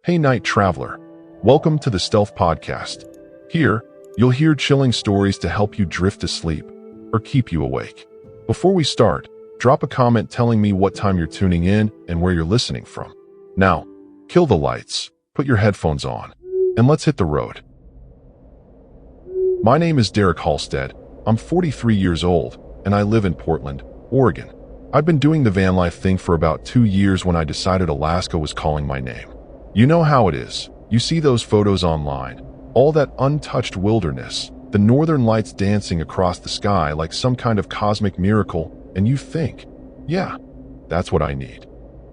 Hey night traveler, welcome to the Stealth Podcast. Here, you'll hear chilling stories to help you drift to sleep or keep you awake. Before we start, drop a comment telling me what time you're tuning in and where you're listening from. Now, kill the lights, put your headphones on, and let's hit the road. My name is Derek Halstead. I'm 43 years old, and I live in Portland, Oregon. I've been doing the van life thing for about 2 years when I decided Alaska was calling my name. You know how it is. You see those photos online, all that untouched wilderness, the northern lights dancing across the sky like some kind of cosmic miracle, and you think, yeah, that's what I need.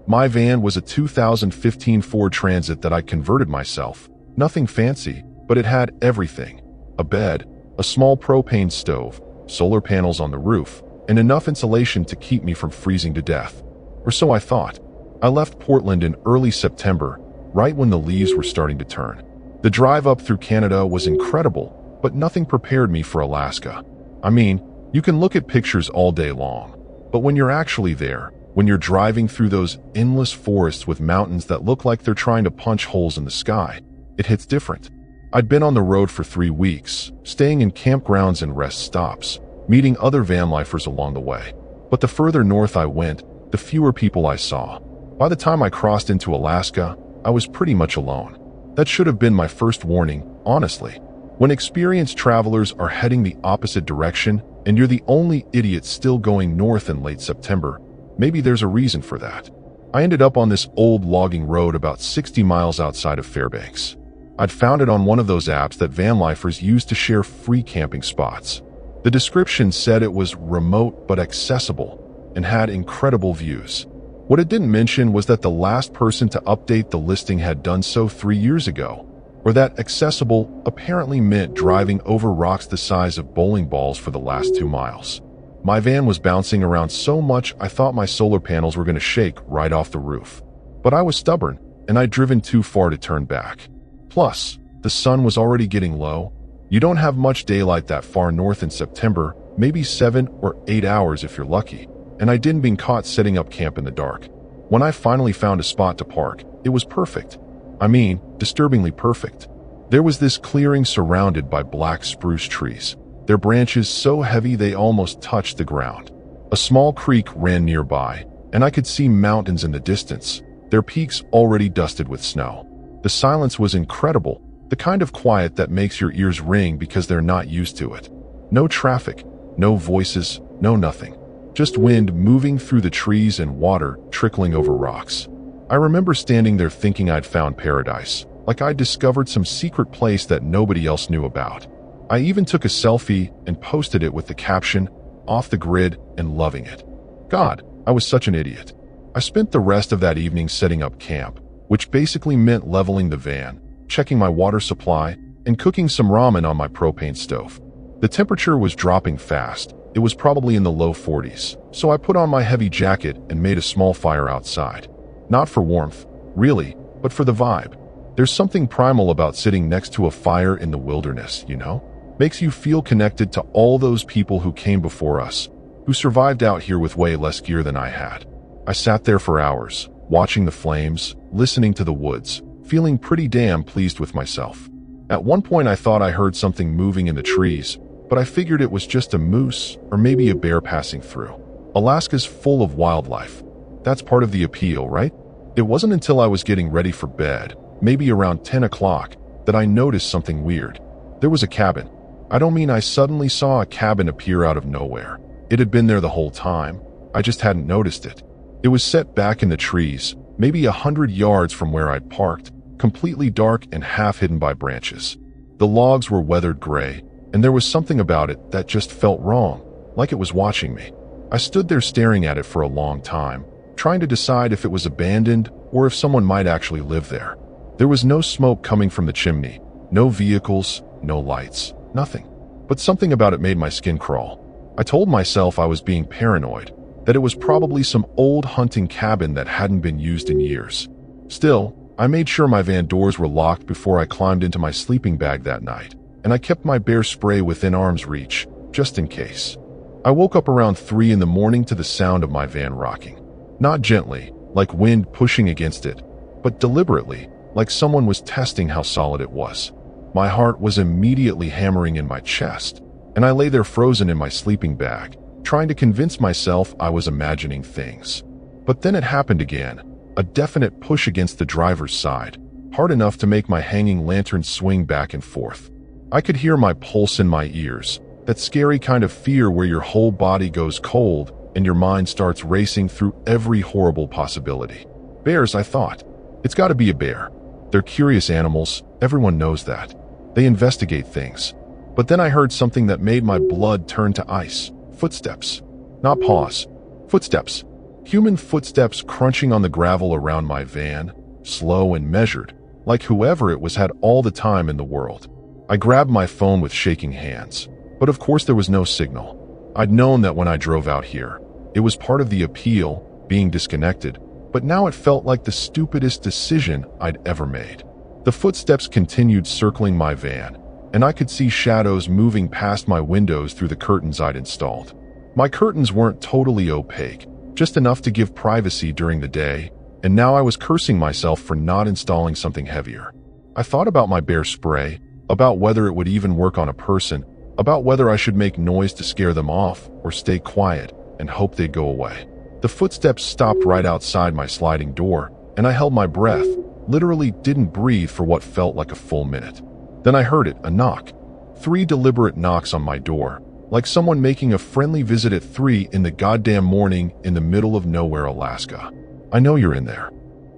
My van was a 2015 Ford Transit that I converted myself. Nothing fancy, but it had everything. A bed, a small propane stove, solar panels on the roof, and enough insulation to keep me from freezing to death. Or so I thought. I left Portland in early September, right when the leaves were starting to turn. The drive up through Canada was incredible, but nothing prepared me for Alaska. I mean, you can look at pictures all day long, but when you're actually there, when you're driving through those endless forests with mountains that look like they're trying to punch holes in the sky, it hits different. I'd been on the road for 3 weeks, staying in campgrounds and rest stops, meeting other van lifers along the way. But the further north I went, the fewer people I saw. By the time I crossed into Alaska, I was pretty much alone. That should have been my first warning, honestly. When experienced travelers are heading the opposite direction and you're the only idiot still going north in late September, maybe there's a reason for that. I ended up on this old logging road about 60 miles outside of Fairbanks. I'd found it on one of those apps that van lifers use to share free camping spots. The description said it was remote but accessible and had incredible views. What it didn't mention was that the last person to update the listing had done so 3 years ago, or that accessible apparently meant driving over rocks the size of bowling balls for the last 2 miles. My van was bouncing around so much I thought my solar panels were going to shake right off the roof. But I was stubborn, and I'd driven too far to turn back. Plus, the sun was already getting low. You don't have much daylight that far north in September, maybe 7 or 8 hours if you're lucky. And I didn't been caught setting up camp in the dark. When I finally found a spot to park, it was perfect. I mean, disturbingly perfect. There was this clearing surrounded by black spruce trees, their branches so heavy they almost touched the ground. A small creek ran nearby, and I could see mountains in the distance, their peaks already dusted with snow. The silence was incredible, the kind of quiet that makes your ears ring because they're not used to it. No traffic, no voices, no nothing. Just wind moving through the trees and water trickling over rocks. I remember standing there thinking I'd found paradise, like I'd discovered some secret place that nobody else knew about. I even took a selfie and posted it with the caption, "Off the grid and loving it." God, I was such an idiot. I spent the rest of that evening setting up camp, which basically meant leveling the van, checking my water supply, and cooking some ramen on my propane stove. The temperature was dropping fast. It was probably in the low 40s, so I put on my heavy jacket and made a small fire outside. Not for warmth, really, but for the vibe. There's something primal about sitting next to a fire in the wilderness, you know? Makes you feel connected to all those people who came before us, who survived out here with way less gear than I had. I sat there for hours, watching the flames, listening to the woods, feeling pretty damn pleased with myself. At one point I thought I heard something moving in the trees, but I figured it was just a moose or maybe a bear passing through. Alaska's full of wildlife. That's part of the appeal, right? It wasn't until I was getting ready for bed, maybe around 10 o'clock, that I noticed something weird. There was a cabin. I don't mean I suddenly saw a cabin appear out of nowhere. It had been there the whole time. I just hadn't noticed it. It was set back in the trees, maybe 100 yards from where I'd parked, completely dark and half hidden by branches. The logs were weathered gray, and there was something about it that just felt wrong, like it was watching me. I stood there staring at it for a long time, trying to decide if it was abandoned or if someone might actually live there. There was no smoke coming from the chimney, no vehicles, no lights, nothing. But something about it made my skin crawl. I told myself I was being paranoid, that it was probably some old hunting cabin that hadn't been used in years. Still, I made sure my van doors were locked before I climbed into my sleeping bag that night, and I kept my bear spray within arm's reach, just in case. I woke up around 3 in the morning to the sound of my van rocking. Not gently, like wind pushing against it, but deliberately, like someone was testing how solid it was. My heart was immediately hammering in my chest, and I lay there frozen in my sleeping bag, trying to convince myself I was imagining things. But then it happened again, a definite push against the driver's side, hard enough to make my hanging lantern swing back and forth. I could hear my pulse in my ears, that scary kind of fear where your whole body goes cold and your mind starts racing through every horrible possibility. Bears, I thought. It's got to be a bear. They're curious animals, everyone knows that. They investigate things. But then I heard something that made my blood turn to ice. Footsteps. Not paws. Footsteps. Human footsteps crunching on the gravel around my van, slow and measured, like whoever it was had all the time in the world. I grabbed my phone with shaking hands, but of course there was no signal. I'd known that when I drove out here. It was part of the appeal, being disconnected, but now it felt like the stupidest decision I'd ever made. The footsteps continued circling my van, and I could see shadows moving past my windows through the curtains I'd installed. My curtains weren't totally opaque, just enough to give privacy during the day, and now I was cursing myself for not installing something heavier. I thought about my bear spray, about whether it would even work on a person, about whether I should make noise to scare them off or stay quiet and hope they'd go away. The footsteps stopped right outside my sliding door, and I held my breath, literally didn't breathe for what felt like a full minute. Then I heard it, a knock. 3 deliberate knocks on my door, like someone making a friendly visit at 3 in the goddamn morning in the middle of nowhere, Alaska. I know you're in there.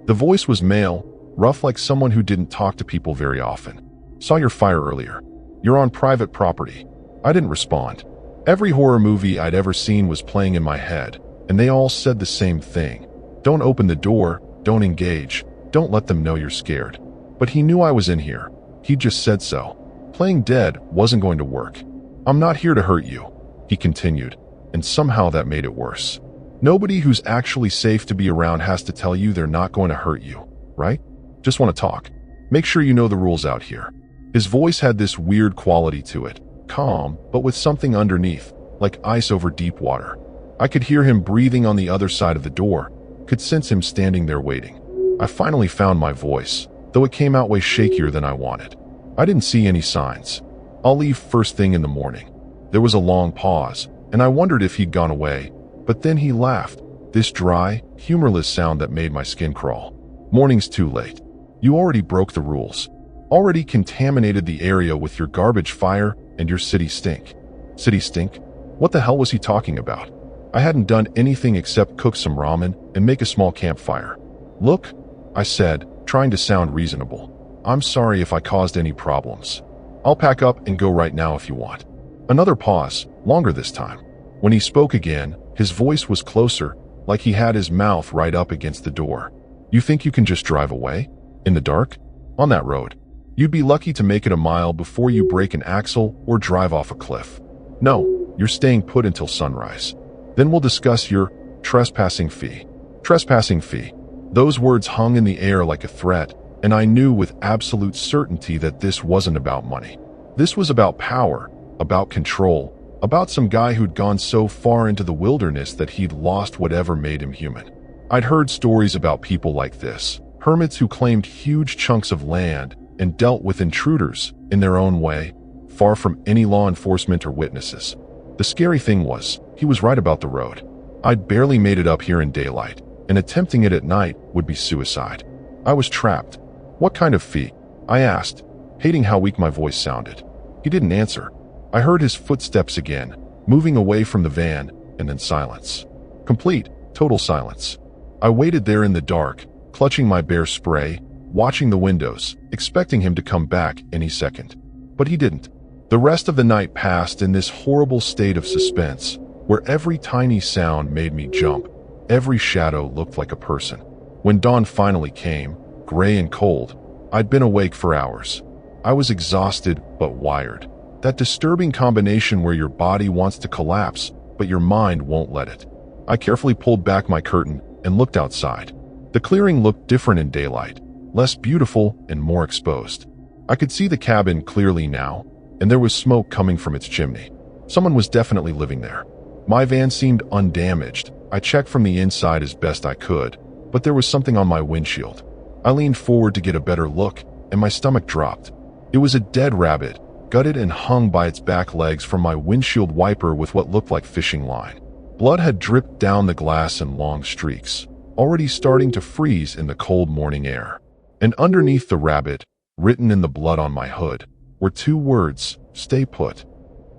The voice was male, rough like someone who didn't talk to people very often. Saw your fire earlier. You're on private property. I didn't respond. Every horror movie I'd ever seen was playing in my head, and they all said the same thing. Don't open the door, don't engage, don't let them know you're scared. But he knew I was in here. He just said so. Playing dead wasn't going to work. I'm not here to hurt you, he continued, and somehow that made it worse. Nobody who's actually safe to be around has to tell you they're not going to hurt you, right? Just want to talk. Make sure you know the rules out here. His voice had this weird quality to it, calm, but with something underneath, like ice over deep water. I could hear him breathing on the other side of the door, could sense him standing there waiting. I finally found my voice, though it came out way shakier than I wanted. I didn't see any signs. I'll leave first thing in the morning. There was a long pause, and I wondered if he'd gone away, but then he laughed, this dry, humorless sound that made my skin crawl. Morning's too late. You already broke the rules. Already contaminated the area with your garbage fire and your city stink. City stink? What the hell was he talking about? I hadn't done anything except cook some ramen and make a small campfire. Look, I said, trying to sound reasonable. I'm sorry if I caused any problems. I'll pack up and go right now if you want. Another pause, longer this time. When he spoke again, his voice was closer, like he had his mouth right up against the door. You think you can just drive away? In the dark? On that road? You'd be lucky to make it a mile before you break an axle or drive off a cliff. No, you're staying put until sunrise. Then we'll discuss your trespassing fee. Trespassing fee. Those words hung in the air like a threat, and I knew with absolute certainty that this wasn't about money. This was about power, about control, about some guy who'd gone so far into the wilderness that he'd lost whatever made him human. I'd heard stories about people like this, hermits who claimed huge chunks of land and dealt with intruders in their own way, far from any law enforcement or witnesses. The scary thing was, he was right about the road. I'd barely made it up here in daylight, and attempting it at night would be suicide. I was trapped. What kind of fee? I asked, hating how weak my voice sounded. He didn't answer. I heard his footsteps again, moving away from the van, and then silence. Complete, total silence. I waited there in the dark, clutching my bear spray, watching the windows, expecting him to come back any second. But he didn't. The rest of the night passed in this horrible state of suspense, where every tiny sound made me jump. Every shadow looked like a person. When dawn finally came, gray and cold, I'd been awake for hours. I was exhausted but wired. That disturbing combination where your body wants to collapse, but your mind won't let it. I carefully pulled back my curtain and looked outside. The clearing looked different in daylight, less beautiful and more exposed. I could see the cabin clearly now, and there was smoke coming from its chimney. Someone was definitely living there. My van seemed undamaged. I checked from the inside as best I could, but there was something on my windshield. I leaned forward to get a better look, and my stomach dropped. It was a dead rabbit, gutted and hung by its back legs from my windshield wiper with what looked like fishing line. Blood had dripped down the glass in long streaks, already starting to freeze in the cold morning air. And underneath the rabbit, written in the blood on my hood, were 2 words, "Stay put."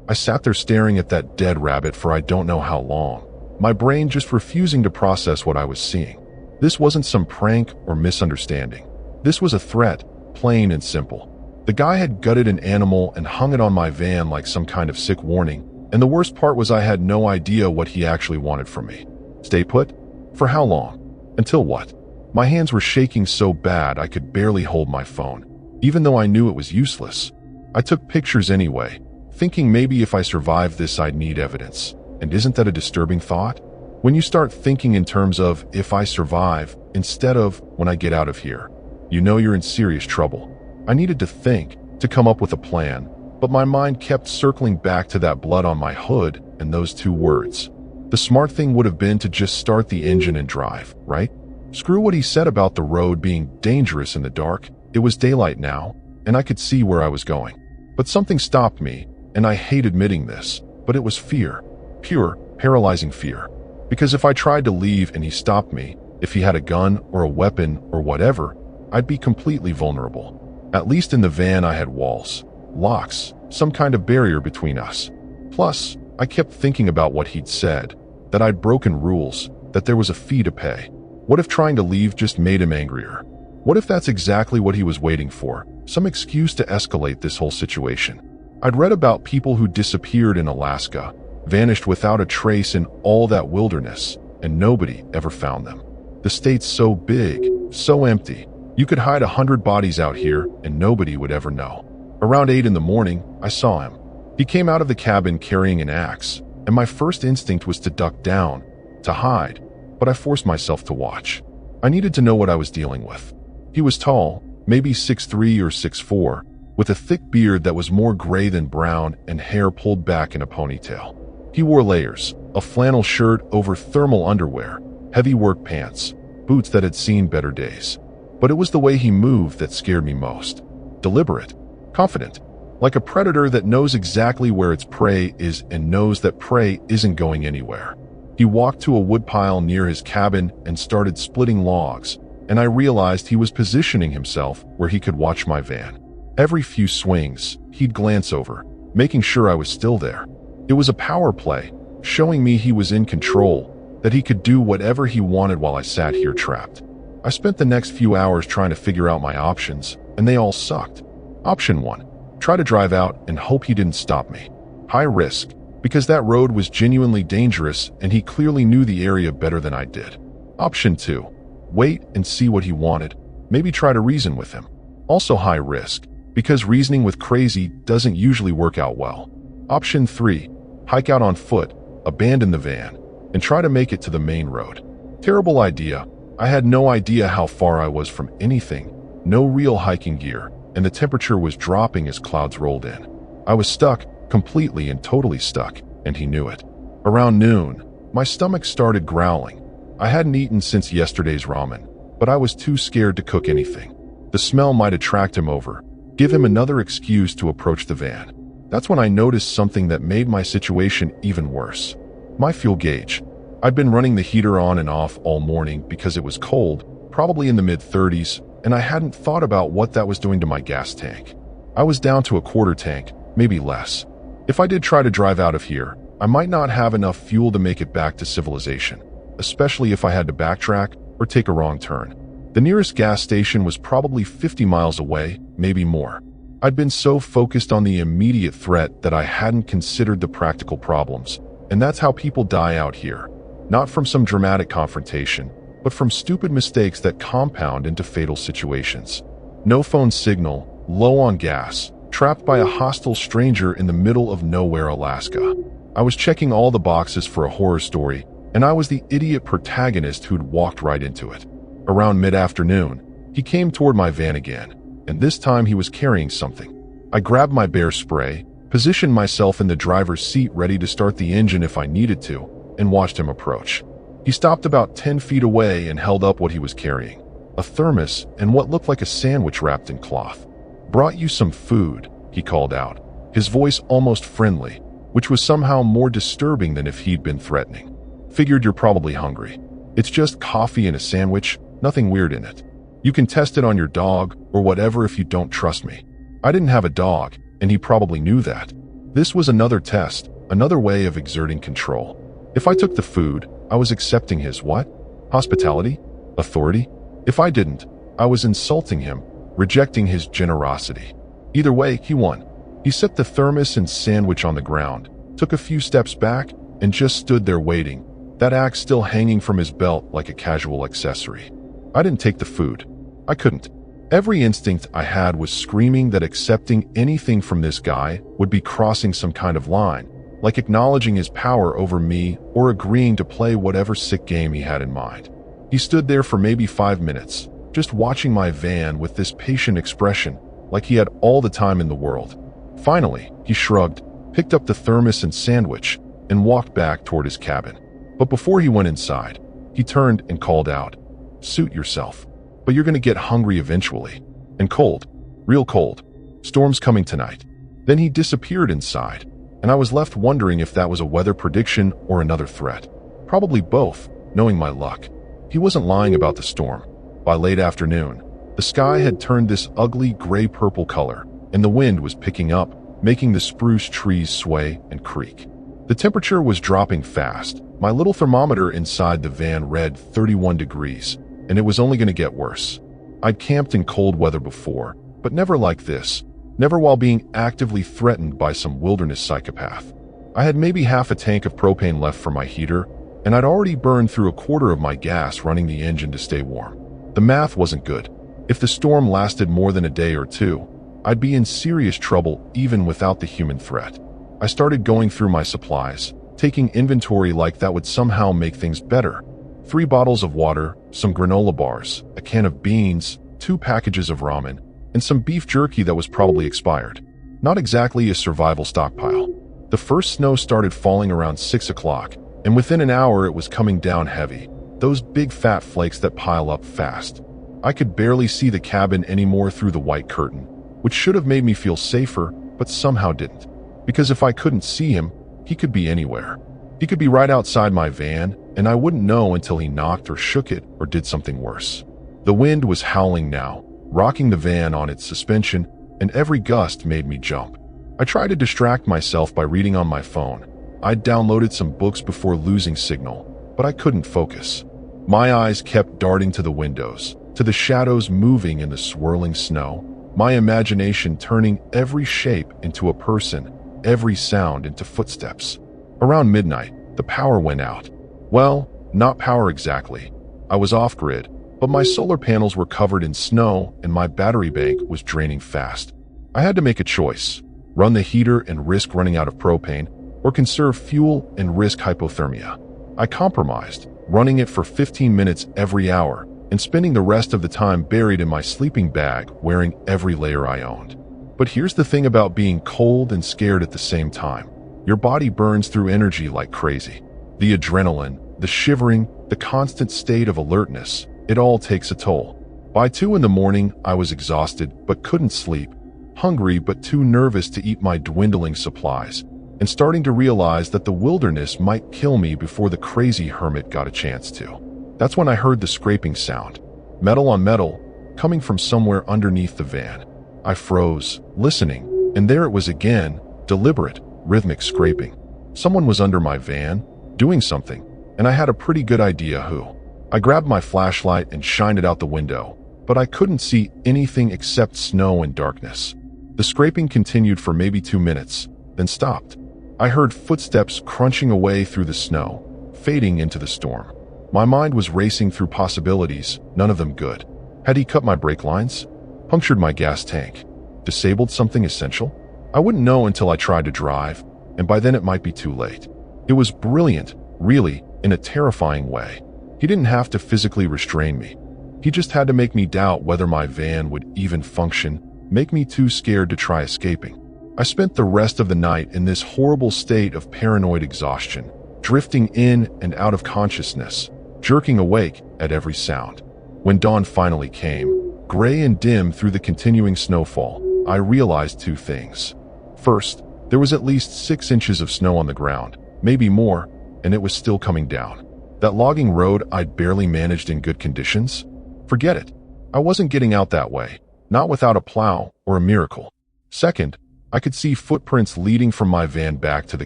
I sat there staring at that dead rabbit for I don't know how long, my brain just refusing to process what I was seeing. This wasn't some prank or misunderstanding. This was a threat, plain and simple. The guy had gutted an animal and hung it on my van like some kind of sick warning, and the worst part was I had no idea what he actually wanted from me. Stay put? For how long? Until what? My hands were shaking so bad I could barely hold my phone, even though I knew it was useless. I took pictures anyway, thinking maybe if I survived this I'd need evidence. And isn't that a disturbing thought? When you start thinking in terms of if I survive instead of when I get out of here, you know you're in serious trouble. I needed to think, to come up with a plan, but my mind kept circling back to that blood on my hood and those 2 words. The smart thing would have been to just start the engine and drive, right? Screw what he said about the road being dangerous in the dark. It was daylight now, and I could see where I was going. But something stopped me, and I hate admitting this, but it was fear. Pure, paralyzing fear. Because if I tried to leave and he stopped me, if he had a gun or a weapon or whatever, I'd be completely vulnerable. At least in the van I had walls, locks, some kind of barrier between us. Plus, I kept thinking about what he'd said, that I'd broken rules, that there was a fee to pay. What if trying to leave just made him angrier? What if that's exactly what he was waiting for, some excuse to escalate this whole situation? I'd read about people who disappeared in Alaska, vanished without a trace in all that wilderness, and nobody ever found them. The state's so big, so empty. You could hide 100 bodies out here and nobody would ever know. Around 8 in the morning, I saw him. He came out of the cabin carrying an axe, and my first instinct was to duck down, to hide, but I forced myself to watch. I needed to know what I was dealing with. He was tall, maybe 6'3" or 6'4", with a thick beard that was more gray than brown and hair pulled back in a ponytail. He wore layers, a flannel shirt over thermal underwear, heavy work pants, boots that had seen better days. But it was the way he moved that scared me most. Deliberate, confident, like a predator that knows exactly where its prey is and knows that prey isn't going anywhere. He walked to a woodpile near his cabin and started splitting logs, and I realized he was positioning himself where he could watch my van. Every few swings, he'd glance over, making sure I was still there. It was a power play, showing me he was in control, that he could do whatever he wanted while I sat here trapped. I spent the next few hours trying to figure out my options, and they all sucked. Option 1, try to drive out and hope he didn't stop me. High risk, because that road was genuinely dangerous and he clearly knew the area better than I did. Option 2, wait and see what he wanted, maybe try to reason with him. Also high risk, because reasoning with crazy doesn't usually work out well. Option 3, hike out on foot, abandon the van, and try to make it to the main road. Terrible idea. I had no idea how far I was from anything, no real hiking gear, and the temperature was dropping as clouds rolled in. I was stuck, completely and totally stuck, and he knew it. Around noon, my stomach started growling. I hadn't eaten since yesterday's ramen, but I was too scared to cook anything. The smell might attract him over, give him another excuse to approach the van. That's when I noticed something that made my situation even worse. My fuel gauge. I'd been running the heater on and off all morning because it was cold, probably in the mid-30s, and I hadn't thought about what that was doing to my gas tank. I was down to a quarter tank, maybe less. If I did try to drive out of here, I might not have enough fuel to make it back to civilization, especially if I had to backtrack or take a wrong turn. The nearest gas station was probably 50 miles away, maybe more. I'd been so focused on the immediate threat that I hadn't considered the practical problems, and that's how people die out here. Not from some dramatic confrontation, but from stupid mistakes that compound into fatal situations. No phone signal, low on gas, trapped by a hostile stranger in the middle of nowhere, Alaska. I was checking all the boxes for a horror story, and I was the idiot protagonist who'd walked right into it. Around mid-afternoon, he came toward my van again, and this time he was carrying something. I grabbed my bear spray, positioned myself in the driver's seat ready to start the engine if I needed to, and watched him approach. He stopped about 10 feet away and held up what he was carrying. a thermos, and what looked like a sandwich wrapped in cloth. "Brought you some food," he called out, his voice almost friendly, which was somehow more disturbing than if he'd been threatening. "Figured you're probably hungry. It's just coffee and a sandwich, nothing weird in it. You can test it on your dog or whatever if you don't trust me." I didn't have a dog, and he probably knew that. This was another test, another way of exerting control. If I took the food, I was accepting his what? Hospitality? Authority? If I didn't, I was insulting him, rejecting his generosity. Either way, he won. He set the thermos and sandwich on the ground, took a few steps back, and just stood there waiting, that axe still hanging from his belt like a casual accessory. I didn't take the food. I couldn't. Every instinct I had was screaming that accepting anything from this guy would be crossing some kind of line, like acknowledging his power over me or agreeing to play whatever sick game he had in mind. He stood there for maybe 5 minutes, just watching my van with this patient expression, like he had all the time in the world. Finally, he shrugged, picked up the thermos and sandwich, and walked back toward his cabin. But before he went inside, he turned and called out, "Suit yourself. But you're going to get hungry eventually. And cold. Real cold. Storm's coming tonight." Then he disappeared inside, and I was left wondering if that was a weather prediction or another threat. Probably both, knowing my luck. He wasn't lying about the storm. By late afternoon, the sky had turned this ugly gray-purple color, and the wind was picking up, making the spruce trees sway and creak. The temperature was dropping fast. My little thermometer inside the van read 31 degrees, and it was only going to get worse. I'd camped in cold weather before, but never like this, never while being actively threatened by some wilderness psychopath. I had maybe half a tank of propane left for my heater, and I'd already burned through a quarter of my gas running the engine to stay warm. The math wasn't good. If the storm lasted more than a day or two, I'd be in serious trouble even without the human threat. I started going through my supplies, taking inventory like that would somehow make things better. 3 bottles of water, some granola bars, a can of beans, 2 packages of ramen, and some beef jerky that was probably expired. Not exactly a survival stockpile. The first snow started falling around 6 o'clock, and within an hour it was coming down heavy, those big fat flakes that pile up fast. I could barely see the cabin anymore through the white curtain, which should have made me feel safer, but somehow didn't. Because if I couldn't see him, he could be anywhere. He could be right outside my van, and I wouldn't know until he knocked or shook it or did something worse. The wind was howling now, rocking the van on its suspension, and every gust made me jump. I tried to distract myself by reading on my phone. I'd downloaded some books before losing signal, but I couldn't focus. My eyes kept darting to the windows, to the shadows moving in the swirling snow, my imagination turning every shape into a person, every sound into footsteps. Around midnight, the power went out. Well, not power exactly. I was off-grid, but my solar panels were covered in snow and my battery bank was draining fast. I had to make a choice: run the heater and risk running out of propane, or conserve fuel and risk hypothermia. I compromised, running it for 15 minutes every hour and spending the rest of the time buried in my sleeping bag wearing every layer I owned. But here's the thing about being cold and scared at the same time. Your body burns through energy like crazy. The adrenaline, the shivering, the constant state of alertness, it all takes a toll. By 2 in the morning, I was exhausted but couldn't sleep, hungry but too nervous to eat my dwindling supplies, and starting to realize that the wilderness might kill me before the crazy hermit got a chance to. That's when I heard the scraping sound, metal on metal, coming from somewhere underneath the van. I froze, listening, and there it was again, deliberate, rhythmic scraping. Someone was under my van, doing something, and I had a pretty good idea who. I grabbed my flashlight and shined it out the window, but I couldn't see anything except snow and darkness. The scraping continued for maybe 2 minutes, then stopped. I heard footsteps crunching away through the snow, fading into the storm. My mind was racing through possibilities, none of them good. Had he cut my brake lines? Punctured my gas tank? Disabled something essential? I wouldn't know until I tried to drive, and by then it might be too late. It was brilliant, really, in a terrifying way. He didn't have to physically restrain me. He just had to make me doubt whether my van would even function, make me too scared to try escaping. I spent the rest of the night in this horrible state of paranoid exhaustion, drifting in and out of consciousness, jerking awake at every sound. When dawn finally came, gray and dim through the continuing snowfall, I realized two things. First, there was at least 6 inches of snow on the ground, maybe more, and it was still coming down. That logging road I'd barely managed in good conditions? Forget it. I wasn't getting out that way, not without a plow or a miracle. Second, I could see footprints leading from my van back to the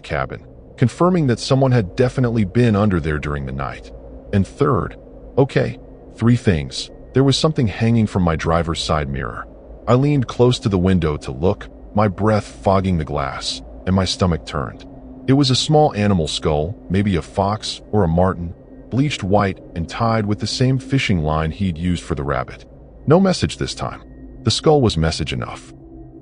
cabin, confirming that someone had definitely been under there during the night. And third, okay, 3 things. There was something hanging from my driver's side mirror. I leaned close to the window to look, my breath fogging the glass, and my stomach turned. It was a small animal skull, maybe a fox or a marten, bleached white and tied with the same fishing line he'd used for the rabbit. No message this time. The skull was message enough.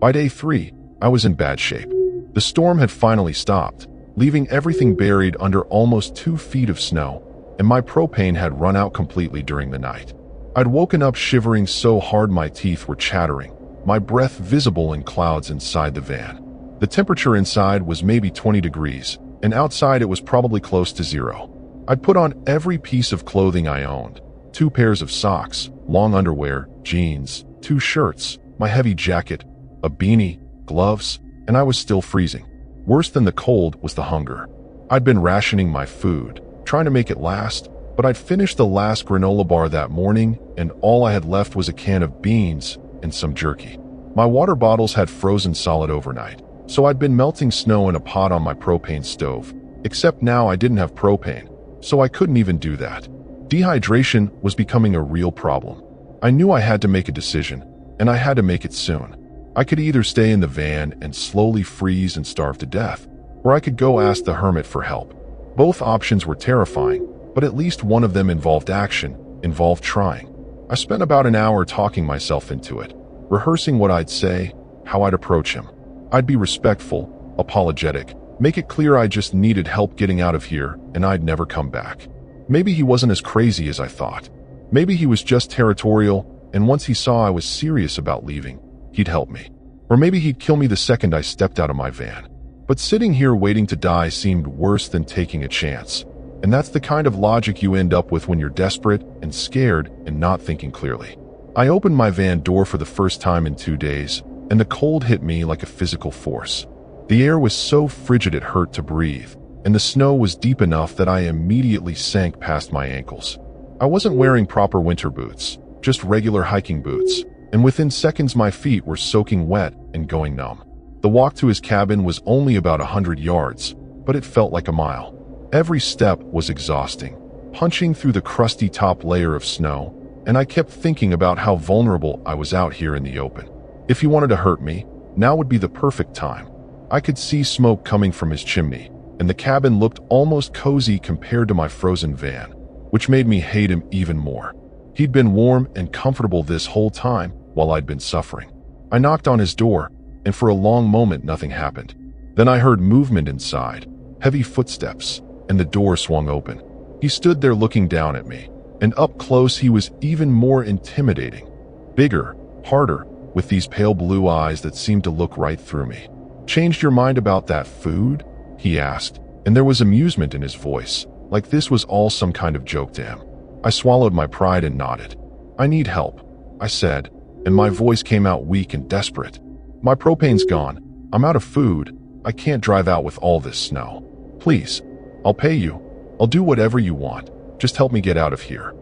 By day 3, I was in bad shape. The storm had finally stopped, leaving everything buried under almost 2 feet of snow, and my propane had run out completely during the night. I'd woken up shivering so hard my teeth were chattering, my breath visible in clouds inside the van. The temperature inside was maybe 20 degrees, and outside it was probably close to 0. I'd put on every piece of clothing I owned: 2 pairs of socks, long underwear, jeans, 2 shirts, my heavy jacket, a beanie, gloves, and I was still freezing. Worse than the cold was the hunger. I'd been rationing my food, trying to make it last, but I'd finished the last granola bar that morning, and all I had left was a can of beans and some jerky. My water bottles had frozen solid overnight, so I'd been melting snow in a pot on my propane stove, except now I didn't have propane, so I couldn't even do that. Dehydration was becoming a real problem. I knew I had to make a decision, and I had to make it soon. I could either stay in the van and slowly freeze and starve to death, or I could go ask the hermit for help. Both options were terrifying, but at least one of them involved action, involved trying. I spent about an hour talking myself into it, rehearsing what I'd say, how I'd approach him. I'd be respectful, apologetic, make it clear I just needed help getting out of here and I'd never come back. Maybe he wasn't as crazy as I thought. Maybe he was just territorial, and once he saw I was serious about leaving, he'd help me. Or maybe he'd kill me the second I stepped out of my van. But sitting here waiting to die seemed worse than taking a chance. And that's the kind of logic you end up with when you're desperate and scared and not thinking clearly. I opened my van door for the first time in 2 days, and the cold hit me like a physical force. The air was so frigid it hurt to breathe, and the snow was deep enough that I immediately sank past my ankles. I wasn't wearing proper winter boots, just regular hiking boots, and within seconds my feet were soaking wet and going numb. The walk to his cabin was only about 100 yards, but it felt like a mile. Every step was exhausting, punching through the crusty top layer of snow, and I kept thinking about how vulnerable I was out here in the open. If he wanted to hurt me, now would be the perfect time. I could see smoke coming from his chimney, and the cabin looked almost cozy compared to my frozen van, which made me hate him even more. He'd been warm and comfortable this whole time while I'd been suffering. I knocked on his door, and for a long moment nothing happened. Then I heard movement inside, heavy footsteps, and the door swung open. He stood there looking down at me, and up close he was even more intimidating. Bigger, harder, with these pale blue eyes that seemed to look right through me. "Changed your mind about that food?" he asked, and there was amusement in his voice, like this was all some kind of joke to him. I swallowed my pride and nodded. "I need help," I said, and my voice came out weak and desperate. "My propane's gone. I'm out of food. I can't drive out with all this snow. Please, I'll pay you. I'll do whatever you want. Just help me get out of here."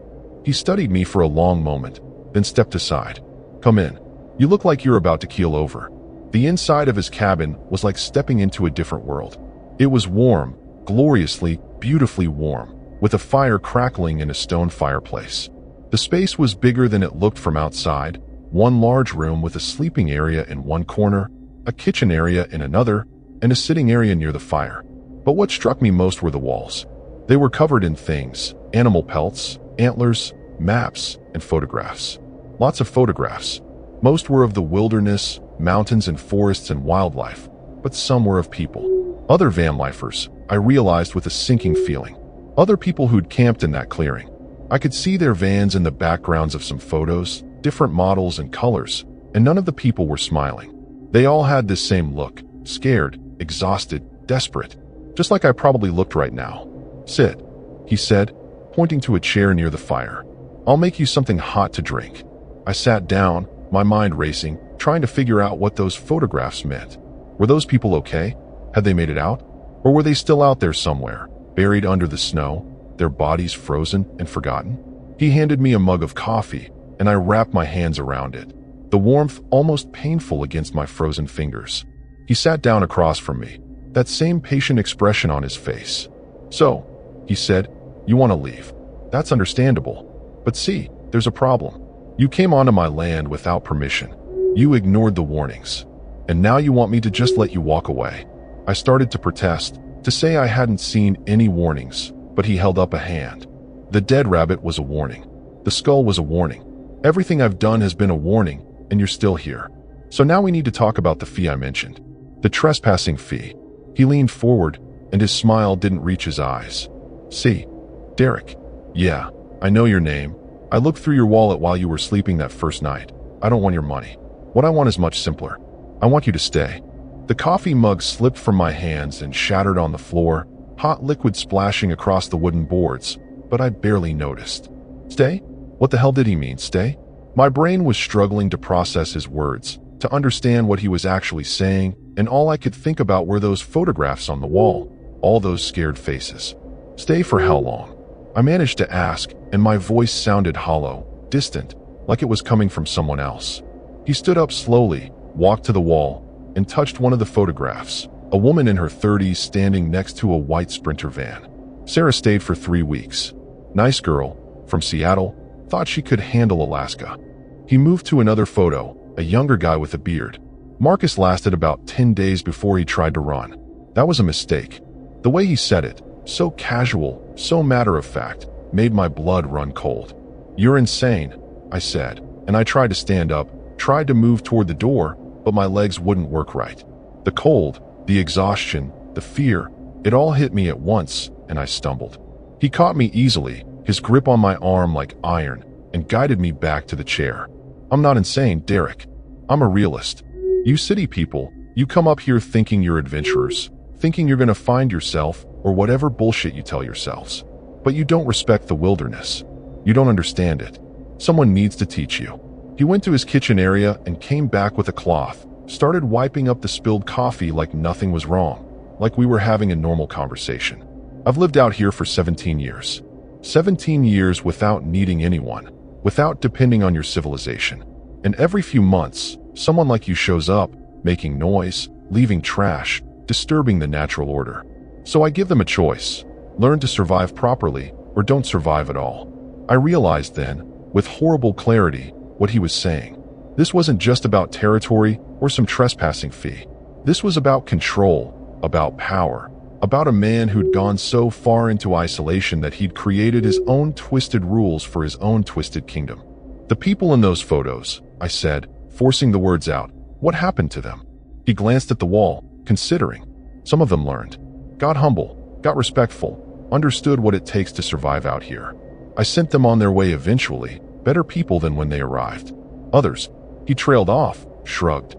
He studied me for a long moment, then stepped aside. "Come in. You look like you're about to keel over." The inside of his cabin was like stepping into a different world. It was warm, gloriously, beautifully warm, with a fire crackling in a stone fireplace. The space was bigger than it looked from outside, one large room with a sleeping area in one corner, a kitchen area in another, and a sitting area near the fire. But what struck me most were the walls. They were covered in things: animal pelts, antlers, maps, and photographs. Lots of photographs. Most were of the wilderness, mountains and forests and wildlife, but some were of people. Other vanlifers, I realized with a sinking feeling. Other people who'd camped in that clearing. I could see their vans in the backgrounds of some photos, different models and colors, and none of the people were smiling. They all had this same look: scared, exhausted, desperate. Just like I probably looked right now. "Sit," he said, pointing to a chair near the fire. I'll make you something hot to drink." I sat down, my mind racing, trying to figure out what those photographs meant. Were those people okay? Had they made it out? Or were they still out there somewhere, buried under the snow, their bodies frozen and forgotten? He handed me a mug of coffee, and I wrapped my hands around it, the warmth almost painful against my frozen fingers. He sat down across from me, that same patient expression on his face. "So," he said, "you want to leave. That's understandable. But see, there's a problem. You came onto my land without permission. You ignored the warnings. And now you want me to just let you walk away." I started to protest, to say I hadn't seen any warnings, but he held up a hand. The dead rabbit was a warning. The skull was a warning. Everything I've done has been a warning, and you're still here. So now we need to talk about the fee I mentioned. The trespassing fee. He leaned forward, and his smile didn't reach his eyes. "See, Derek. Yeah, I know your name. I looked through your wallet while you were sleeping that first night. I don't want your money. What I want is much simpler. I want you to stay." The coffee mug slipped from my hands and shattered on the floor, hot liquid splashing across the wooden boards, but I barely noticed. "Stay? What the hell did he mean, stay?" My brain was struggling to process his words, to understand what he was actually saying, and all I could think about were those photographs on the wall, all those scared faces. "Stay for how long?" I managed to ask, and my voice sounded hollow, distant, like it was coming from someone else. He stood up slowly, walked to the wall, and touched one of the photographs, a woman in her 30s standing next to a white Sprinter van. "Sarah stayed for 3 weeks. Nice girl, from Seattle, thought she could handle Alaska." He moved to another photo, a younger guy with a beard. "Marcus lasted about 10 days before he tried to run. That was a mistake." The way he said it, so casual, so matter-of-fact, made my blood run cold. "You're insane," I said, and I tried to stand up, tried to move toward the door, but my legs wouldn't work right. The cold, the exhaustion, the fear, it all hit me at once, and I stumbled. He caught me easily, his grip on my arm like iron, and guided me back to the chair. "I'm not insane, Derek. I'm a realist. You city people, you come up here thinking you're adventurers, thinking you're gonna find yourself, or whatever bullshit you tell yourselves. But you don't respect the wilderness. You don't understand it. Someone needs to teach you." He went to his kitchen area and came back with a cloth, started wiping up the spilled coffee like nothing was wrong, like we were having a normal conversation. "I've lived out here for 17 years. 17 years without needing anyone, without depending on your civilization. And every few months, someone like you shows up, making noise, leaving trash, disturbing the natural order. So I give them a choice. Learn to survive properly, or don't survive at all." I realized then, with horrible clarity, what he was saying. This wasn't just about territory or some trespassing fee. This was about control, about power, about a man who'd gone so far into isolation that he'd created his own twisted rules for his own twisted kingdom. "The people in those photos," I said, forcing the words out, "what happened to them?" He glanced at the wall, considering. "Some of them learned. Got humble, got respectful, understood what it takes to survive out here. I sent them on their way eventually, better people than when they arrived. Others," he trailed off, shrugged.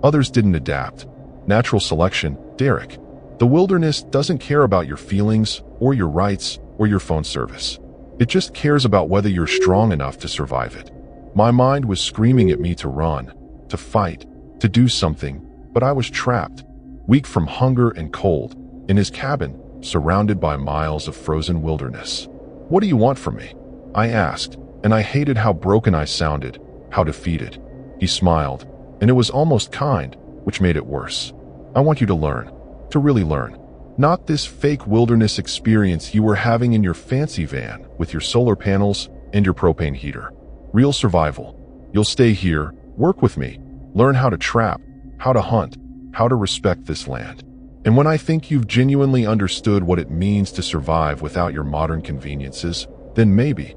"Others didn't adapt. Natural selection, Derek. The wilderness doesn't care about your feelings, or your rights, or your phone service. It just cares about whether you're strong enough to survive it." My mind was screaming at me to run, to fight, to do something, but I was trapped, weak from hunger and cold, in his cabin, surrounded by miles of frozen wilderness. "What do you want from me?" I asked, and I hated how broken I sounded, how defeated. He smiled, and it was almost kind, which made it worse. "I want you to learn, to really learn. Not this fake wilderness experience you were having in your fancy van with your solar panels and your propane heater. Real survival. You'll stay here, work with me, learn how to trap, how to hunt, how to respect this land. And when I think you've genuinely understood what it means to survive without your modern conveniences, then maybe,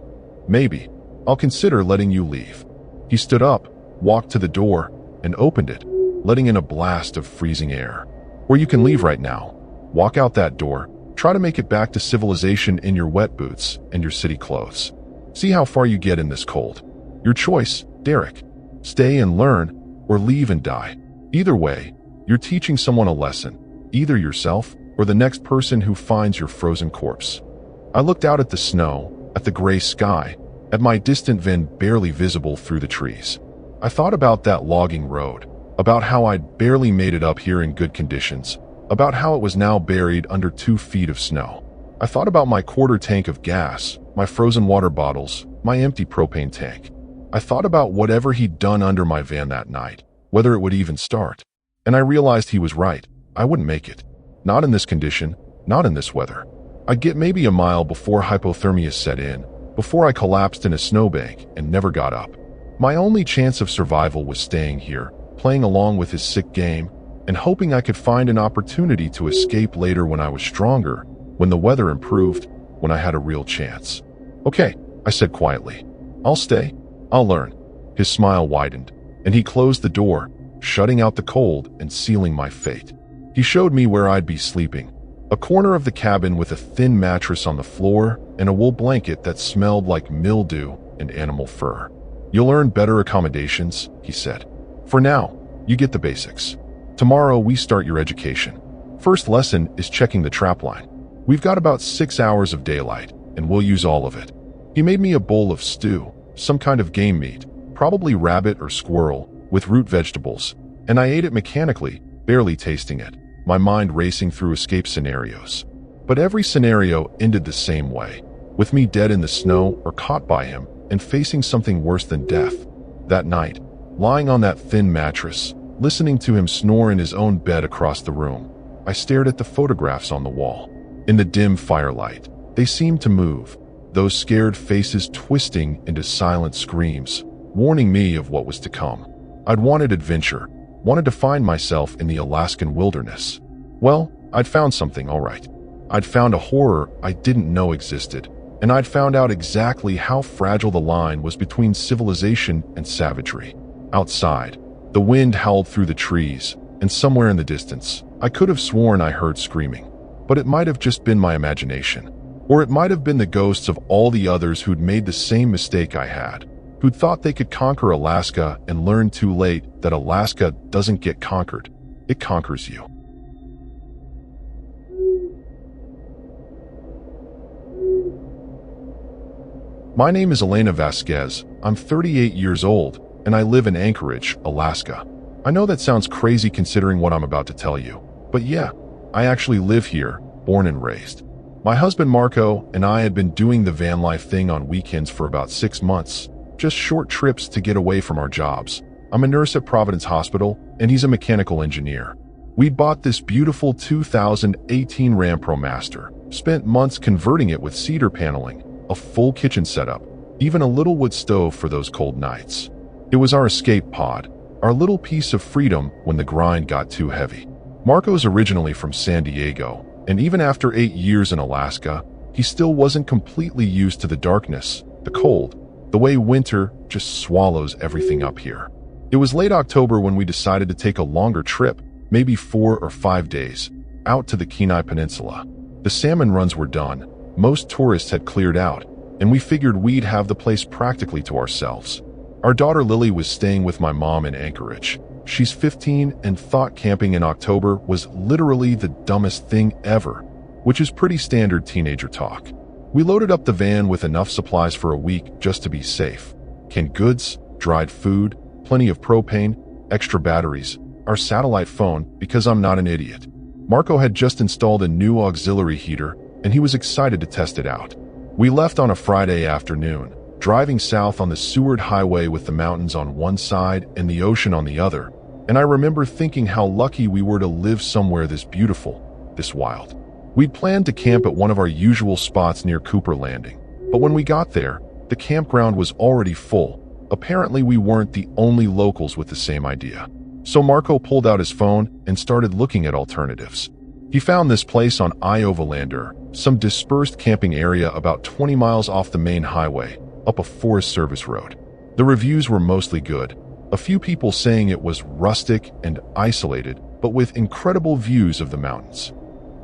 I'll consider letting you leave." He stood up, walked to the door, and opened it, letting in a blast of freezing air. "Or you can leave right now. Walk out that door, try to make it back to civilization in your wet boots and your city clothes. See how far you get in this cold. Your choice, Derek. Stay and learn, or leave and die. Either way, you're teaching someone a lesson, either yourself or the next person who finds your frozen corpse." I looked out at the snow, at the gray sky, at my distant van barely visible through the trees. I thought about that logging road, about how I'd barely made it up here in good conditions, about how it was now buried under 2 feet of snow. I thought about my quarter tank of gas, my frozen water bottles, my empty propane tank. I thought about whatever he'd done under my van that night, whether it would even start. And I realized he was right. I wouldn't make it. Not in this condition, not in this weather. I'd get maybe a mile before hypothermia set in, before I collapsed in a snowbank and never got up. My only chance of survival was staying here, playing along with his sick game, and hoping I could find an opportunity to escape later when I was stronger, when the weather improved, when I had a real chance. Okay, I said quietly. I'll stay. I'll learn. His smile widened, and he closed the door, shutting out the cold and sealing my fate. He showed me where I'd be sleeping. A corner of the cabin with a thin mattress on the floor and a wool blanket that smelled like mildew and animal fur. You'll earn better accommodations, he said. For now, you get the basics. Tomorrow we start your education. First lesson is checking the trap line. We've got about 6 hours of daylight, and we'll use all of it. He made me a bowl of stew, some kind of game meat, probably rabbit or squirrel, with root vegetables, and I ate it mechanically, barely tasting it, my mind racing through escape scenarios. But every scenario ended the same way, with me dead in the snow or caught by him and facing something worse than death. That night, lying on that thin mattress, listening to him snore in his own bed across the room, I stared at the photographs on the wall. In the dim firelight, they seemed to move, those scared faces twisting into silent screams, warning me of what was to come. I'd wanted adventure, wanted to find myself in the Alaskan wilderness. Well, I'd found something, all right. I'd found a horror I didn't know existed, and I'd found out exactly how fragile the line was between civilization and savagery. Outside, the wind howled through the trees, and somewhere in the distance, I could have sworn I heard screaming. But it might have just been my imagination. Or it might have been the ghosts of all the others who'd made the same mistake I had, who'd thought they could conquer Alaska and learned too late that Alaska doesn't get conquered. It conquers you. My name is Elena Vasquez. I'm 38 years old, and I live in Anchorage, Alaska. I know that sounds crazy considering what I'm about to tell you, but yeah, I actually live here, born and raised. My husband Marco and I had been doing the van life thing on weekends for about 6 months, just short trips to get away from our jobs. I'm a nurse at Providence Hospital, and he's a mechanical engineer. We bought this beautiful 2018 Ram ProMaster, spent months converting it with cedar paneling, a full kitchen setup, even a little wood stove for those cold nights. It was our escape pod, our little piece of freedom when the grind got too heavy. Marco's originally from San Diego, and even after 8 years in Alaska, he still wasn't completely used to the darkness, the cold, the way winter just swallows everything up here. It was late October when we decided to take a longer trip, maybe 4 or 5 days, out to the Kenai Peninsula. The salmon runs were done, most tourists had cleared out, and we figured we'd have the place practically to ourselves. Our daughter Lily was staying with my mom in Anchorage. She's 15 and thought camping in October was literally the dumbest thing ever, which is pretty standard teenager talk. We loaded up the van with enough supplies for a week just to be safe. Canned goods, dried food, plenty of propane, extra batteries, our satellite phone because I'm not an idiot. Marco had just installed a new auxiliary heater and he was excited to test it out. We left on a Friday afternoon, driving south on the Seward Highway with the mountains on one side and the ocean on the other, and I remember thinking how lucky we were to live somewhere this beautiful, this wild. We'd planned to camp at one of our usual spots near Cooper Landing, but when we got there, the campground was already full. Apparently we weren't the only locals with the same idea. So Marco pulled out his phone and started looking at alternatives. He found this place on Iovalander, some dispersed camping area about 20 miles off the main highway, up a Forest Service road. The reviews were mostly good, a few people saying it was rustic and isolated, but with incredible views of the mountains.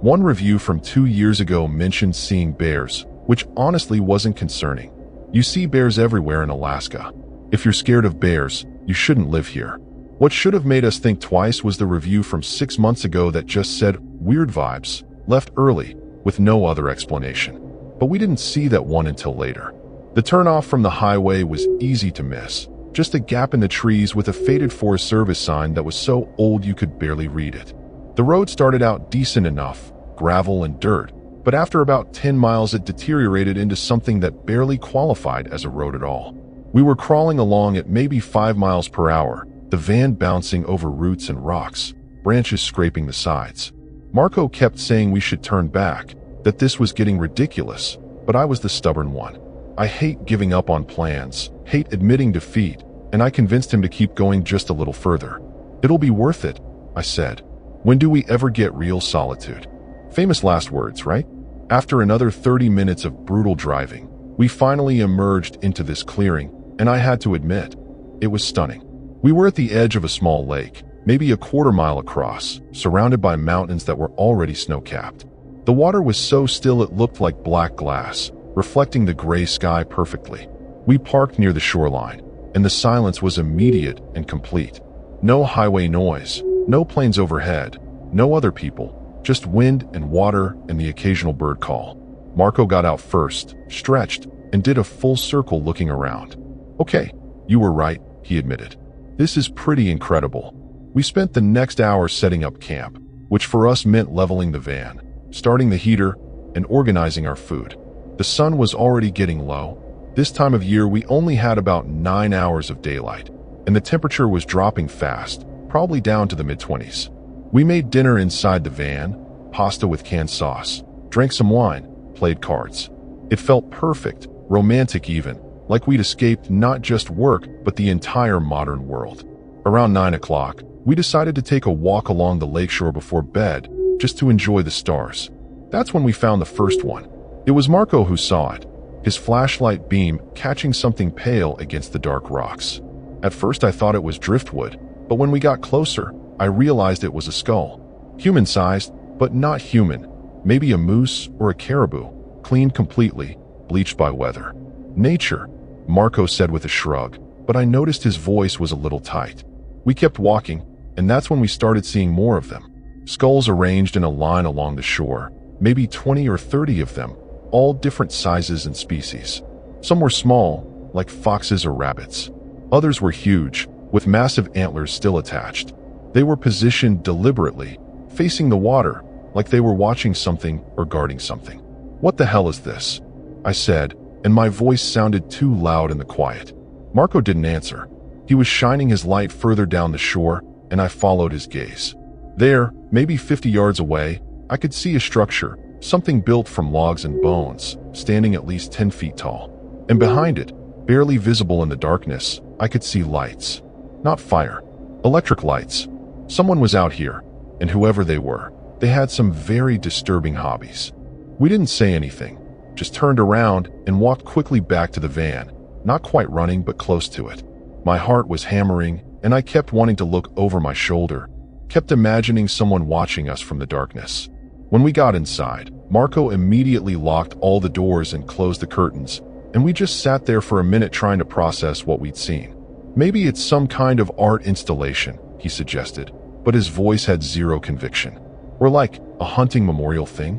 One review from 2 years ago mentioned seeing bears, which honestly wasn't concerning. You see bears everywhere in Alaska. If you're scared of bears, you shouldn't live here. What should have made us think twice was the review from 6 months ago that just said, "Weird vibes, left early," with no other explanation. But we didn't see that one until later. The turnoff from the highway was easy to miss, just a gap in the trees with a faded Forest Service sign that was so old you could barely read it. The road started out decent enough, gravel and dirt, but after about 10 miles it deteriorated into something that barely qualified as a road at all. We were crawling along at maybe 5 miles per hour, the van bouncing over roots and rocks, branches scraping the sides. Marco kept saying we should turn back, that this was getting ridiculous, but I was the stubborn one. I hate giving up on plans, hate admitting defeat, and I convinced him to keep going just a little further. "It'll be worth it," I said. "When do we ever get real solitude?" Famous last words, right? After another 30 minutes of brutal driving, we finally emerged into this clearing, and I had to admit, it was stunning. We were at the edge of a small lake, maybe a quarter mile across, surrounded by mountains that were already snow-capped. The water was so still it looked like black glass, reflecting the gray sky perfectly. We parked near the shoreline, and the silence was immediate and complete. No highway noise, no planes overhead, no other people, just wind and water and the occasional bird call. Marco got out first, stretched, and did a full circle looking around. "Okay, you were right," he admitted. "This is pretty incredible." We spent the next hour setting up camp, which for us meant leveling the van, starting the heater, and organizing our food. The sun was already getting low. This time of year we only had about 9 hours of daylight, and the temperature was dropping fast, probably down to the mid-20s. We made dinner inside the van, pasta with canned sauce, drank some wine, played cards. It felt perfect, romantic even, like we'd escaped not just work but the entire modern world. Around 9 o'clock, we decided to take a walk along the lakeshore before bed, just to enjoy the stars. That's when we found the first one. It was Marco who saw it, his flashlight beam catching something pale against the dark rocks. At first I thought it was driftwood, but when we got closer, I realized it was a skull. Human-sized, but not human. Maybe a moose or a caribou, cleaned completely, bleached by weather. "Nature," Marco said with a shrug, but I noticed his voice was a little tight. We kept walking, and that's when we started seeing more of them. Skulls arranged in a line along the shore, maybe 20 or 30 of them, all different sizes and species. Some were small, like foxes or rabbits. Others were huge, with massive antlers still attached. They were positioned deliberately, facing the water, like they were watching something or guarding something. "What the hell is this?" I said, and my voice sounded too loud in the quiet. Marco didn't answer. He was shining his light further down the shore, and I followed his gaze. There, maybe 50 yards away, I could see a structure, something built from logs and bones, standing at least 10 feet tall. And behind it, barely visible in the darkness, I could see lights. Not fire. Electric lights. Someone was out here, and whoever they were, they had some very disturbing hobbies. We didn't say anything, just turned around and walked quickly back to the van, not quite running but close to it. My heart was hammering, and I kept wanting to look over my shoulder, kept imagining someone watching us from the darkness. When we got inside, Marco immediately locked all the doors and closed the curtains, and we just sat there for a minute trying to process what we'd seen. "Maybe it's some kind of art installation," he suggested, but his voice had zero conviction. "Or like a hunting memorial thing?"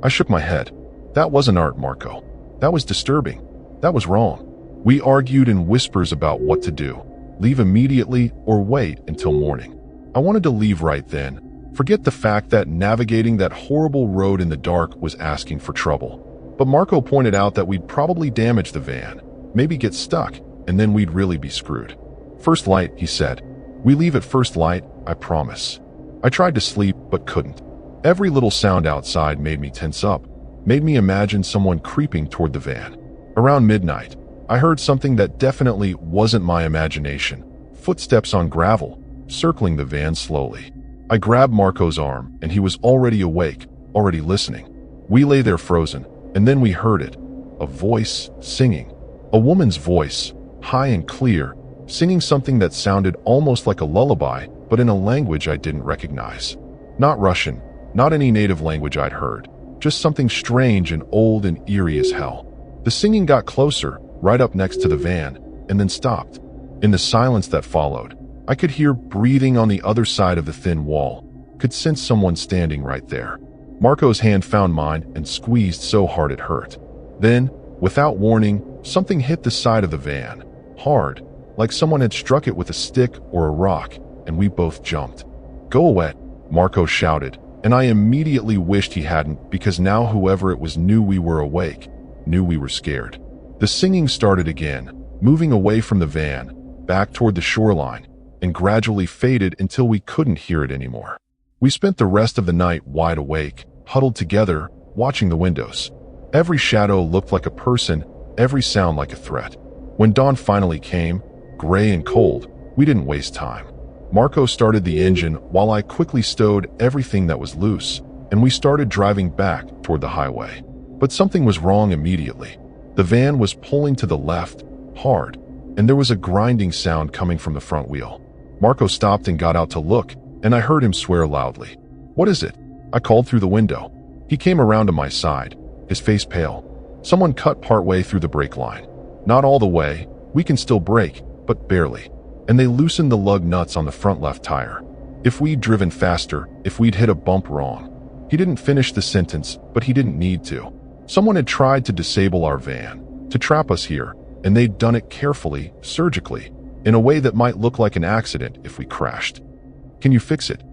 I shook my head. "That wasn't art, Marco. That was disturbing. That was wrong." We argued in whispers about what to do. Leave immediately or wait until morning. I wanted to leave right then. Forget the fact that navigating that horrible road in the dark was asking for trouble. But Marco pointed out that we'd probably damage the van, maybe get stuck, and then we'd really be screwed. "First light," he said. "We leave at first light, I promise." I tried to sleep, but couldn't. Every little sound outside made me tense up, made me imagine someone creeping toward the van. Around midnight, I heard something that definitely wasn't my imagination. Footsteps on gravel, circling the van slowly. I grabbed Marco's arm, and he was already awake, already listening. We lay there frozen, and then we heard it. A voice singing. A woman's voice, high and clear, singing something that sounded almost like a lullaby, but in a language I didn't recognize. Not Russian, not any native language I'd heard, just something strange and old and eerie as hell. The singing got closer, right up next to the van, and then stopped. In the silence that followed, I could hear breathing on the other side of the thin wall, could sense someone standing right there. Marco's hand found mine and squeezed so hard it hurt. Then, Without warning, something hit the side of the van, hard, like someone had struck it with a stick or a rock, and we both jumped. "Go away," Marco shouted, and I immediately wished he hadn't, because now whoever it was knew we were awake, knew we were scared. The singing started again, moving away from the van, back toward the shoreline, and gradually faded until we couldn't hear it anymore. We spent the rest of the night wide awake, huddled together, watching the windows. Every shadow looked like a person, every sound like a threat. When dawn finally came, gray and cold, we didn't waste time. Marco started the engine while I quickly stowed everything that was loose, and we started driving back toward the highway. But something was wrong immediately. The van was pulling to the left, hard, and there was a grinding sound coming from the front wheel. Marco stopped and got out to look, and I heard him swear loudly. "What is it?" I called through the window. He came around to my side, his face pale. "Someone cut partway through the brake line. Not all the way, we can still brake, but barely. And they loosened the lug nuts on the front left tire. If we'd driven faster, if we'd hit a bump wrong." He didn't finish the sentence, but he didn't need to. Someone had tried to disable our van, to trap us here, and they'd done it carefully, surgically, in a way that might look like an accident if we crashed. "Can you fix it?"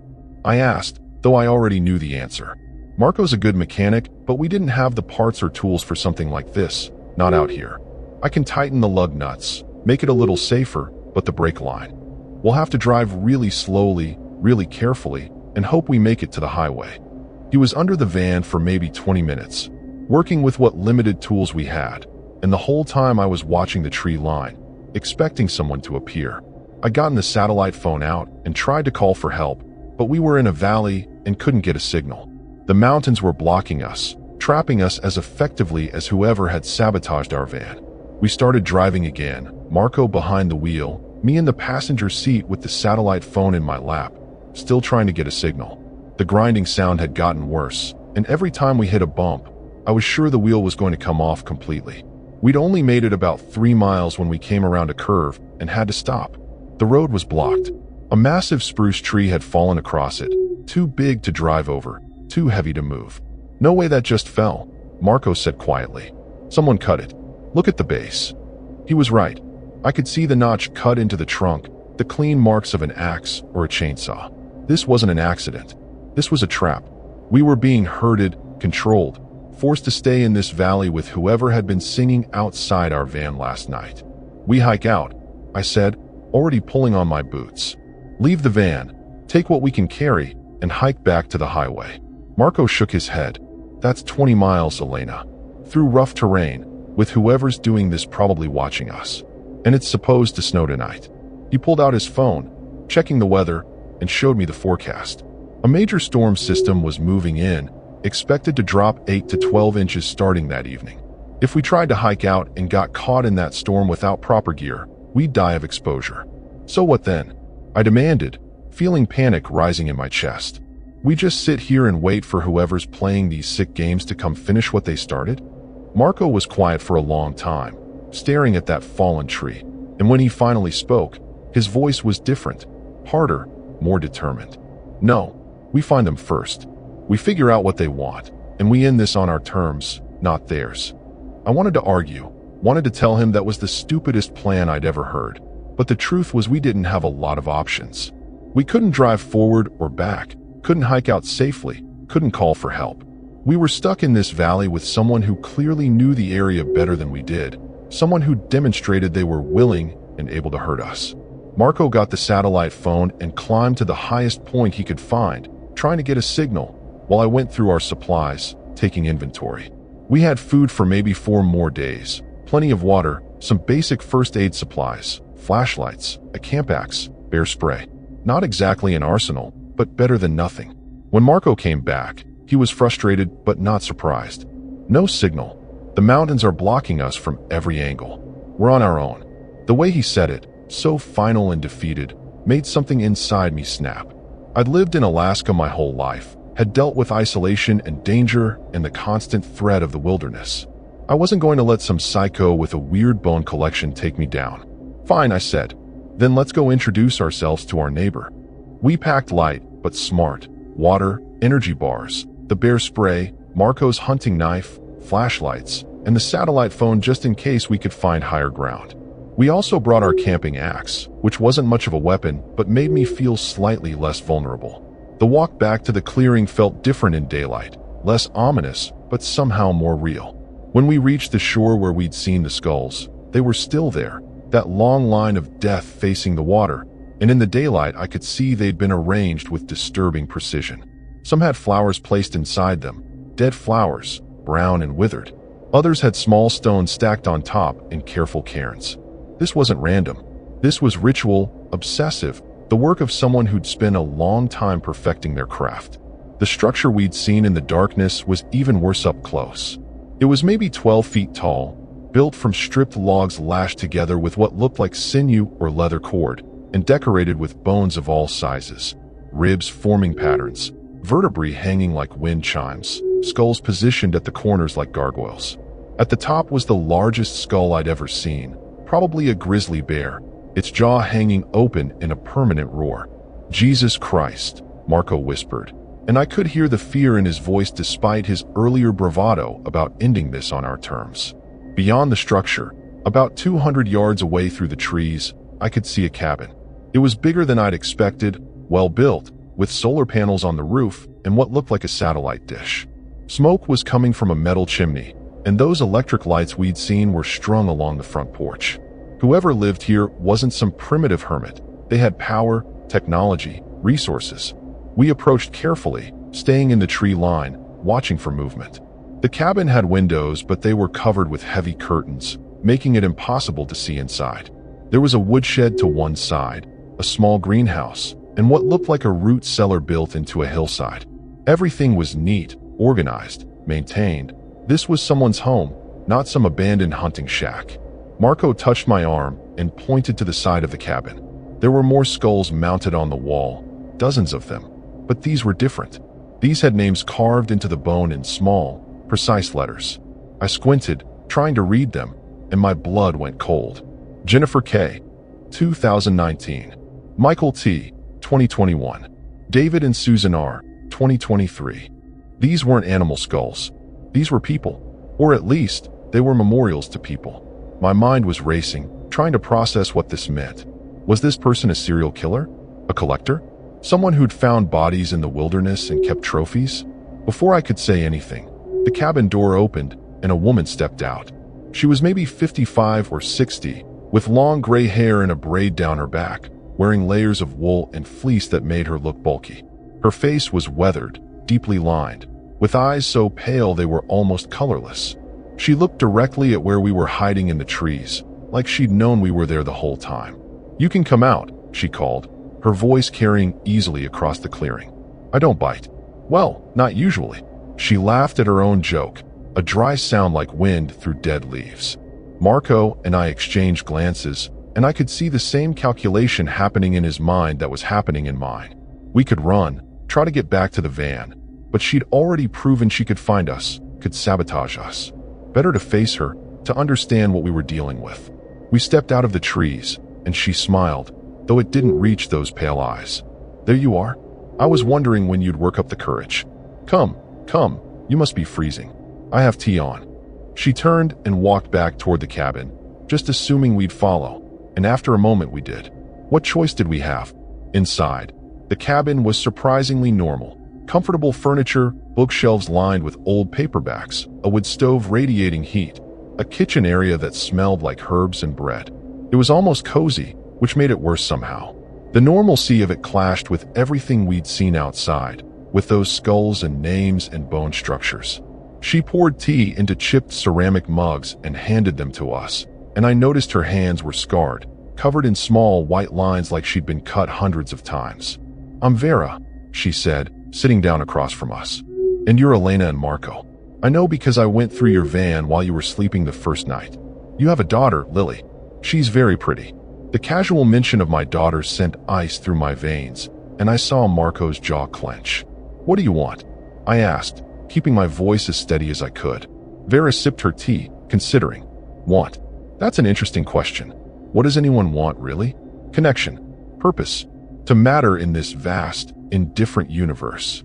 I asked, though I already knew the answer. Marco's a good mechanic, but we didn't have the parts or tools for something like this, not out here. "I can tighten the lug nuts, make it a little safer, but the brake line. We'll have to drive really slowly, really carefully, and hope we make it to the highway." He was under the van for maybe 20 minutes, working with what limited tools we had, and the whole time I was watching the tree line, expecting someone to appear. I'd gotten the satellite phone out and tried to call for help, but we were in a valley and couldn't get a signal. The mountains were blocking us, trapping us as effectively as whoever had sabotaged our van. We started driving again, Marco behind the wheel, me in the passenger seat with the satellite phone in my lap, still trying to get a signal. The grinding sound had gotten worse, and every time we hit a bump, I was sure the wheel was going to come off completely. We'd only made it about 3 miles when we came around a curve and had to stop. The road was blocked. A massive spruce tree had fallen across it, too big to drive over, too heavy to move. "No way that just fell," Marco said quietly. "Someone cut it. Look at the base." He was right. I could see the notch cut into the trunk, the clean marks of an axe or a chainsaw. This wasn't an accident. This was a trap. We were being herded, controlled, forced to stay in this valley with whoever had been singing outside our van last night. "We hike out," I said, already pulling on my boots. "Leave the van, take what we can carry, and hike back to the highway." Marco shook his head. "That's 20 miles, Elena. Through rough terrain, with whoever's doing this probably watching us. And it's supposed to snow tonight." He pulled out his phone, checking the weather, and showed me the forecast. A major storm system was moving in, expected to drop 8 to 12 inches starting that evening. If we tried to hike out and got caught in that storm without proper gear, we'd die of exposure. "So what then?" I demanded, feeling panic rising in my chest. "We just sit here and wait for whoever's playing these sick games to come finish what they started?" Marco was quiet for a long time, staring at that fallen tree, and when he finally spoke, his voice was different, harder, more determined. "No, we find them first. We figure out what they want, and we end this on our terms, not theirs." I wanted to argue, wanted to tell him that was the stupidest plan I'd ever heard, but the truth was we didn't have a lot of options. We couldn't drive forward or back, couldn't hike out safely, couldn't call for help. We were stuck in this valley with someone who clearly knew the area better than we did, someone who demonstrated they were willing and able to hurt us. Marco got the satellite phone and climbed to the highest point he could find, trying to get a signal, while I went through our supplies, taking inventory. We had food for maybe 4 more days, plenty of water, some basic first aid supplies, flashlights, a camp axe, bear spray. Not exactly an arsenal, but better than nothing. When Marco came back, he was frustrated but not surprised. "No signal. The mountains are blocking us from every angle. We're on our own." The way he said it, so final and defeated, made something inside me snap. I'd lived in Alaska my whole life, had dealt with isolation and danger and the constant threat of the wilderness. I wasn't going to let some psycho with a weird bone collection take me down. "Fine," I said. "Then let's go introduce ourselves to our neighbor." We packed light, but smart. Water, energy bars, the bear spray, Marco's hunting knife, flashlights, and the satellite phone just in case we could find higher ground. We also brought our camping axe, which wasn't much of a weapon, but made me feel slightly less vulnerable. The walk back to the clearing felt different in daylight, less ominous, but somehow more real. When we reached the shore where we'd seen the skulls, they were still there, that long line of death facing the water, and in the daylight I could see they'd been arranged with disturbing precision. Some had flowers placed inside them, dead flowers, brown and withered. Others had small stones stacked on top in careful cairns. This wasn't random. This was ritual, obsessive, the work of someone who'd spent a long time perfecting their craft. The structure we'd seen in the darkness was even worse up close. It was maybe 12 feet tall, built from stripped logs lashed together with what looked like sinew or leather cord, and decorated with bones of all sizes, ribs forming patterns, vertebrae hanging like wind chimes, skulls positioned at the corners like gargoyles. At the top was the largest skull I'd ever seen, probably a grizzly bear, its jaw hanging open in a permanent roar. "Jesus Christ," Marco whispered, and I could hear the fear in his voice despite his earlier bravado about ending this on our terms. Beyond the structure, about 200 yards away through the trees, I could see a cabin. It was bigger than I'd expected, well built, with solar panels on the roof and what looked like a satellite dish. Smoke was coming from a metal chimney, and those electric lights we'd seen were strung along the front porch. Whoever lived here wasn't some primitive hermit. They had power, technology, resources. We approached carefully, staying in the tree line, watching for movement. The cabin had windows, but they were covered with heavy curtains, making it impossible to see inside. There was a woodshed to one side, a small greenhouse, and what looked like a root cellar built into a hillside. Everything was neat, organized, maintained. This was someone's home, not some abandoned hunting shack. Marco touched my arm and pointed to the side of the cabin. There were more skulls mounted on the wall, dozens of them, but these were different. These had names carved into the bone in small, precise letters. I squinted, trying to read them, and my blood went cold. Jennifer K., 2019. Michael T., 2021. David and Susan R., 2023. These weren't animal skulls. These were people, or at least, they were memorials to people. My mind was racing, trying to process what this meant. Was this person a serial killer? A collector? Someone who'd found bodies in the wilderness and kept trophies? Before I could say anything, the cabin door opened and a woman stepped out. She was maybe 55 or 60, with long gray hair and a braid down her back, wearing layers of wool and fleece that made her look bulky. Her face was weathered, deeply lined, with eyes so pale they were almost colorless. She looked directly at where we were hiding in the trees, like she'd known we were there the whole time. "You can come out," she called, her voice carrying easily across the clearing. "I don't bite." "Well, not usually." She laughed at her own joke, a dry sound like wind through dead leaves. Marco and I exchanged glances, and I could see the same calculation happening in his mind that was happening in mine. We could run, try to get back to the van, but she'd already proven she could find us, could sabotage us. Better to face her, to understand what we were dealing with. We stepped out of the trees, and she smiled, though it didn't reach those pale eyes. "There you are. I was wondering when you'd work up the courage. Come, come, you must be freezing. I have tea on." She turned and walked back toward the cabin, just assuming we'd follow, and after a moment we did. What choice did we have? Inside, the cabin was surprisingly normal. Comfortable furniture, bookshelves lined with old paperbacks, a wood stove radiating heat, a kitchen area that smelled like herbs and bread. It was almost cozy, which made it worse somehow. The normalcy of it clashed with everything we'd seen outside, with those skulls and names and bone structures. She poured tea into chipped ceramic mugs and handed them to us, and I noticed her hands were scarred, covered in small white lines like she'd been cut hundreds of times. "I'm Vera," she said, sitting down across from us. "And you're Elena and Marco. I know because I went through your van while you were sleeping the first night. You have a daughter, Lily. She's very pretty." The casual mention of my daughter sent ice through my veins, and I saw Marco's jaw clench. "What do you want?" I asked, keeping my voice as steady as I could. Vera sipped her tea, considering. "Want? That's an interesting question. What does anyone want, really? Connection. Purpose. To matter in this vast, indifferent universe."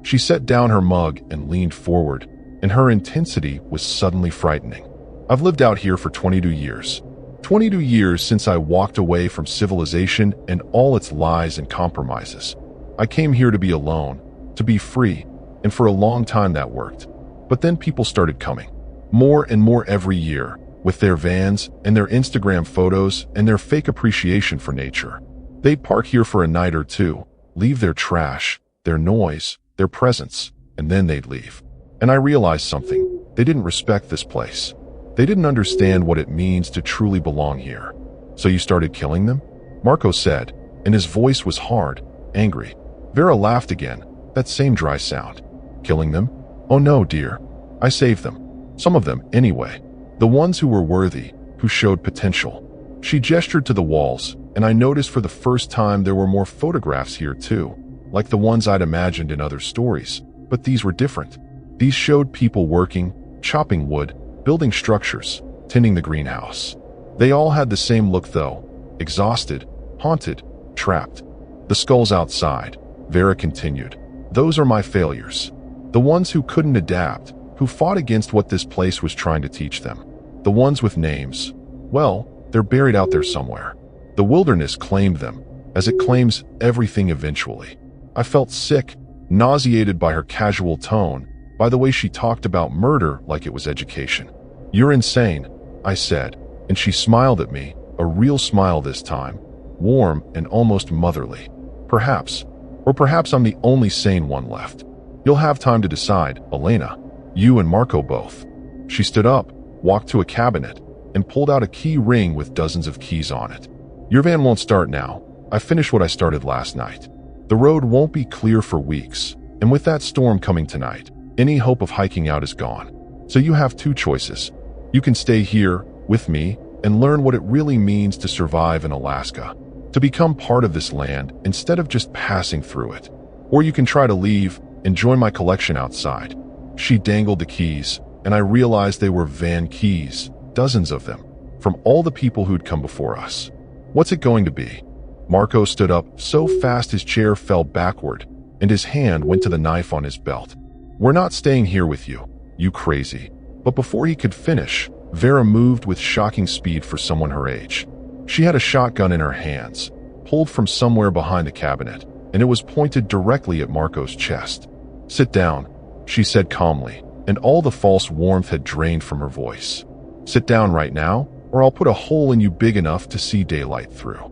She set down her mug and leaned forward, and her intensity was suddenly frightening. I've lived out here for 22 years. 22 years since I walked away from civilization and all its lies and compromises. I came here to be alone, to be free, and for a long time that worked. But then people started coming. More and more every year, with their vans and their Instagram photos and their fake appreciation for nature. They'd park here for a night or two, leave their trash, their noise, their presence, and then they'd leave. And I realized something. They didn't respect this place. They didn't understand what it means to truly belong here. So you started killing them? Marco said, and his voice was hard, angry. Vera laughed again, that same dry sound. Killing them? Oh no, dear. I saved them. Some of them, anyway. The ones who were worthy, who showed potential. She gestured to the walls, and I noticed for the first time there were more photographs here too, like the ones I'd imagined in other stories. But these were different. These showed people working, chopping wood, building structures, tending the greenhouse. They all had the same look though, exhausted, haunted, trapped. The skulls outside, Vera continued. Those are my failures. The ones who couldn't adapt, who fought against what this place was trying to teach them. The ones with names, well, they're buried out there somewhere. The wilderness claimed them, as it claims everything eventually. I felt sick, nauseated by her casual tone, by the way she talked about murder like it was education. You're insane, I said, and she smiled at me, a real smile this time, warm and almost motherly. Perhaps, or perhaps I'm the only sane one left. You'll have time to decide, Elena. You and Marco both. She stood up, walked to a cabinet, and pulled out a key ring with dozens of keys on it. Your van won't start now. I finished what I started last night. The road won't be clear for weeks, and with that storm coming tonight, any hope of hiking out is gone. So you have two choices. You can stay here, with me, and learn what it really means to survive in Alaska, to become part of this land instead of just passing through it. Or you can try to leave and join my collection outside. She dangled the keys, and I realized they were van keys, dozens of them, from all the people who'd come before us. What's it going to be? Marco stood up so fast his chair fell backward, and his hand went to the knife on his belt. We're not staying here with you, you crazy. But before he could finish, Vera moved with shocking speed for someone her age. She had a shotgun in her hands, pulled from somewhere behind the cabinet, and it was pointed directly at Marco's chest. Sit down, she said calmly, and all the false warmth had drained from her voice. Sit down right now, or I'll put a hole in you big enough to see daylight through.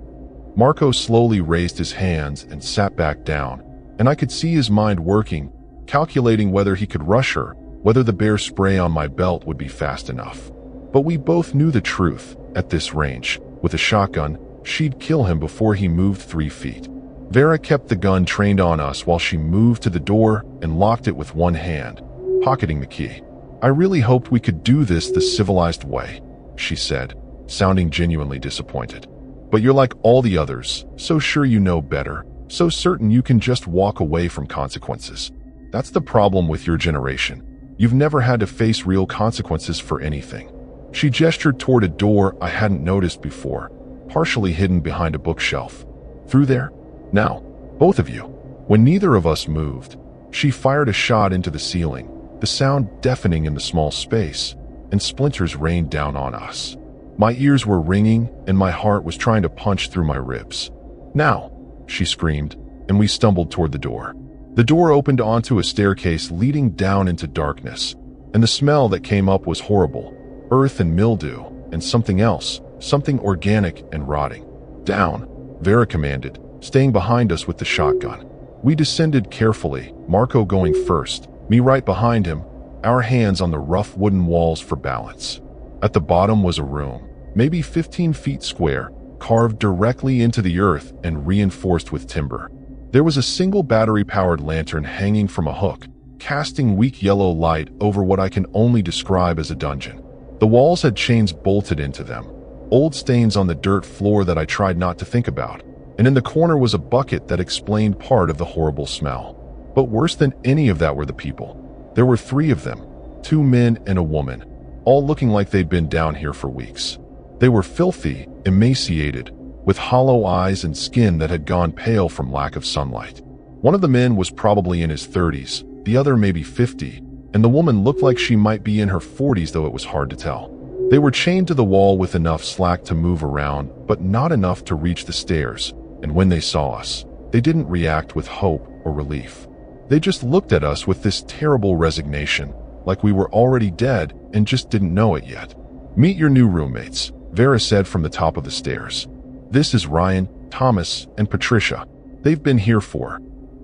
Marco slowly raised his hands and sat back down, and I could see his mind working, calculating whether he could rush her, whether the bear spray on my belt would be fast enough. But we both knew the truth. At this range, with a shotgun, she'd kill him before he moved 3 feet. Vera kept the gun trained on us while she moved to the door and locked it with one hand, pocketing the key. I really hoped we could do this the civilized way, she said, sounding genuinely disappointed. But you're like all the others, so sure you know better, so certain you can just walk away from consequences. That's the problem with your generation. You've never had to face real consequences for anything. She gestured toward a door I hadn't noticed before, partially hidden behind a bookshelf. Through there? Now, both of you. When neither of us moved, she fired a shot into the ceiling, the sound deafening in the small space, and splinters rained down on us. My ears were ringing, and my heart was trying to punch through my ribs. Now, she screamed, and we stumbled toward the door. The door opened onto a staircase leading down into darkness, and the smell that came up was horrible. Earth and mildew, and something else, something organic and rotting. Down, Vera commanded, staying behind us with the shotgun. We descended carefully, Marco going first, me right behind him, our hands on the rough wooden walls for balance. At the bottom was a room, maybe 15 feet square, carved directly into the earth and reinforced with timber. There was a single battery-powered lantern hanging from a hook, casting weak yellow light over what I can only describe as a dungeon. The walls had chains bolted into them, old stains on the dirt floor that I tried not to think about, and in the corner was a bucket that explained part of the horrible smell. But worse than any of that were the people. There were 3 of them, 2 men and a woman, all looking like they'd been down here for weeks. They were filthy, emaciated, with hollow eyes and skin that had gone pale from lack of sunlight. One of the men was probably in his 30s, the other maybe 50, and the woman looked like she might be in her 40s, though it was hard to tell. They were chained to the wall with enough slack to move around, but not enough to reach the stairs, and when they saw us, they didn't react with hope or relief. They just looked at us with this terrible resignation, like we were already dead and just didn't know it yet. "Meet your new roommates," Vera said from the top of the stairs. "This is Ryan, Thomas, and Patricia. They've been here for,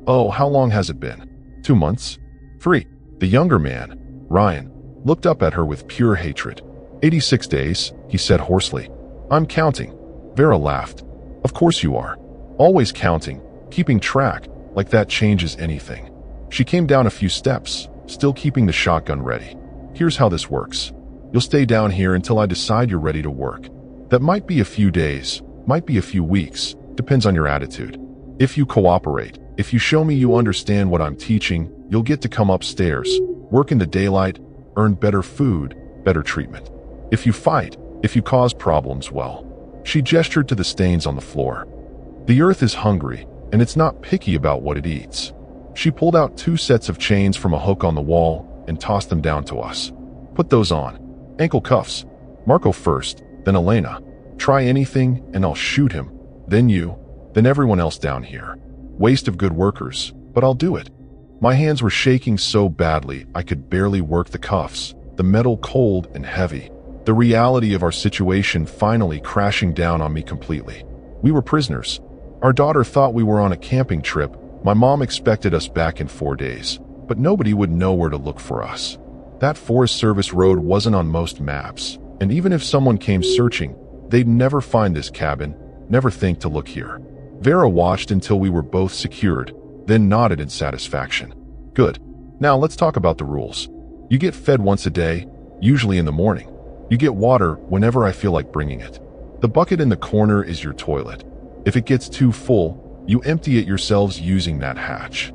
oh, how long has it been? 2 months? 3. The younger man, Ryan, looked up at her with pure hatred. 86 days, he said hoarsely. "I'm counting." Vera laughed. "Of course you are. Always counting, keeping track, like that changes anything." She came down a few steps, still keeping the shotgun ready. "Here's how this works. You'll stay down here until I decide you're ready to work. That might be a few days, might be a few weeks, depends on your attitude. If you cooperate, if you show me you understand what I'm teaching, you'll get to come upstairs, work in the daylight, earn better food, better treatment. If you fight, if you cause problems, well." She gestured to the stains on the floor. "The earth is hungry, and it's not picky about what it eats." She pulled out 2 sets of chains from a hook on the wall and tossed them down to us. "Put those on. Ankle cuffs. Marco first, then Elena. Try anything and I'll shoot him. Then you, then everyone else down here. Waste of good workers, but I'll do it." My hands were shaking so badly I could barely work the cuffs, the metal cold and heavy. The reality of our situation finally crashing down on me completely. We were prisoners. Our daughter thought we were on a camping trip. My mom expected us back in 4 days, but nobody would know where to look for us. That Forest Service road wasn't on most maps, and even if someone came searching, they'd never find this cabin, never think to look here. Vera watched until we were both secured, then nodded in satisfaction. "Good. Now let's talk about the rules. You get fed once a day, usually in the morning. You get water whenever I feel like bringing it. The bucket in the corner is your toilet. If it gets too full, you empty it yourselves using that hatch."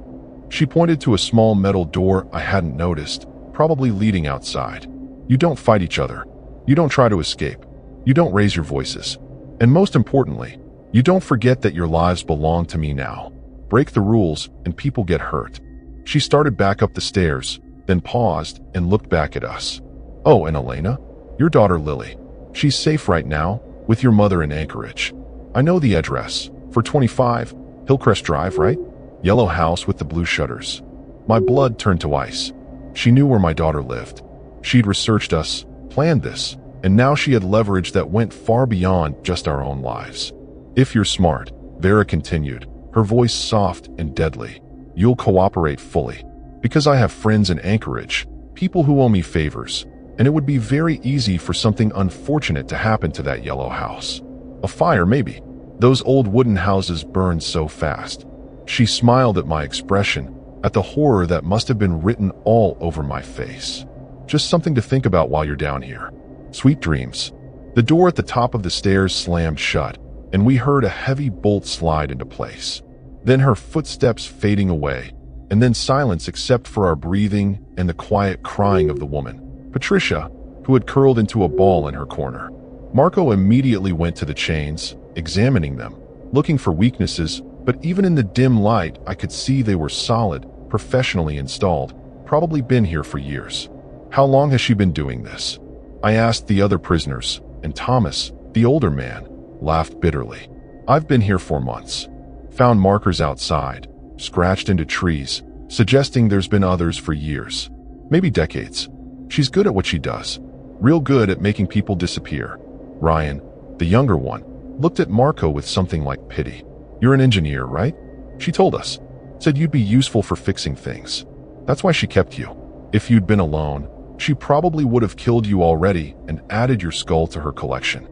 She pointed to a small metal door I hadn't noticed, probably leading outside. "You don't fight each other. You don't try to escape. You don't raise your voices. And most importantly, you don't forget that your lives belong to me now. Break the rules and people get hurt." She started back up the stairs, then paused and looked back at us. "Oh, and Elena? Your daughter Lily. She's safe right now, with your mother in Anchorage. I know the address. 425, Hillcrest Drive, right? Yellow house with the blue shutters." My blood turned to ice. She knew where my daughter lived. She'd researched us, planned this, and now she had leverage that went far beyond just our own lives. "If you're smart," Vera continued, her voice soft and deadly, "you'll cooperate fully. Because I have friends in Anchorage, people who owe me favors, and it would be very easy for something unfortunate to happen to that yellow house. A fire, maybe. Those old wooden houses burn so fast." She smiled at my expression, at the horror that must have been written all over my face. "Just something to think about while you're down here. Sweet dreams." The door at the top of the stairs slammed shut, and we heard a heavy bolt slide into place. Then her footsteps fading away, and then silence except for our breathing and the quiet crying of the woman, Patricia, who had curled into a ball in her corner. Marco immediately went to the chains, examining them, looking for weaknesses, but even in the dim light I could see they were solid, professionally installed, probably been here for years. "How long has she been doing this?" I asked the other prisoners, and Thomas, the older man, laughed bitterly. "I've been here 4 months. Found markers outside, scratched into trees, suggesting there's been others for years. Maybe decades. She's good at what she does. Real good at making people disappear." Ryan, the younger one, looked at Marco with something like pity. "You're an engineer, right? She told us. Said you'd be useful for fixing things. That's why she kept you. If you'd been alone, she probably would have killed you already and added your skull to her collection."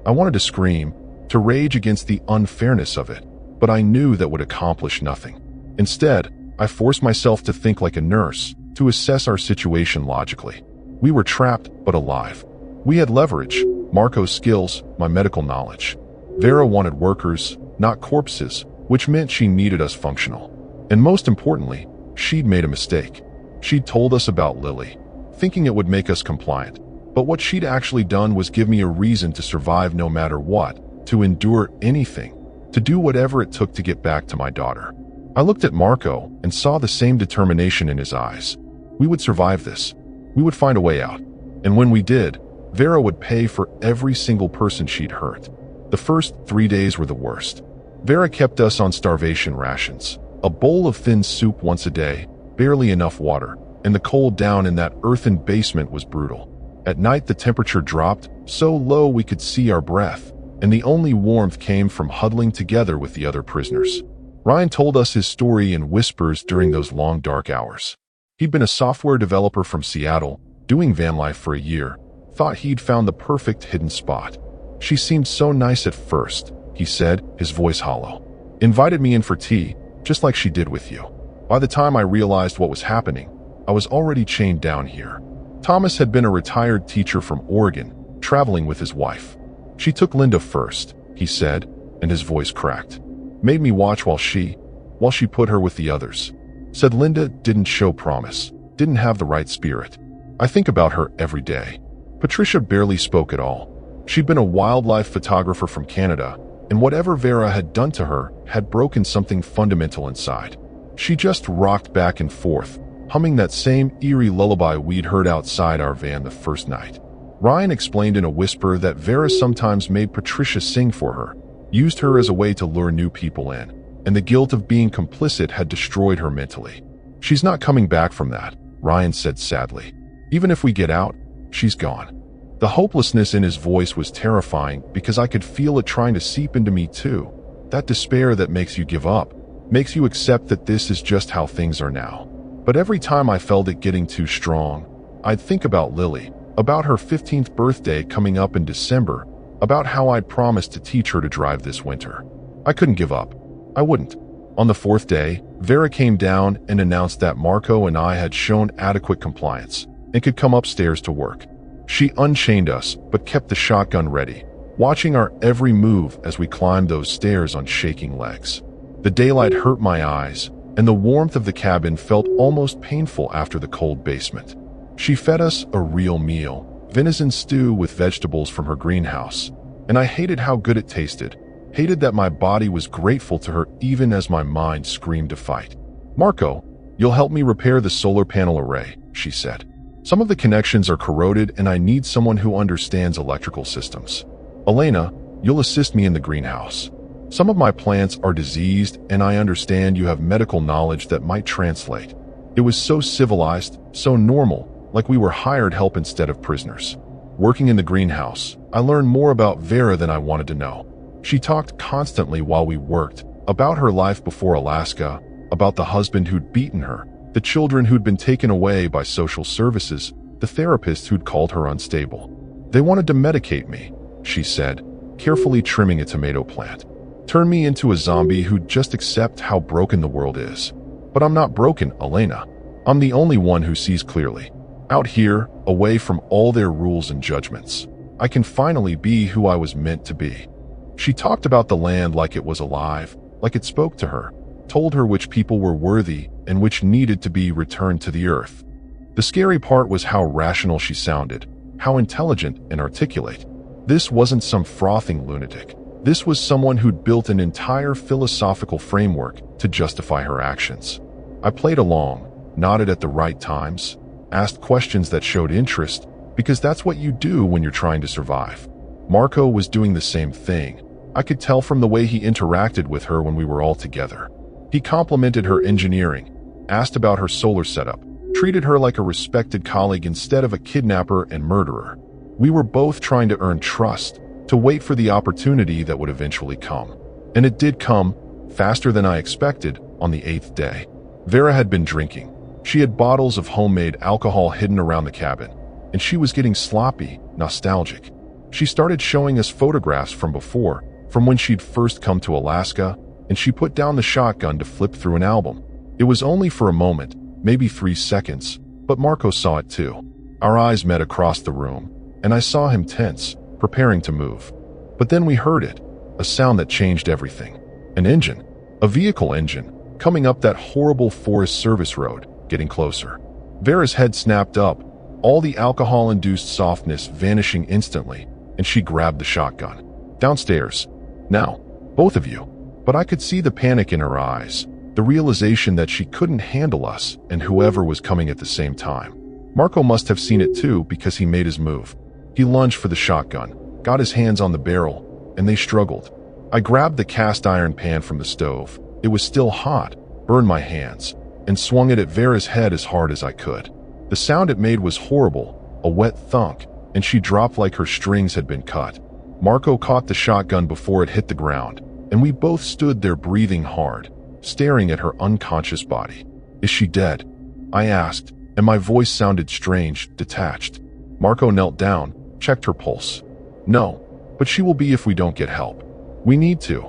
I wanted to scream, to rage against the unfairness of it, but I knew that would accomplish nothing. Instead, I forced myself to think like a nurse, to assess our situation logically. We were trapped, but alive. We had leverage, Marco's skills, my medical knowledge. Vera wanted workers, not corpses, which meant she needed us functional. And most importantly, she'd made a mistake. She'd told us about Lily, thinking it would make us compliant. But what she'd actually done was give me a reason to survive no matter what, to endure anything, to do whatever it took to get back to my daughter. I looked at Marco and saw the same determination in his eyes. We would survive this. We would find a way out. And when we did, Vera would pay for every single person she'd hurt. The first 3 days were the worst. Vera kept us on starvation rations. A bowl of thin soup once a day, barely enough water, and the cold down in that earthen basement was brutal. At night the temperature dropped so low we could see our breath, and the only warmth came from huddling together with the other prisoners. Ryan told us his story in whispers during those long dark hours. He'd been a software developer from Seattle, doing Vanlife for a year, thought he'd found the perfect hidden spot. She seemed so nice at first, he said, his voice hollow. Invited me in for tea, just like she did with you. By the time I realized what was happening, I was already chained down here. Thomas had been a retired teacher from Oregon, traveling with his wife. She took Linda first, he said, and his voice cracked. Made me watch while she put her with the others. Said Linda didn't show promise, didn't have the right spirit. I think about her every day. Patricia barely spoke at all. She'd been a wildlife photographer from Canada, and whatever Vera had done to her had broken something fundamental inside. She just rocked back and forth, humming that same eerie lullaby we'd heard outside our van the first night. Ryan explained in a whisper that Vera sometimes made Patricia sing for her, used her as a way to lure new people in, and the guilt of being complicit had destroyed her mentally. She's not coming back from that, Ryan said sadly. Even if we get out, she's gone. The hopelessness in his voice was terrifying because I could feel it trying to seep into me too. That despair that makes you give up, makes you accept that this is just how things are now. But every time I felt it getting too strong, I'd think about Lily, about her 15th birthday coming up in December, about how I'd promised to teach her to drive this winter. I couldn't give up. I wouldn't. On the 4th day, Vera came down and announced that Marco and I had shown adequate compliance and could come upstairs to work. She unchained us, but kept the shotgun ready, watching our every move as we climbed those stairs on shaking legs. The daylight hurt my eyes, and the warmth of the cabin felt almost painful after the cold basement. She fed us a real meal, venison stew with vegetables from her greenhouse, and I hated how good it tasted, hated that my body was grateful to her even as my mind screamed to fight. Marco, you'll help me repair the solar panel array, she said. Some of the connections are corroded and I need someone who understands electrical systems. Elena, you'll assist me in the greenhouse. Some of my plants are diseased and I understand you have medical knowledge that might translate. It was so civilized, so normal, like we were hired help instead of prisoners. Working in the greenhouse, I learned more about Vera than I wanted to know. She talked constantly while we worked, about her life before Alaska, about the husband who'd beaten her, the children who'd been taken away by social services, the therapist who'd called her unstable. They wanted to medicate me, she said, carefully trimming a tomato plant. Turn me into a zombie who'd just accept how broken the world is. But I'm not broken, Elena. I'm the only one who sees clearly. Out here, away from all their rules and judgments, I can finally be who I was meant to be. She talked about the land like it was alive, like it spoke to her, told her which people were worthy and which needed to be returned to the earth. The scary part was how rational she sounded, how intelligent and articulate. This wasn't some frothing lunatic. This was someone who'd built an entire philosophical framework to justify her actions. I played along, nodded at the right times, asked questions that showed interest, because that's what you do when you're trying to survive. Marco was doing the same thing. I could tell from the way he interacted with her when we were all together. He complimented her engineering, asked about her solar setup, treated her like a respected colleague instead of a kidnapper and murderer. We were both trying to earn trust, to wait for the opportunity that would eventually come. And it did come, faster than I expected, on the 8th day. Vera had been drinking. She had bottles of homemade alcohol hidden around the cabin, and she was getting sloppy, nostalgic. She started showing us photographs from before, from when she'd first come to Alaska, and she put down the shotgun to flip through an album. It was only for a moment, maybe 3 seconds, but Marco saw it too. Our eyes met across the room, and I saw him tense, preparing to move. But then we heard it, a sound that changed everything. An engine, a vehicle engine, coming up that horrible Forest Service road, getting closer. Vera's head snapped up, all the alcohol-induced softness vanishing instantly, and she grabbed the shotgun. Downstairs. Now, both of you. But I could see the panic in her eyes, The realization that she couldn't handle us and whoever was coming at the same time. Marco must have seen it too because he made his move. He lunged for the shotgun, got his hands on the barrel, and they struggled. I grabbed the cast iron pan from the stove. It was still hot, burned my hands, and swung it at Vera's head as hard as I could. The sound it made was horrible, a wet thunk, and she dropped like her strings had been cut. Marco caught the shotgun before it hit the ground, and we both stood there breathing hard, staring at her unconscious body. "Is she dead?" I asked, and my voice sounded strange, detached. Marco knelt down, checked her pulse. "No, but she will be if we don't get help. We need to."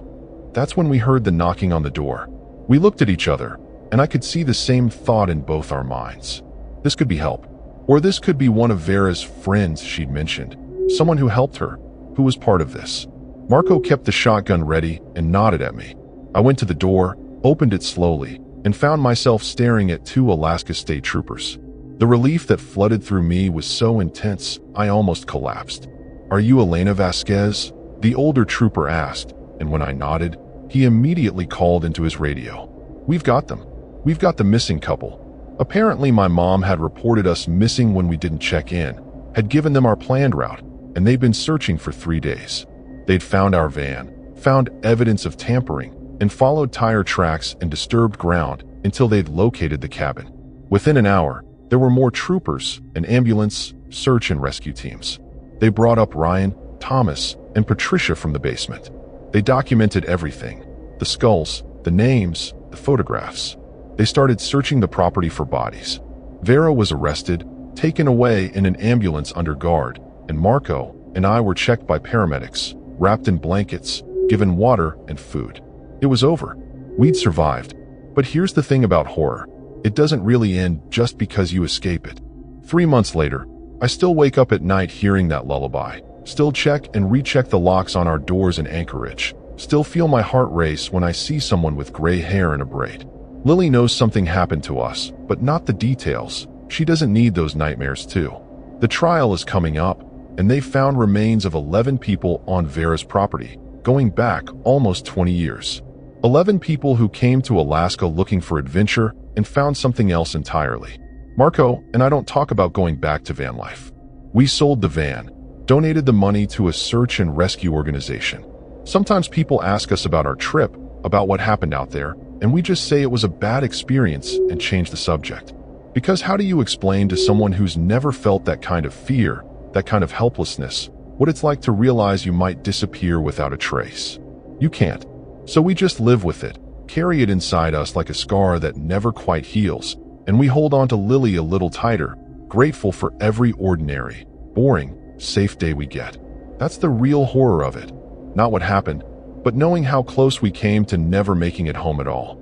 That's when we heard the knocking on the door. We looked at each other, and I could see the same thought in both our minds. This could be help. Or this could be one of Vera's friends she'd mentioned. Someone who helped her, who was part of this. Marco kept the shotgun ready and nodded at me. I went to the door, opened it slowly, and found myself staring at two Alaska State Troopers. The relief that flooded through me was so intense, I almost collapsed. "Are you Elena Vasquez?" the older trooper asked, and when I nodded, he immediately called into his radio. "We've got them. We've got the missing couple." Apparently my mom had reported us missing when we didn't check in, had given them our planned route, and they'd been searching for 3 days. They'd found our van, found evidence of tampering, and followed tire tracks and disturbed ground until they'd located the cabin. Within an hour, there were more troopers, an ambulance, search and rescue teams. They brought up Ryan, Thomas, and Patricia from the basement. They documented everything: the skulls, the names, the photographs. They started searching the property for bodies. Vera was arrested, taken away in an ambulance under guard, and Marco and I were checked by paramedics, wrapped in blankets, given water and food. It was over. We'd survived. But here's the thing about horror. It doesn't really end just because you escape it. 3 months later, I still wake up at night hearing that lullaby, still check and recheck the locks on our doors in Anchorage, still feel my heart race when I see someone with gray hair in a braid. Lily knows something happened to us, but not the details. She doesn't need those nightmares too. The trial is coming up, and they found remains of 11 people on Vera's property, going back almost 20 years. 11 people who came to Alaska looking for adventure and found something else entirely. Marco and I don't talk about going back to Vanlife. We sold the van, donated the money to a search and rescue organization. Sometimes people ask us about our trip, about what happened out there, and we just say it was a bad experience and change the subject. Because how do you explain to someone who's never felt that kind of fear, that kind of helplessness, what it's like to realize you might disappear without a trace? You can't. So we just live with it, carry it inside us like a scar that never quite heals, and we hold on to Lily a little tighter, grateful for every ordinary, boring, safe day we get. That's the real horror of it. Not what happened, but knowing how close we came to never making it home at all.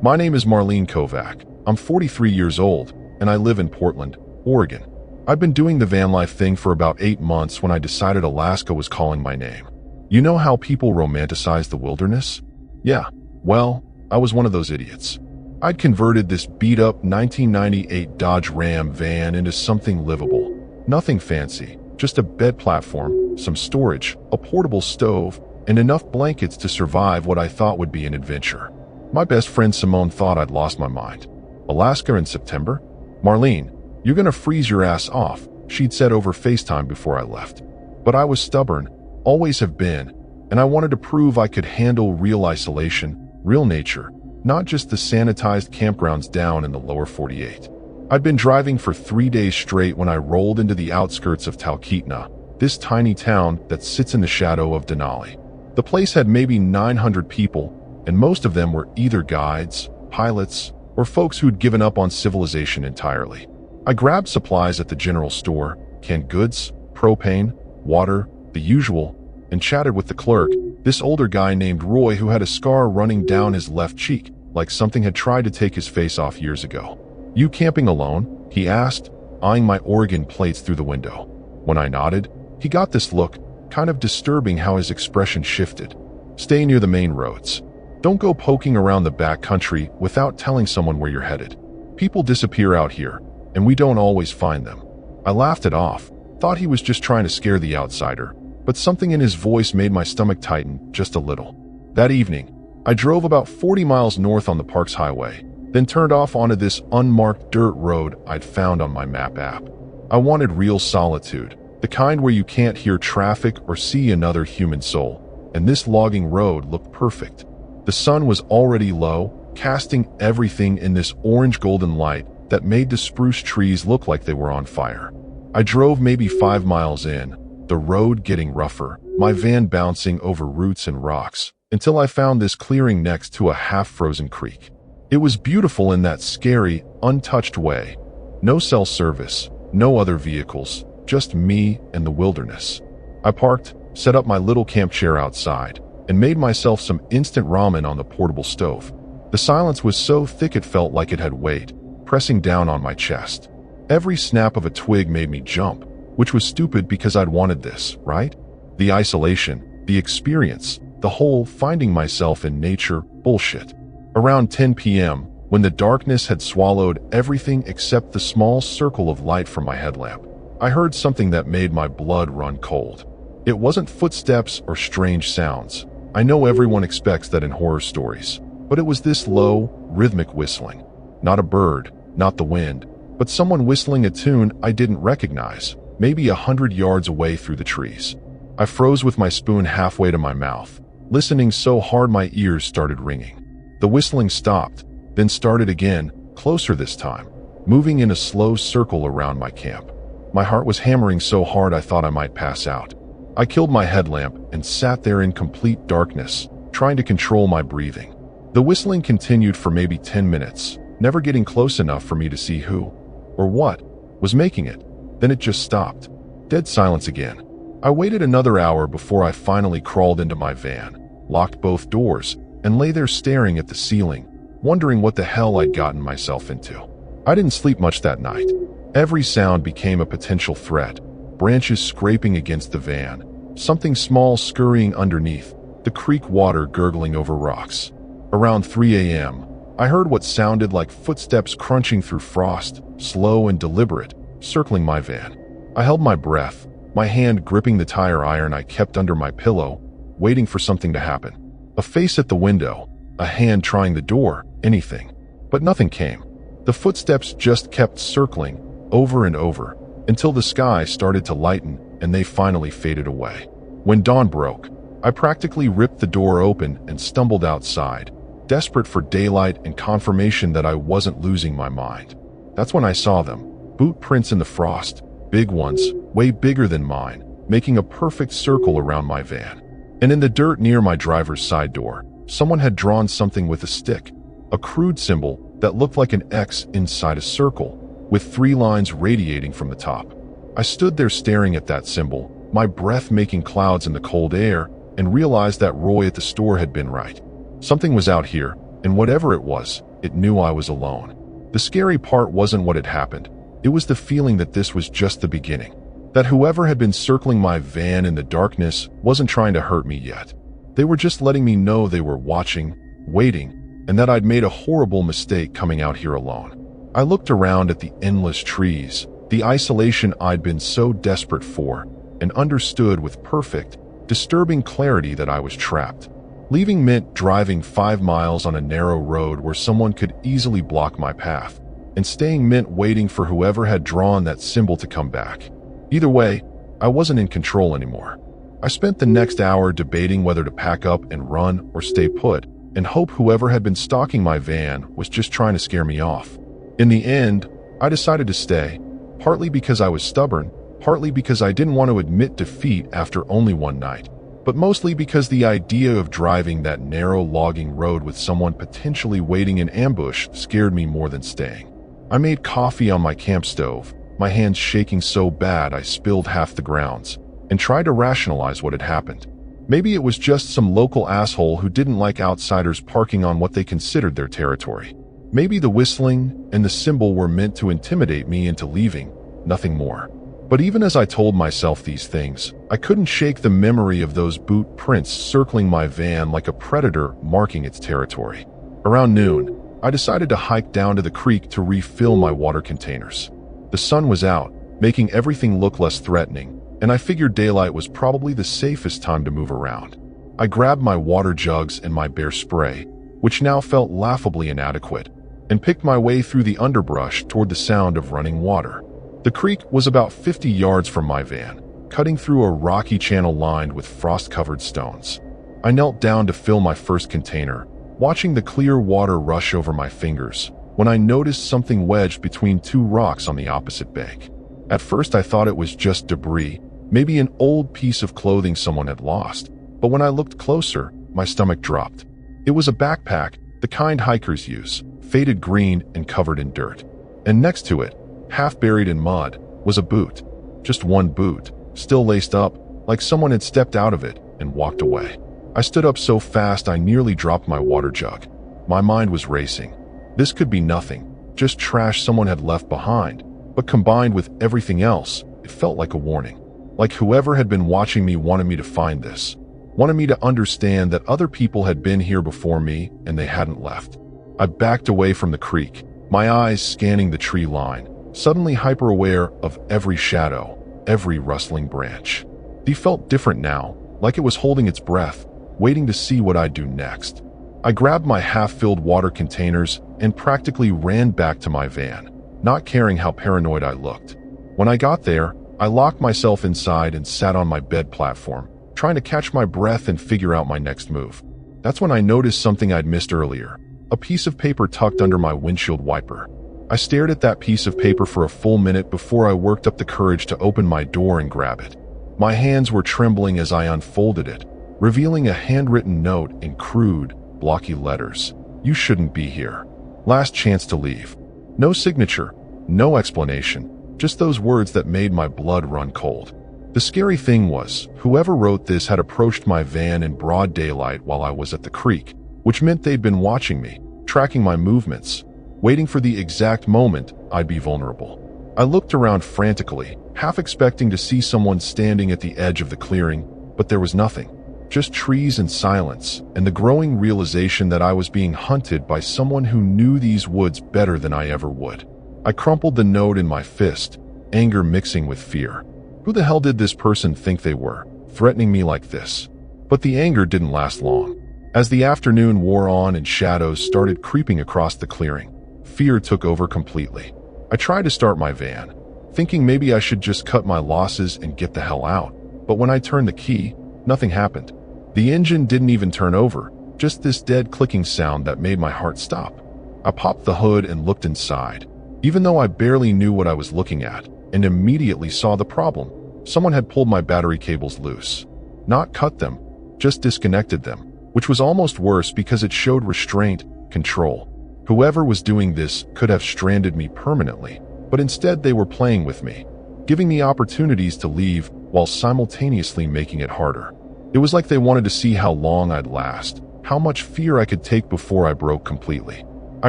My name is Marlene Kovac. I'm 43 years old, and I live in Portland, Oregon. I've been doing the van life thing for about 8 months when I decided Alaska was calling my name. You know how people romanticize the wilderness? Yeah, well, I was one of those idiots. I'd converted this beat-up 1998 Dodge Ram van into something livable. Nothing fancy, just a bed platform, some storage, a portable stove, and enough blankets to survive what I thought would be an adventure. My best friend Simone thought I'd lost my mind. Alaska in September? Marlene, you're gonna freeze your ass off, she'd said over FaceTime before I left. But I was stubborn, always have been, and I wanted to prove I could handle real isolation, real nature, not just the sanitized campgrounds down in the lower 48. I'd been driving for 3 days straight when I rolled into the outskirts of Talkeetna, this tiny town that sits in the shadow of Denali. The place had maybe 900 people, and most of them were either guides, pilots, or folks who'd given up on civilization entirely. I grabbed supplies at the general store, canned goods, propane, water, the usual, and chatted with the clerk, this older guy named Roy who had a scar running down his left cheek, like something had tried to take his face off years ago. "You camping alone?" he asked, eyeing my Oregon plates through the window. When I nodded, he got this look, kind of disturbing how his expression shifted. "Stay near the main roads. Don't go poking around the back country without telling someone where you're headed. People disappear out here, and we don't always find them." I laughed it off, thought he was just trying to scare the outsider, but something in his voice made my stomach tighten just a little. That evening, I drove about 40 miles north on the park's highway, then turned off onto this unmarked dirt road I'd found on my map app. I wanted real solitude, the kind where you can't hear traffic or see another human soul, and this logging road looked perfect. The sun was already low, casting everything in this orange-golden light that made the spruce trees look like they were on fire. I drove maybe 5 miles in, the road getting rougher, my van bouncing over roots and rocks, until I found this clearing next to a half-frozen creek. It was beautiful in that scary, untouched way. No cell service, no other vehicles, just me and the wilderness. I parked, set up my little camp chair outside, and made myself some instant ramen on the portable stove. The silence was so thick it felt like it had weight, pressing down on my chest. Every snap of a twig made me jump, which was stupid because I'd wanted this, right? The isolation, the experience, the whole finding myself in nature bullshit. Around 10 p.m., when the darkness had swallowed everything except the small circle of light from my headlamp, I heard something that made my blood run cold. It wasn't footsteps or strange sounds. I know everyone expects that in horror stories, but it was this low, rhythmic whistling. Not a bird, not the wind, but someone whistling a tune I didn't recognize, maybe 100 yards away through the trees. I froze with my spoon halfway to my mouth, listening so hard my ears started ringing. The whistling stopped, then started again, closer this time, moving in a slow circle around my camp. My heart was hammering so hard I thought I might pass out. I killed my headlamp and sat there in complete darkness, trying to control my breathing. The whistling continued for maybe 10 minutes, never getting close enough for me to see who, or what, was making it. Then it just stopped. Dead silence again. I waited another hour before I finally crawled into my van, locked both doors, and lay there staring at the ceiling, wondering what the hell I'd gotten myself into. I didn't sleep much that night. Every sound became a potential threat. Branches scraping against the van, something small scurrying underneath, the creek water gurgling over rocks. Around 3 a.m., I heard what sounded like footsteps crunching through frost, slow and deliberate, circling my van. I held my breath, my hand gripping the tire iron I kept under my pillow, waiting for something to happen. A face at the window, a hand trying the door, anything. But nothing came. The footsteps just kept circling, over and over, until the sky started to lighten and they finally faded away. When dawn broke, I practically ripped the door open and stumbled outside, desperate for daylight and confirmation that I wasn't losing my mind. That's when I saw them, boot prints in the frost, big ones, way bigger than mine, making a perfect circle around my van. And in the dirt near my driver's side door, someone had drawn something with a stick, a crude symbol that looked like an X inside a circle, with 3 lines radiating from the top. I stood there staring at that symbol, my breath making clouds in the cold air, and realized that Roy at the store had been right. Something was out here, and whatever it was, it knew I was alone. The scary part wasn't what had happened. It was the feeling that this was just the beginning. That whoever had been circling my van in the darkness wasn't trying to hurt me yet. They were just letting me know they were watching, waiting, and that I'd made a horrible mistake coming out here alone. I looked around at the endless trees, the isolation I'd been so desperate for, and understood with perfect, disturbing clarity that I was trapped. Leaving meant driving 5 miles on a narrow road where someone could easily block my path, and staying meant waiting for whoever had drawn that symbol to come back. Either way, I wasn't in control anymore. I spent the next hour debating whether to pack up and run or stay put, and hope whoever had been stalking my van was just trying to scare me off. In the end, I decided to stay, partly because I was stubborn, partly because I didn't want to admit defeat after only one night, but mostly because the idea of driving that narrow logging road with someone potentially waiting in ambush scared me more than staying. I made coffee on my camp stove, my hands shaking so bad I spilled half the grounds, and tried to rationalize what had happened. Maybe it was just some local asshole who didn't like outsiders parking on what they considered their territory. Maybe the whistling and the symbol were meant to intimidate me into leaving, nothing more. But even as I told myself these things, I couldn't shake the memory of those boot prints circling my van like a predator marking its territory. Around noon, I decided to hike down to the creek to refill my water containers. The sun was out, making everything look less threatening, and I figured daylight was probably the safest time to move around. I grabbed my water jugs and my bear spray, which now felt laughably inadequate, and picked my way through the underbrush toward the sound of running water. The creek was about 50 yards from my van, cutting through a rocky channel lined with frost-covered stones. I knelt down to fill my first container, watching the clear water rush over my fingers, when I noticed something wedged between two rocks on the opposite bank. At first I thought it was just debris, maybe an old piece of clothing someone had lost, but when I looked closer, my stomach dropped. It was a backpack, the kind hikers use, faded green and covered in dirt. And next to it, half buried in mud, was a boot. Just one boot, still laced up, like someone had stepped out of it and walked away. I stood up so fast I nearly dropped my water jug. My mind was racing. This could be nothing, just trash someone had left behind, but combined with everything else, it felt like a warning. Like whoever had been watching me wanted me to find this, wanted me to understand that other people had been here before me and they hadn't left. I backed away from the creek, my eyes scanning the tree line, suddenly hyper-aware of every shadow, every rustling branch. It felt different now, like it was holding its breath, waiting to see what I'd do next. I grabbed my half-filled water containers and practically ran back to my van, not caring how paranoid I looked. When I got there, I locked myself inside and sat on my bed platform, trying to catch my breath and figure out my next move. That's when I noticed something I'd missed earlier, a piece of paper tucked under my windshield wiper. I stared at that piece of paper for a full minute before I worked up the courage to open my door and grab it. My hands were trembling as I unfolded it, revealing a handwritten note in crude, blocky letters. "You shouldn't be here. Last chance to leave." No signature, no explanation, just those words that made my blood run cold. The scary thing was, whoever wrote this had approached my van in broad daylight while I was at the creek, which meant they'd been watching me, tracking my movements, waiting for the exact moment I'd be vulnerable. I looked around frantically, half expecting to see someone standing at the edge of the clearing, but there was nothing. Just trees and silence, and the growing realization that I was being hunted by someone who knew these woods better than I ever would. I crumpled the note in my fist, anger mixing with fear. Who the hell did this person think they were, threatening me like this? But the anger didn't last long. As the afternoon wore on and shadows started creeping across the clearing, fear took over completely. I tried to start my van, thinking maybe I should just cut my losses and get the hell out. But when I turned the key, nothing happened. The engine didn't even turn over, just this dead clicking sound that made my heart stop. I popped the hood and looked inside, even though I barely knew what I was looking at, and immediately saw the problem. Someone had pulled my battery cables loose. Not cut them, just disconnected them, which was almost worse because it showed restraint, control. Whoever was doing this could have stranded me permanently, but instead they were playing with me, giving me opportunities to leave while simultaneously making it harder. It was like they wanted to see how long I'd last, how much fear I could take before I broke completely. I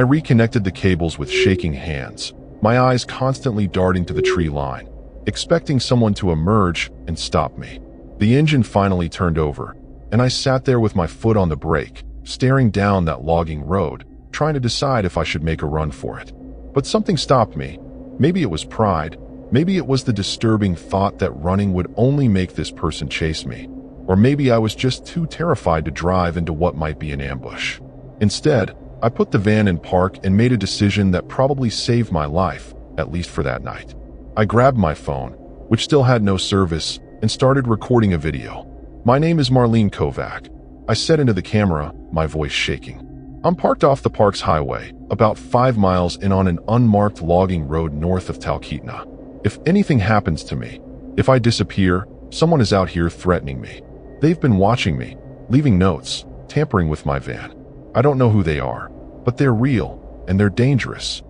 reconnected the cables with shaking hands, my eyes constantly darting to the tree line, expecting someone to emerge and stop me. The engine finally turned over, and I sat there with my foot on the brake, staring down that logging road, trying to decide if I should make a run for it. But something stopped me. Maybe it was pride, maybe it was the disturbing thought that running would only make this person chase me, or maybe I was just too terrified to drive into what might be an ambush. Instead, I put the van in park and made a decision that probably saved my life, at least for that night. I grabbed my phone, which still had no service, and started recording a video. "My name is Marlene Kovac," I said into the camera, my voice shaking. "I'm parked off the park's highway, about 5 miles in on an unmarked logging road north of Talkeetna. If anything happens to me, if I disappear, someone is out here threatening me. They've been watching me, leaving notes, tampering with my van. I don't know who they are, but they're real, and they're dangerous."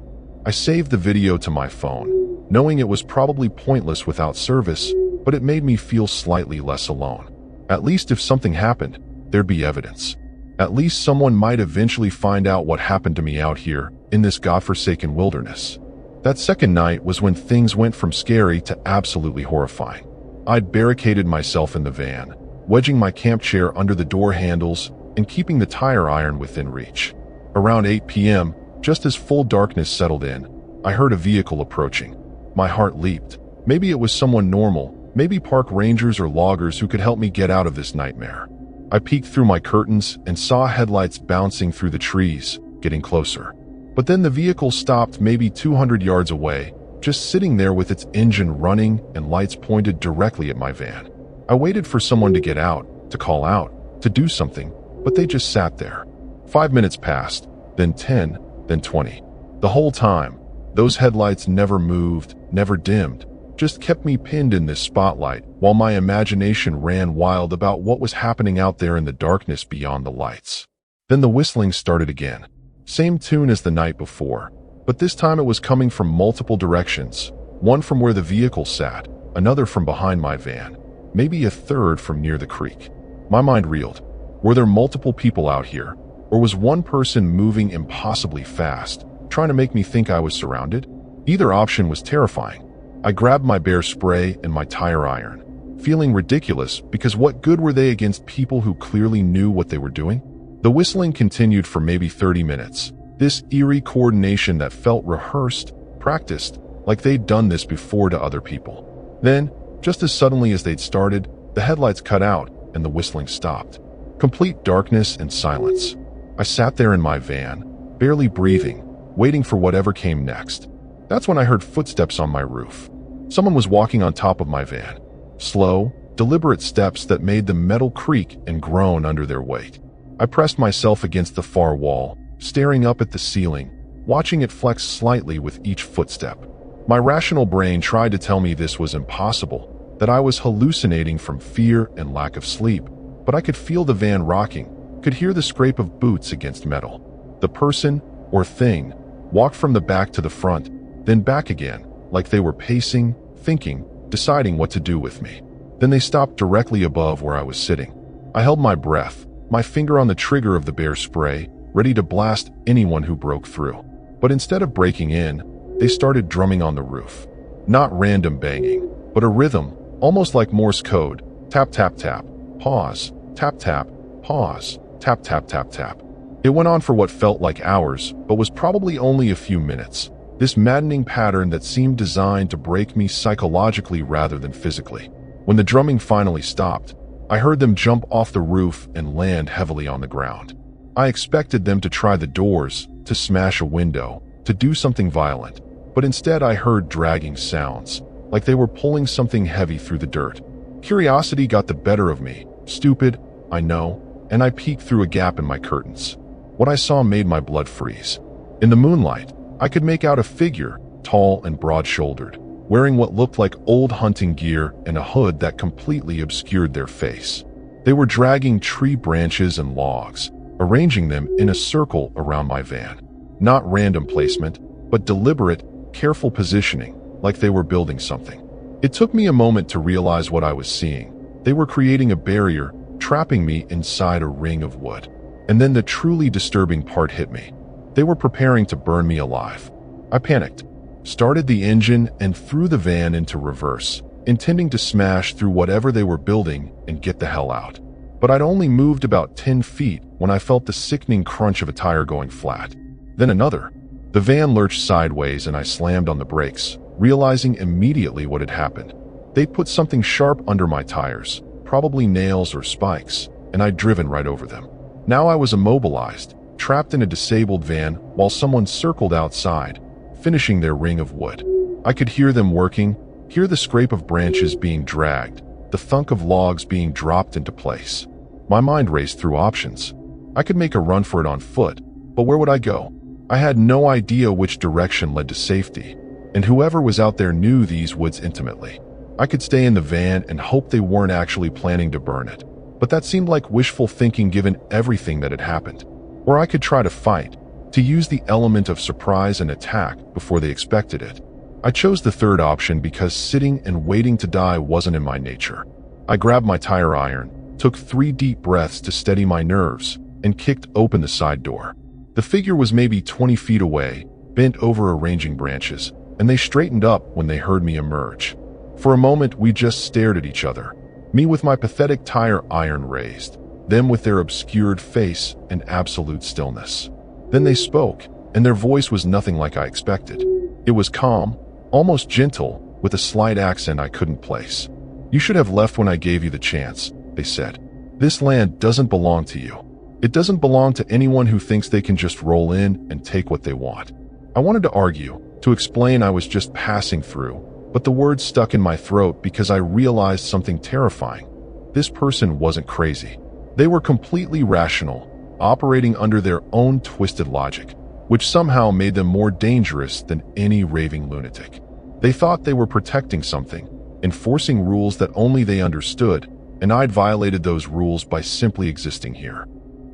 I saved the video to my phone, knowing it was probably pointless without service, but it made me feel slightly less alone. At least if something happened, there'd be evidence. At least someone might eventually find out what happened to me out here, in this godforsaken wilderness. That second night was when things went from scary to absolutely horrifying. I'd barricaded myself in the van, wedging my camp chair under the door handles and keeping the tire iron within reach. Around 8 p.m., just as full darkness settled in, I heard a vehicle approaching. My heart leaped. Maybe it was someone normal, Maybe park rangers or loggers who could help me get out of this nightmare. I peeked through my curtains and saw headlights bouncing through the trees, getting closer. But then the vehicle stopped maybe 200 yards away, just sitting there with its engine running and lights pointed directly at my van. I waited for someone to get out, to call out, to do something, but they just sat there. 5 minutes passed, then 10, then 20. The whole time, those headlights never moved, never dimmed, just kept me pinned in this spotlight while my imagination ran wild about what was happening out there in the darkness beyond the lights. Then the whistling started again. Same tune as the night before, but this time it was coming from multiple directions, one from where the vehicle sat, another from behind my van, maybe a third from near the creek. My mind reeled. Were there multiple people out here, or was one person moving impossibly fast, trying to make me think I was surrounded? Either option was terrifying. I grabbed my bear spray and my tire iron, feeling ridiculous because what good were they against people who clearly knew what they were doing? The whistling continued for maybe 30 minutes. This eerie coordination that felt rehearsed, practiced, like they'd done this before to other people. Then, just as suddenly as they'd started, the headlights cut out and the whistling stopped. Complete darkness and silence. I sat there in my van, barely breathing, waiting for whatever came next. That's when I heard footsteps on my roof. Someone was walking on top of my van. Slow, deliberate steps that made the metal creak and groan under their weight. I pressed myself against the far wall, staring up at the ceiling, watching it flex slightly with each footstep. My rational brain tried to tell me this was impossible, that I was hallucinating from fear and lack of sleep, but I could feel the van rocking, could hear the scrape of boots against metal. The person, or thing, walked from the back to the front, then back again, like they were pacing, thinking, deciding what to do with me. Then they stopped directly above where I was sitting. I held my breath, my finger on the trigger of the bear spray, ready to blast anyone who broke through. But instead of breaking in, they started drumming on the roof. Not random banging, but a rhythm, almost like Morse code. Tap, tap, tap, pause, tap, tap, pause, tap, tap, tap, tap. It went on for what felt like hours, but was probably only a few minutes. This maddening pattern that seemed designed to break me psychologically rather than physically. When the drumming finally stopped, I heard them jump off the roof and land heavily on the ground. I expected them to try the doors, to smash a window, to do something violent, but instead I heard dragging sounds, like they were pulling something heavy through the dirt. Curiosity got the better of me, stupid, I know, and I peeked through a gap in my curtains. What I saw made my blood freeze. In the moonlight, I could make out a figure, tall and broad-shouldered, wearing what looked like old hunting gear and a hood that completely obscured their face. They were dragging tree branches and logs, arranging them in a circle around my van. Not random placement, but deliberate, careful positioning, like they were building something. It took me a moment to realize what I was seeing. They were creating a barrier, trapping me inside a ring of wood. And then the truly disturbing part hit me. They were preparing to burn me alive. I panicked, started the engine and threw the van into reverse, intending to smash through whatever they were building and get the hell out. But I'd only moved about 10 feet when I felt the sickening crunch of a tire going flat. Then another. The van lurched sideways and I slammed on the brakes, realizing immediately what had happened. They'd put something sharp under my tires, probably nails or spikes, and I'd driven right over them. Now I was immobilized, trapped in a disabled van while someone circled outside, finishing their ring of wood. I could hear them working, hear the scrape of branches being dragged, the thunk of logs being dropped into place. My mind raced through options. I could make a run for it on foot, but where would I go? I had no idea which direction led to safety, and whoever was out there knew these woods intimately. I could stay in the van and hope they weren't actually planning to burn it, but that seemed like wishful thinking given everything that had happened. Or I could try to fight, to use the element of surprise and attack before they expected it. I chose the third option because sitting and waiting to die wasn't in my nature. I grabbed my tire iron, took 3 deep breaths to steady my nerves, and kicked open the side door. The figure was maybe 20 feet away, bent over arranging branches, and they straightened up when they heard me emerge. For a moment, we just stared at each other, me with my pathetic tire iron raised, them with their obscured face and absolute stillness. Then they spoke, and their voice was nothing like I expected. It was calm, almost gentle, with a slight accent I couldn't place. You should have left when I gave you the chance, they said. This land doesn't belong to you. It doesn't belong to anyone who thinks they can just roll in and take what they want. I wanted to argue, to explain I was just passing through, but the words stuck in my throat because I realized something terrifying. This person wasn't crazy. They were completely rational, operating under their own twisted logic, which somehow made them more dangerous than any raving lunatic. They thought they were protecting something, enforcing rules that only they understood, and I'd violated those rules by simply existing here.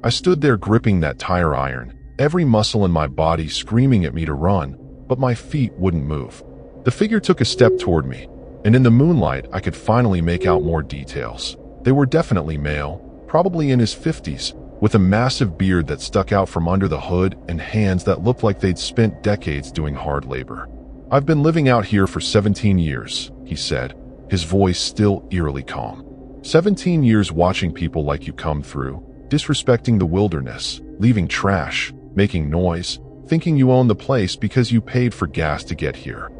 I stood there gripping that tire iron, every muscle in my body screaming at me to run, but my feet wouldn't move. The figure took a step toward me, and in the moonlight I could finally make out more details. They were definitely male, probably in his 50s, with a massive beard that stuck out from under the hood and hands that looked like they'd spent decades doing hard labor. I've been living out here for 17 years, he said, his voice still eerily calm. 17 years watching people like you come through, disrespecting the wilderness, leaving trash, making noise, thinking you own the place because you paid for gas to get here.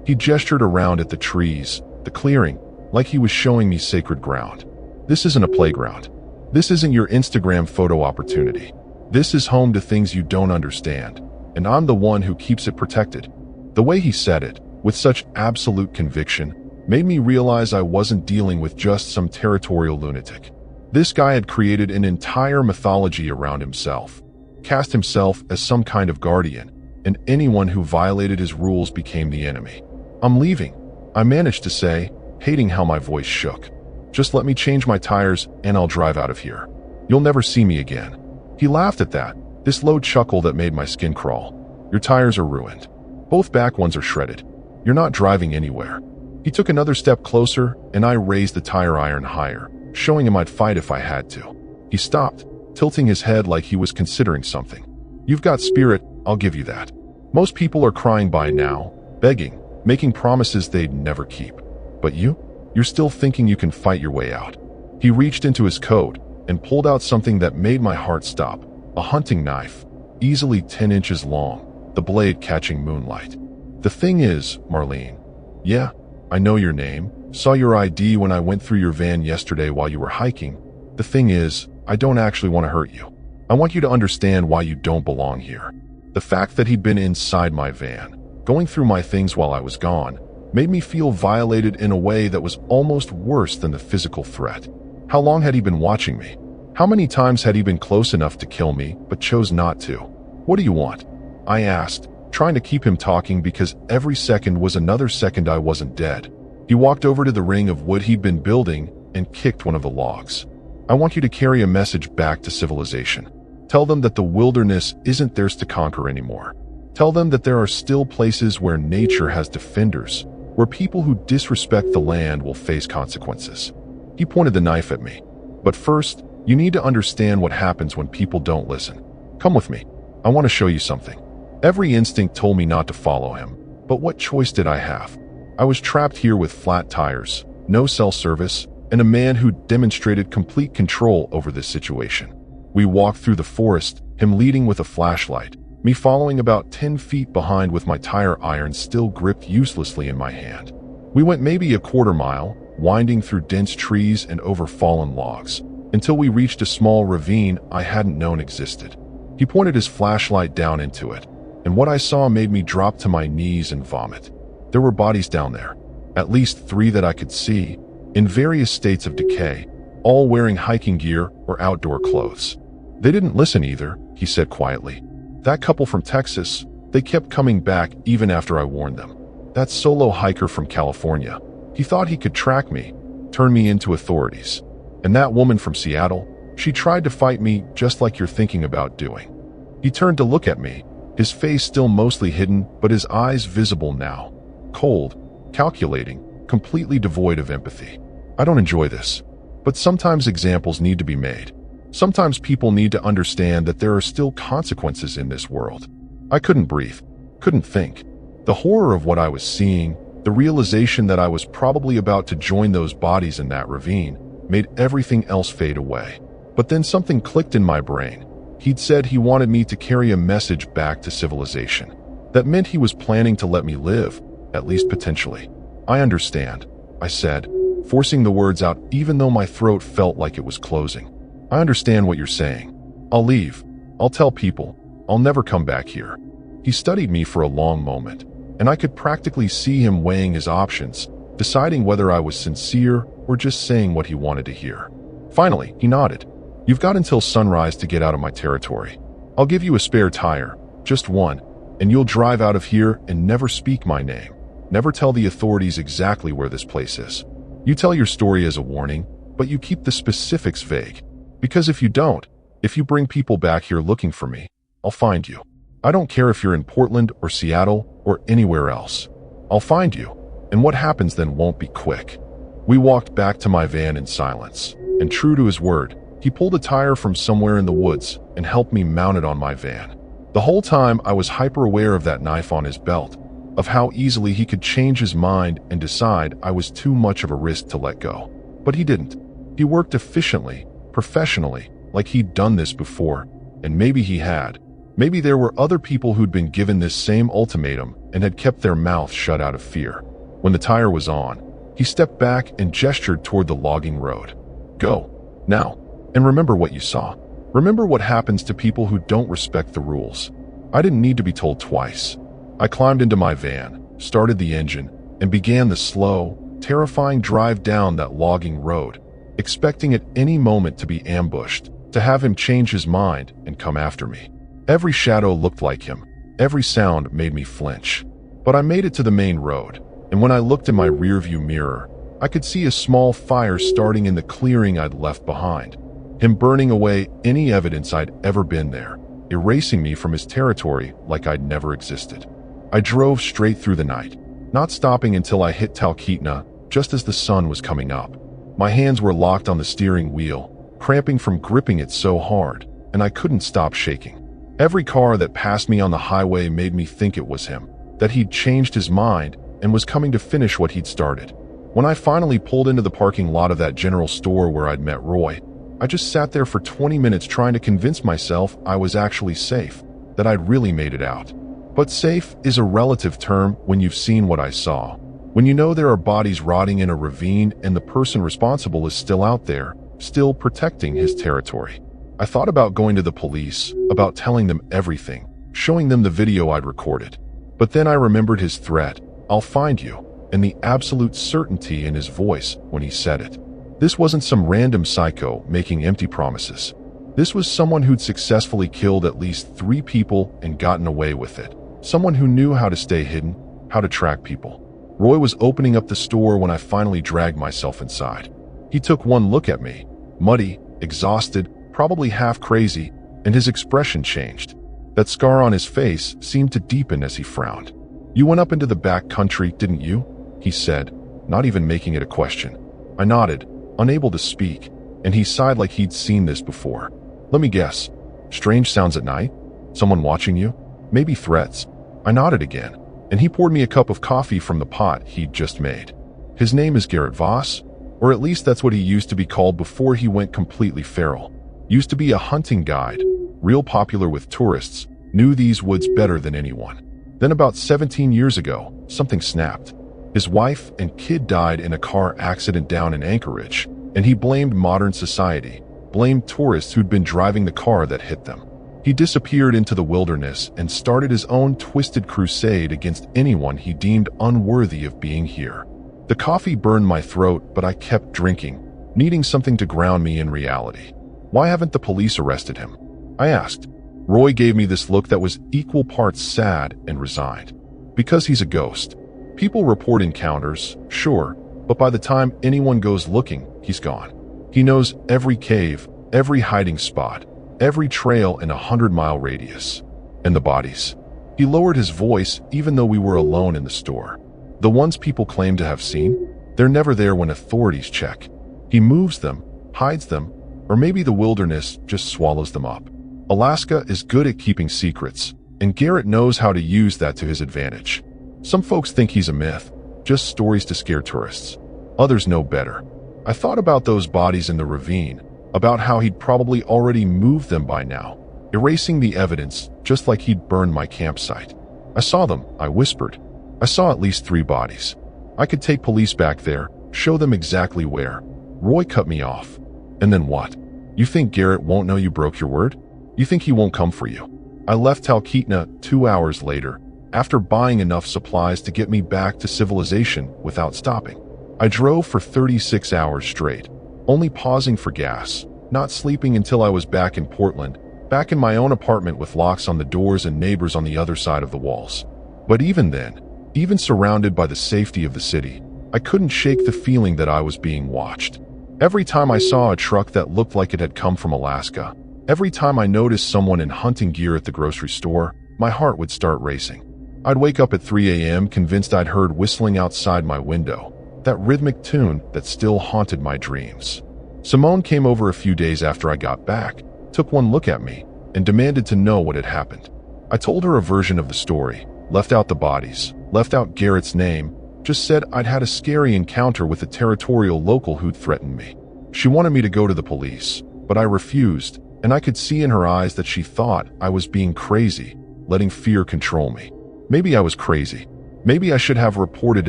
He gestured around at the trees, the clearing, like he was showing me sacred ground. This isn't a playground. This isn't your Instagram photo opportunity. This is home to things you don't understand, and I'm the one who keeps it protected. The way he said it, with such absolute conviction, made me realize I wasn't dealing with just some territorial lunatic. This guy had created an entire mythology around himself, cast himself as some kind of guardian, and anyone who violated his rules became the enemy. I'm leaving, I managed to say, hating how my voice shook. Just let me change my tires and I'll drive out of here. You'll never see me again. He laughed at that, this low chuckle that made my skin crawl. Your tires are ruined. Both back ones are shredded. You're not driving anywhere. He took another step closer and I raised the tire iron higher, showing him I'd fight if I had to. He stopped, tilting his head like he was considering something. You've got spirit, I'll give you that. Most people are crying by now, begging, making promises they'd never keep. But you're still thinking you can fight your way out. He reached into his coat and pulled out something that made my heart stop, a hunting knife, easily 10 inches long, the blade catching moonlight. The thing is, Marlene, yeah, I know your name, saw your ID when I went through your van yesterday while you were hiking. The thing is, I don't actually want to hurt you. I want you to understand why you don't belong here. The fact that he'd been inside my van, going through my things while I was gone, made me feel violated in a way that was almost worse than the physical threat. How long had he been watching me? How many times had he been close enough to kill me, but chose not to? What do you want? I asked, trying to keep him talking because every second was another second I wasn't dead. He walked over to the ring of wood he'd been building and kicked one of the logs. I want you to carry a message back to civilization. Tell them that the wilderness isn't theirs to conquer anymore. Tell them that there are still places where nature has defenders, where people who disrespect the land will face consequences. He pointed the knife at me. But first, you need to understand what happens when people don't listen. Come with me. I want to show you something. Every instinct told me not to follow him, but what choice did I have? I was trapped here with flat tires, no cell service, and a man who demonstrated complete control over this situation. We walked through the forest, him leading with a flashlight, me following about 10 feet behind with my tire iron still gripped uselessly in my hand. We went maybe a quarter mile, winding through dense trees and over fallen logs, until we reached a small ravine I hadn't known existed. He pointed his flashlight down into it, and what I saw made me drop to my knees and vomit. There were bodies down there, at least 3 that I could see, in various states of decay, all wearing hiking gear or outdoor clothes. They didn't listen either, he said quietly. That couple from Texas, they kept coming back even after I warned them. That solo hiker from California, he thought he could track me, turn me into authorities. And that woman from Seattle, she tried to fight me just like you're thinking about doing. He turned to look at me, his face still mostly hidden, but his eyes visible now. Cold, calculating, completely devoid of empathy. I don't enjoy this, but sometimes examples need to be made. Sometimes people need to understand that there are still consequences in this world. I couldn't breathe, couldn't think. The horror of what I was seeing, the realization that I was probably about to join those bodies in that ravine, made everything else fade away. But then something clicked in my brain. He'd said he wanted me to carry a message back to civilization. That meant he was planning to let me live, at least potentially. I understand, I said, forcing the words out even though my throat felt like it was closing. I understand what you're saying. I'll leave. I'll tell people. I'll never come back here. He studied me for a long moment, and I could practically see him weighing his options, deciding whether I was sincere or just saying what he wanted to hear. Finally, he nodded. You've got until sunrise to get out of my territory. I'll give you a spare tire, just one, and you'll drive out of here and never speak my name. Never tell the authorities exactly where this place is. You tell your story as a warning, but you keep the specifics vague. Because if you don't, if you bring people back here looking for me, I'll find you. I don't care if you're in Portland or Seattle or anywhere else. I'll find you, and what happens then won't be quick. We walked back to my van in silence, and true to his word, he pulled a tire from somewhere in the woods and helped me mount it on my van. The whole time I was hyper aware of that knife on his belt, of how easily he could change his mind and decide I was too much of a risk to let go. But he didn't. He worked efficiently, professionally, like he'd done this before, and maybe he had. Maybe there were other people who'd been given this same ultimatum and had kept their mouth shut out of fear. When the tire was on, he stepped back and gestured toward the logging road. Go, now, and remember what you saw. Remember what happens to people who don't respect the rules. I didn't need to be told twice. I climbed into my van, started the engine, and began the slow, terrifying drive down that logging road, expecting at any moment to be ambushed, to have him change his mind and come after me. Every shadow looked like him. Every sound made me flinch. But I made it to the main road, and when I looked in my rearview mirror, I could see a small fire starting in the clearing I'd left behind. Him burning away any evidence I'd ever been there, erasing me from his territory like I'd never existed. I drove straight through the night, not stopping until I hit Talkeetna just as the sun was coming up. My hands were locked on the steering wheel, cramping from gripping it so hard, and I couldn't stop shaking. Every car that passed me on the highway made me think it was him, that he'd changed his mind and was coming to finish what he'd started. When I finally pulled into the parking lot of that general store where I'd met Roy, I just sat there for 20 minutes trying to convince myself I was actually safe, that I'd really made it out. But safe is a relative term when you've seen what I saw. When you know there are bodies rotting in a ravine and the person responsible is still out there, still protecting his territory. I thought about going to the police, about telling them everything, showing them the video I'd recorded. But then I remembered his threat, I'll find you, and the absolute certainty in his voice when he said it. This wasn't some random psycho making empty promises. This was someone who'd successfully killed at least 3 people and gotten away with it. Someone who knew how to stay hidden, how to track people. Roy was opening up the store when I finally dragged myself inside. He took one look at me, muddy, exhausted, probably half crazy, and his expression changed. That scar on his face seemed to deepen as he frowned. You went up into the back country, didn't you? He said, not even making it a question. I nodded, unable to speak, and he sighed like he'd seen this before. Let me guess. Strange sounds at night? Someone watching you? Maybe threats. I nodded again, and he poured me a cup of coffee from the pot he'd just made. His name is Garrett Voss, or at least that's what he used to be called before he went completely feral. Used to be a hunting guide, real popular with tourists, knew these woods better than anyone. Then about 17 years ago, something snapped. His wife and kid died in a car accident down in Anchorage, and he blamed modern society, blamed tourists who'd been driving the car that hit them. He disappeared into the wilderness and started his own twisted crusade against anyone he deemed unworthy of being here. The coffee burned my throat, but I kept drinking, needing something to ground me in reality. Why haven't the police arrested him? I asked. Roy gave me this look that was equal parts sad and resigned. Because he's a ghost. People report encounters, sure, but by the time anyone goes looking, he's gone. He knows every cave, every hiding spot, every trail in a 100-mile radius. And the bodies. He lowered his voice even though we were alone in the store. The ones people claim to have seen, they're never there when authorities check. He moves them, hides them, or maybe the wilderness just swallows them up. Alaska is good at keeping secrets, and Garrett knows how to use that to his advantage. Some folks think he's a myth, just stories to scare tourists. Others know better. I thought about those bodies in the ravine, about how he'd probably already moved them by now, erasing the evidence just like he'd burned my campsite. I saw them, I whispered. I saw at least 3 bodies. I could take police back there, Show them exactly where. Roy cut me off. And then what? You think Garrett won't know you broke your word? You think he won't come for you? I left Talkeetna 2 hours later, after buying enough supplies to get me back to civilization without stopping. I drove for 36 hours straight, only pausing for gas, not sleeping until I was back in Portland, back in my own apartment with locks on the doors and neighbors on the other side of the walls. But even then, even surrounded by the safety of the city, I couldn't shake the feeling that I was being watched. Every time I saw a truck that looked like it had come from Alaska, every time I noticed someone in hunting gear at the grocery store, my heart would start racing. I'd wake up at 3 a.m. convinced I'd heard whistling outside my window, that rhythmic tune that still haunted my dreams. Simone came over a few days after I got back, took one look at me, and demanded to know what had happened. I told her a version of the story, left out the bodies, left out Garrett's name, just said I'd had a scary encounter with a territorial local who'd threatened me. She wanted me to go to the police, but I refused, and I could see in her eyes that she thought I was being crazy, letting fear control me. Maybe I was crazy. Maybe I should have reported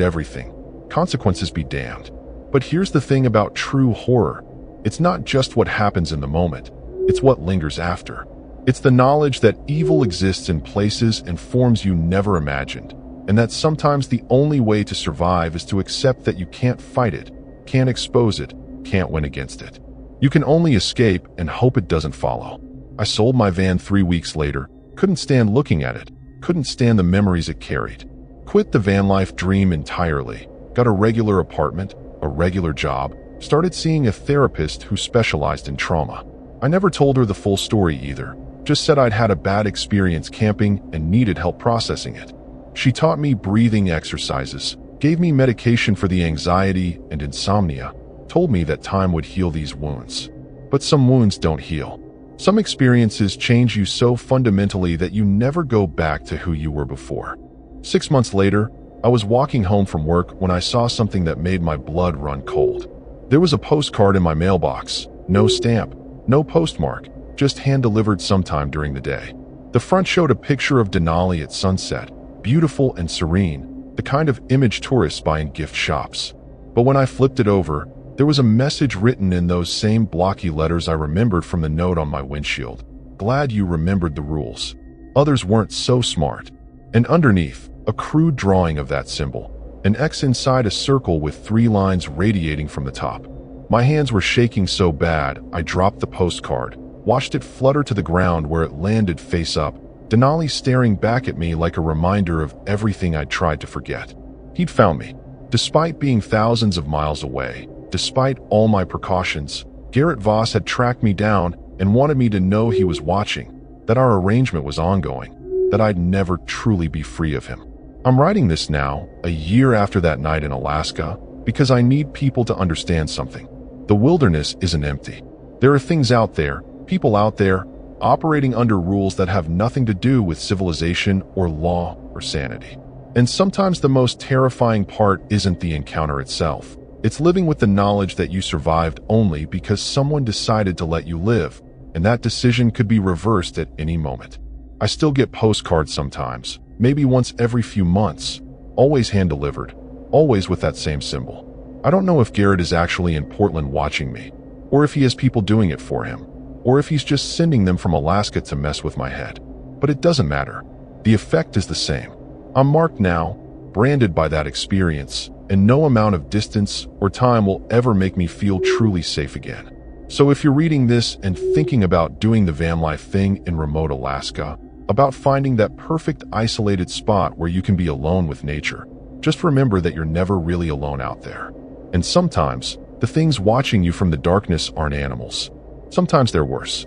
everything. Consequences be damned. But here's the thing about true horror. It's not just what happens in the moment. It's what lingers after. It's the knowledge that evil exists in places and forms you never imagined, and that sometimes the only way to survive is to accept that you can't fight it, can't expose it, can't win against it. You can only escape and hope it doesn't follow. I sold my van 3 weeks later, couldn't stand looking at it, couldn't stand the memories it carried. Quit the van life dream entirely, got a regular apartment, a regular job, started seeing a therapist who specialized in trauma. I never told her the full story either, just said I'd had a bad experience camping and needed help processing it. She taught me breathing exercises, gave me medication for the anxiety and insomnia, told me that time would heal these wounds. But some wounds don't heal. Some experiences change you so fundamentally that you never go back to who you were before. 6 months later, I was walking home from work when I saw something that made my blood run cold. There was a postcard in my mailbox, no stamp, no postmark, just hand-delivered sometime during the day. The front showed a picture of Denali at sunset, beautiful and serene, the kind of image tourists buy in gift shops. But when I flipped it over, there was a message written in those same blocky letters I remembered from the note on my windshield. Glad you remembered the rules. Others weren't so smart. And underneath, a crude drawing of that symbol, an X inside a circle with 3 lines radiating from the top. My hands were shaking so bad, I dropped the postcard, watched it flutter to the ground where it landed face up, Denali staring back at me like a reminder of everything I'd tried to forget. He'd found me. Despite being thousands of miles away, despite all my precautions, Garrett Voss had tracked me down and wanted me to know he was watching, that our arrangement was ongoing, that I'd never truly be free of him. I'm writing this now, a year after that night in Alaska, because I need people to understand something. The wilderness isn't empty. There are things out there, people out there, operating under rules that have nothing to do with civilization or law or sanity. And sometimes the most terrifying part isn't the encounter itself. It's living with the knowledge that you survived only because someone decided to let you live, and that decision could be reversed at any moment. I still get postcards sometimes, maybe once every few months, always hand-delivered, always with that same symbol. I don't know if Garrett is actually in Portland watching me, or if he has people doing it for him, or if he's just sending them from Alaska to mess with my head. But it doesn't matter. The effect is the same. I'm marked now, branded by that experience, and no amount of distance or time will ever make me feel truly safe again. So if you're reading this and thinking about doing the van life thing in remote Alaska, about finding that perfect isolated spot where you can be alone with nature, just remember that you're never really alone out there. And sometimes, the things watching you from the darkness aren't animals. Sometimes they're worse.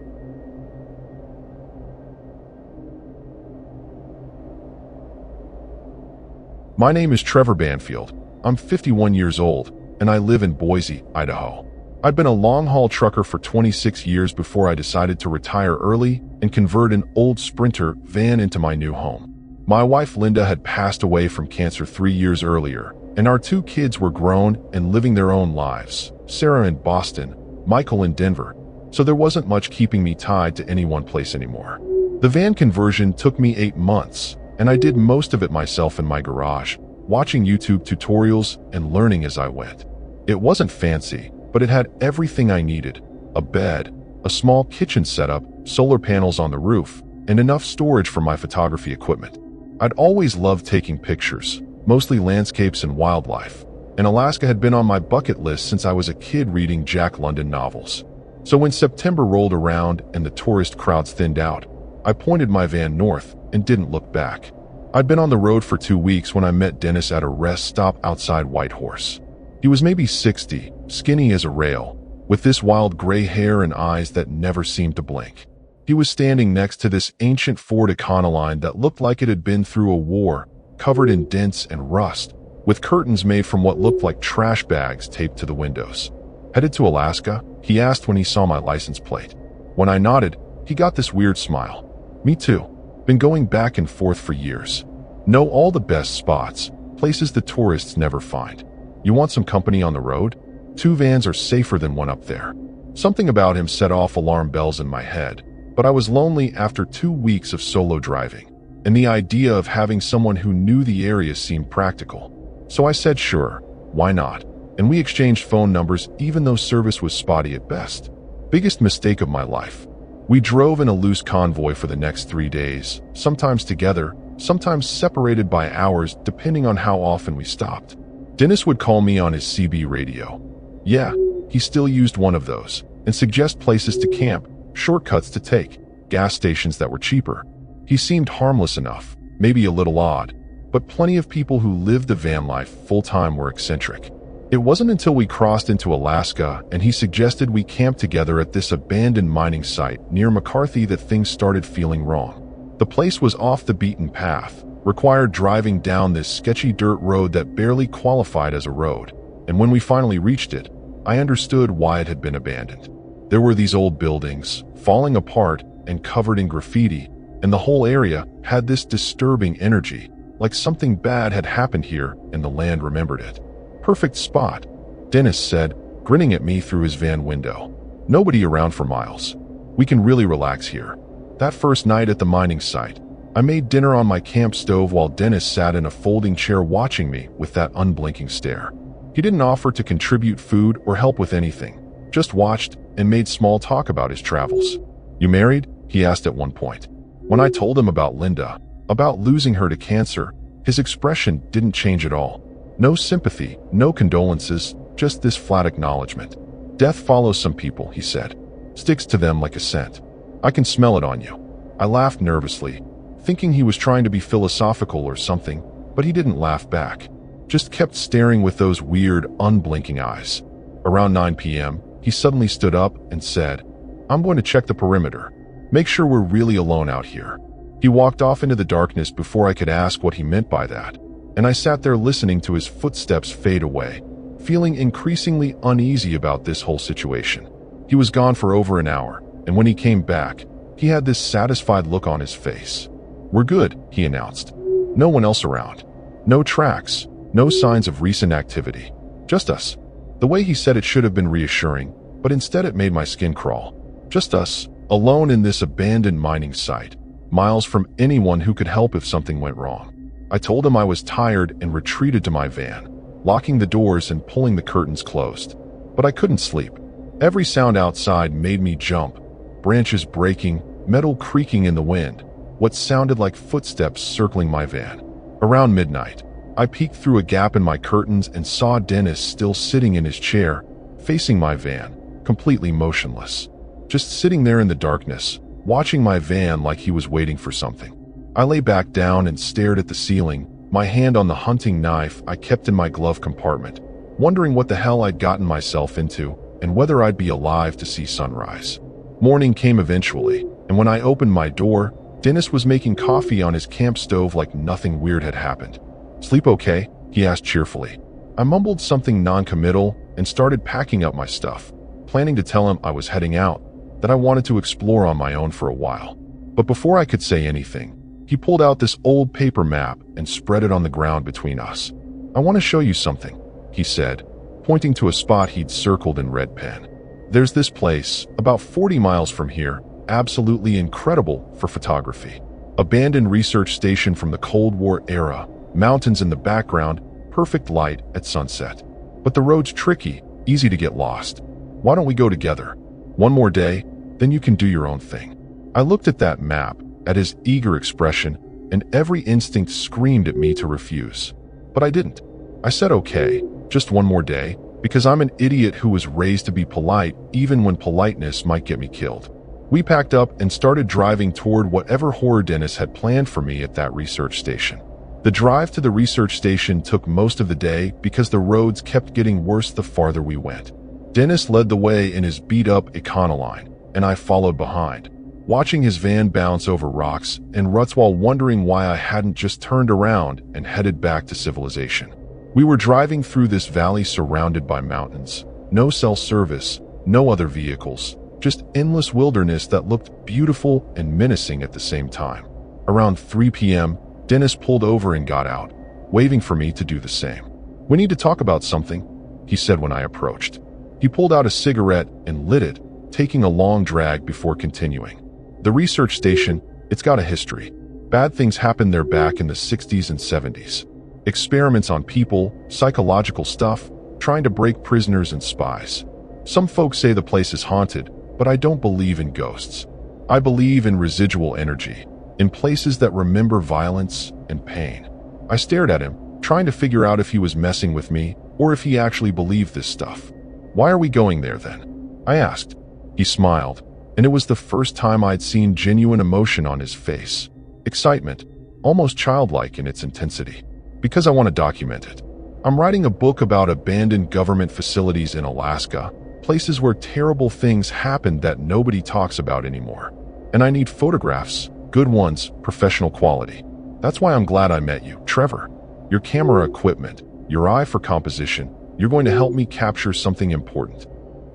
My name is Trevor Banfield. I'm 51 years old, and I live in Boise, Idaho. I'd been a long-haul trucker for 26 years before I decided to retire early and convert an old Sprinter van into my new home. My wife Linda had passed away from cancer 3 years earlier, and our 2 kids were grown and living their own lives, Sarah in Boston, Michael in Denver, so there wasn't much keeping me tied to any one place anymore. The van conversion took me 8 months, and I did most of it myself in my garage, watching YouTube tutorials and learning as I went. It wasn't fancy, but it had everything I needed: a bed, a small kitchen setup, solar panels on the roof, and enough storage for my photography equipment. I'd always loved taking pictures, mostly landscapes and wildlife, and Alaska had been on my bucket list since I was a kid reading Jack London novels. So when September rolled around and the tourist crowds thinned out, I pointed my van north and didn't look back. I'd been on the road for 2 weeks when I met Dennis at a rest stop outside Whitehorse. He was maybe 60, skinny as a rail, with this wild gray hair and eyes that never seemed to blink. He was standing next to this ancient Ford Econoline that looked like it had been through a war, covered in dents and rust, with curtains made from what looked like trash bags taped to the windows. "Headed to Alaska?" he asked when he saw my license plate. When I nodded, he got this weird smile. "Me too. Been going back and forth for years. Know all the best spots, places the tourists never find. You want some company on the road? 2 vans are safer than one up there." Something about him set off alarm bells in my head, but I was lonely after 2 weeks of solo driving, and the idea of having someone who knew the area seemed practical. So I said sure, why not? And we exchanged phone numbers even though service was spotty at best. Biggest mistake of my life. We drove in a loose convoy for the next 3 days, sometimes together, sometimes separated by hours depending on how often we stopped. Dennis would call me on his CB radio. Yeah, he still used one of those, and suggest places to camp, shortcuts to take, gas stations that were cheaper. He seemed harmless enough, maybe a little odd, but plenty of people who lived the van life full-time were eccentric. It wasn't until we crossed into Alaska and he suggested we camp together at this abandoned mining site near McCarthy that things started feeling wrong. The place was off the beaten path, required driving down this sketchy dirt road that barely qualified as a road, and when we finally reached it, I understood why it had been abandoned. There were these old buildings, falling apart and covered in graffiti, and the whole area had this disturbing energy, like something bad had happened here and the land remembered it. "Perfect spot," Dennis said, grinning at me through his van window. "Nobody around for miles. We can really relax here." That first night at the mining site, I made dinner on my camp stove while Dennis sat in a folding chair watching me with that unblinking stare. He didn't offer to contribute food or help with anything, just watched and made small talk about his travels. "You married?" he asked at one point. When I told him about Linda, about losing her to cancer, his expression didn't change at all. No sympathy, no condolences, just this flat acknowledgement. "Death follows some people," he said. "Sticks to them like a scent. I can smell it on you." I laughed nervously, thinking he was trying to be philosophical or something, but he didn't laugh back. Just kept staring with those weird, unblinking eyes. Around 9 p.m., he suddenly stood up and said, "I'm going to check the perimeter. Make sure we're really alone out here." He walked off into the darkness before I could ask what he meant by that, and I sat there listening to his footsteps fade away, feeling increasingly uneasy about this whole situation. He was gone for over an hour, and when he came back, he had this satisfied look on his face. "We're good," he announced. "No one else around. No tracks. No signs of recent activity. Just us." The way he said it should have been reassuring, but instead it made my skin crawl. Just us, alone in this abandoned mining site, miles from anyone who could help if something went wrong. I told him I was tired and retreated to my van, locking the doors and pulling the curtains closed. But I couldn't sleep. Every sound outside made me jump. Branches breaking, metal creaking in the wind, what sounded like footsteps circling my van. Around midnight, I peeked through a gap in my curtains and saw Dennis still sitting in his chair, facing my van, completely motionless. Just sitting there in the darkness, watching my van like he was waiting for something. I lay back down and stared at the ceiling, my hand on the hunting knife I kept in my glove compartment, wondering what the hell I'd gotten myself into and whether I'd be alive to see sunrise. Morning came eventually, and when I opened my door, Dennis was making coffee on his camp stove like nothing weird had happened. "Sleep okay?" he asked cheerfully. I mumbled something non-committal and started packing up my stuff, planning to tell him I was heading out, that I wanted to explore on my own for a while. But before I could say anything, he pulled out this old paper map and spread it on the ground between us. "I want to show you something," he said, pointing to a spot he'd circled in red pen. "There's this place, about 40 miles from here, absolutely incredible for photography. Abandoned research station from the Cold War era, mountains in the background, perfect light at sunset." But the road's tricky, easy to get lost. Why don't we go together? One more day, then you can do your own thing. I looked at that map, at his eager expression, and every instinct screamed at me to refuse. But I didn't. I said okay, just one more day, because I'm an idiot who was raised to be polite even when politeness might get me killed. We packed up and started driving toward whatever horror Dennis had planned for me at that research station. The drive to the research station took most of the day because the roads kept getting worse the farther we went. Dennis led the way in his beat-up Econoline, and I followed behind, watching his van bounce over rocks and ruts while wondering why I hadn't just turned around and headed back to civilization. We were driving through this valley surrounded by mountains. No cell service, no other vehicles, just endless wilderness that looked beautiful and menacing at the same time. Around 3 p.m., Dennis pulled over and got out, waving for me to do the same. "We need to talk about something," he said when I approached. He pulled out a cigarette and lit it, taking a long drag before continuing. "The research station, it's got a history. Bad things happened there back in the 60s and 70s. Experiments on people, psychological stuff, trying to break prisoners and spies. Some folks say the place is haunted, but I don't believe in ghosts. I believe in residual energy, in places that remember violence and pain." I stared at him, trying to figure out if he was messing with me or if he actually believed this stuff. "Why are we going there then?" I asked. He smiled, and it was the first time I'd seen genuine emotion on his face. Excitement, almost childlike in its intensity. "Because I want to document it. I'm writing a book about abandoned government facilities in Alaska, places where terrible things happened that nobody talks about anymore. And I need photographs, good ones, professional quality. That's why I'm glad I met you, Trevor. Your camera equipment, your eye for composition, you're going to help me capture something important."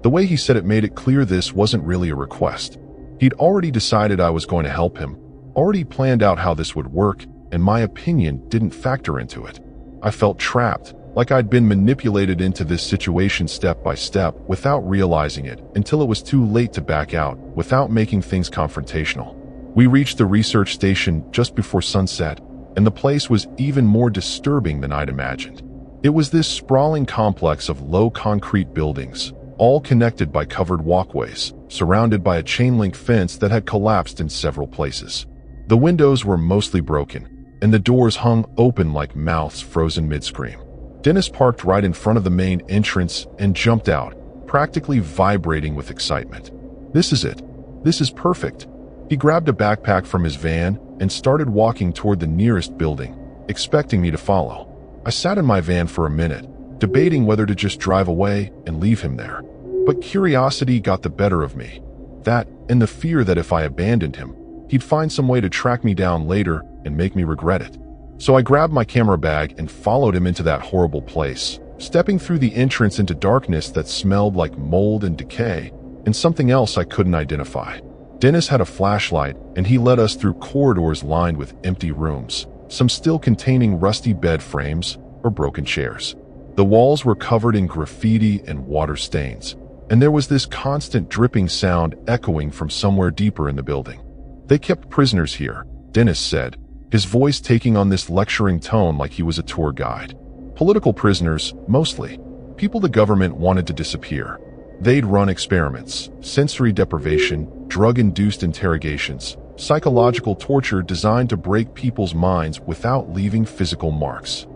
The way he said it made it clear this wasn't really a request. He'd already decided I was going to help him, already planned out how this would work, and my opinion didn't factor into it. I felt trapped, like I'd been manipulated into this situation step by step without realizing it until it was too late to back out without making things confrontational. We reached the research station just before sunset, and the place was even more disturbing than I'd imagined. It was this sprawling complex of low concrete buildings, all connected by covered walkways, surrounded by a chain-link fence that had collapsed in several places. The windows were mostly broken, and the doors hung open like mouths frozen mid-scream. Dennis parked right in front of the main entrance and jumped out, practically vibrating with excitement. "This is it. This is perfect." He grabbed a backpack from his van and started walking toward the nearest building, expecting me to follow. I sat in my van for a minute, debating whether to just drive away and leave him there. But curiosity got the better of me. That, and the fear that if I abandoned him, he'd find some way to track me down later and make me regret it. So I grabbed my camera bag and followed him into that horrible place, stepping through the entrance into darkness that smelled like mold and decay, and something else I couldn't identify. Dennis had a flashlight, and he led us through corridors lined with empty rooms, some still containing rusty bed frames or broken chairs. The walls were covered in graffiti and water stains, and there was this constant dripping sound echoing from somewhere deeper in the building. "They kept prisoners here," Dennis said, his voice taking on this lecturing tone like he was a tour guide. "Political prisoners, mostly. People the government wanted to disappear. They'd run experiments, sensory deprivation, drug-induced interrogations, psychological torture designed to break people's minds without leaving physical marks."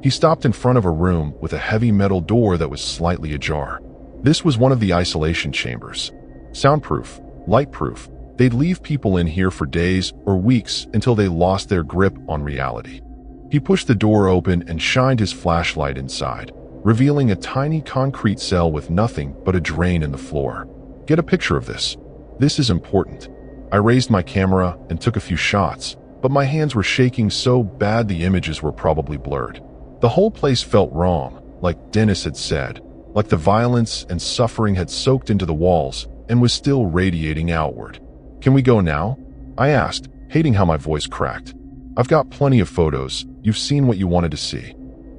He stopped in front of a room with a heavy metal door that was slightly ajar. This was one of the isolation chambers. Soundproof, lightproof. They'd leave people in here for days or weeks until they lost their grip on reality. He pushed the door open and shined his flashlight inside, revealing a tiny concrete cell with nothing but a drain in the floor. "Get a picture of this. This is important." I raised my camera and took a few shots, but my hands were shaking so bad the images were probably blurred. The whole place felt wrong, like Dennis had said, like the violence and suffering had soaked into the walls and was still radiating outward. "Can we go now?" I asked, hating how my voice cracked. "I've got plenty of photos. You've seen what you wanted to see."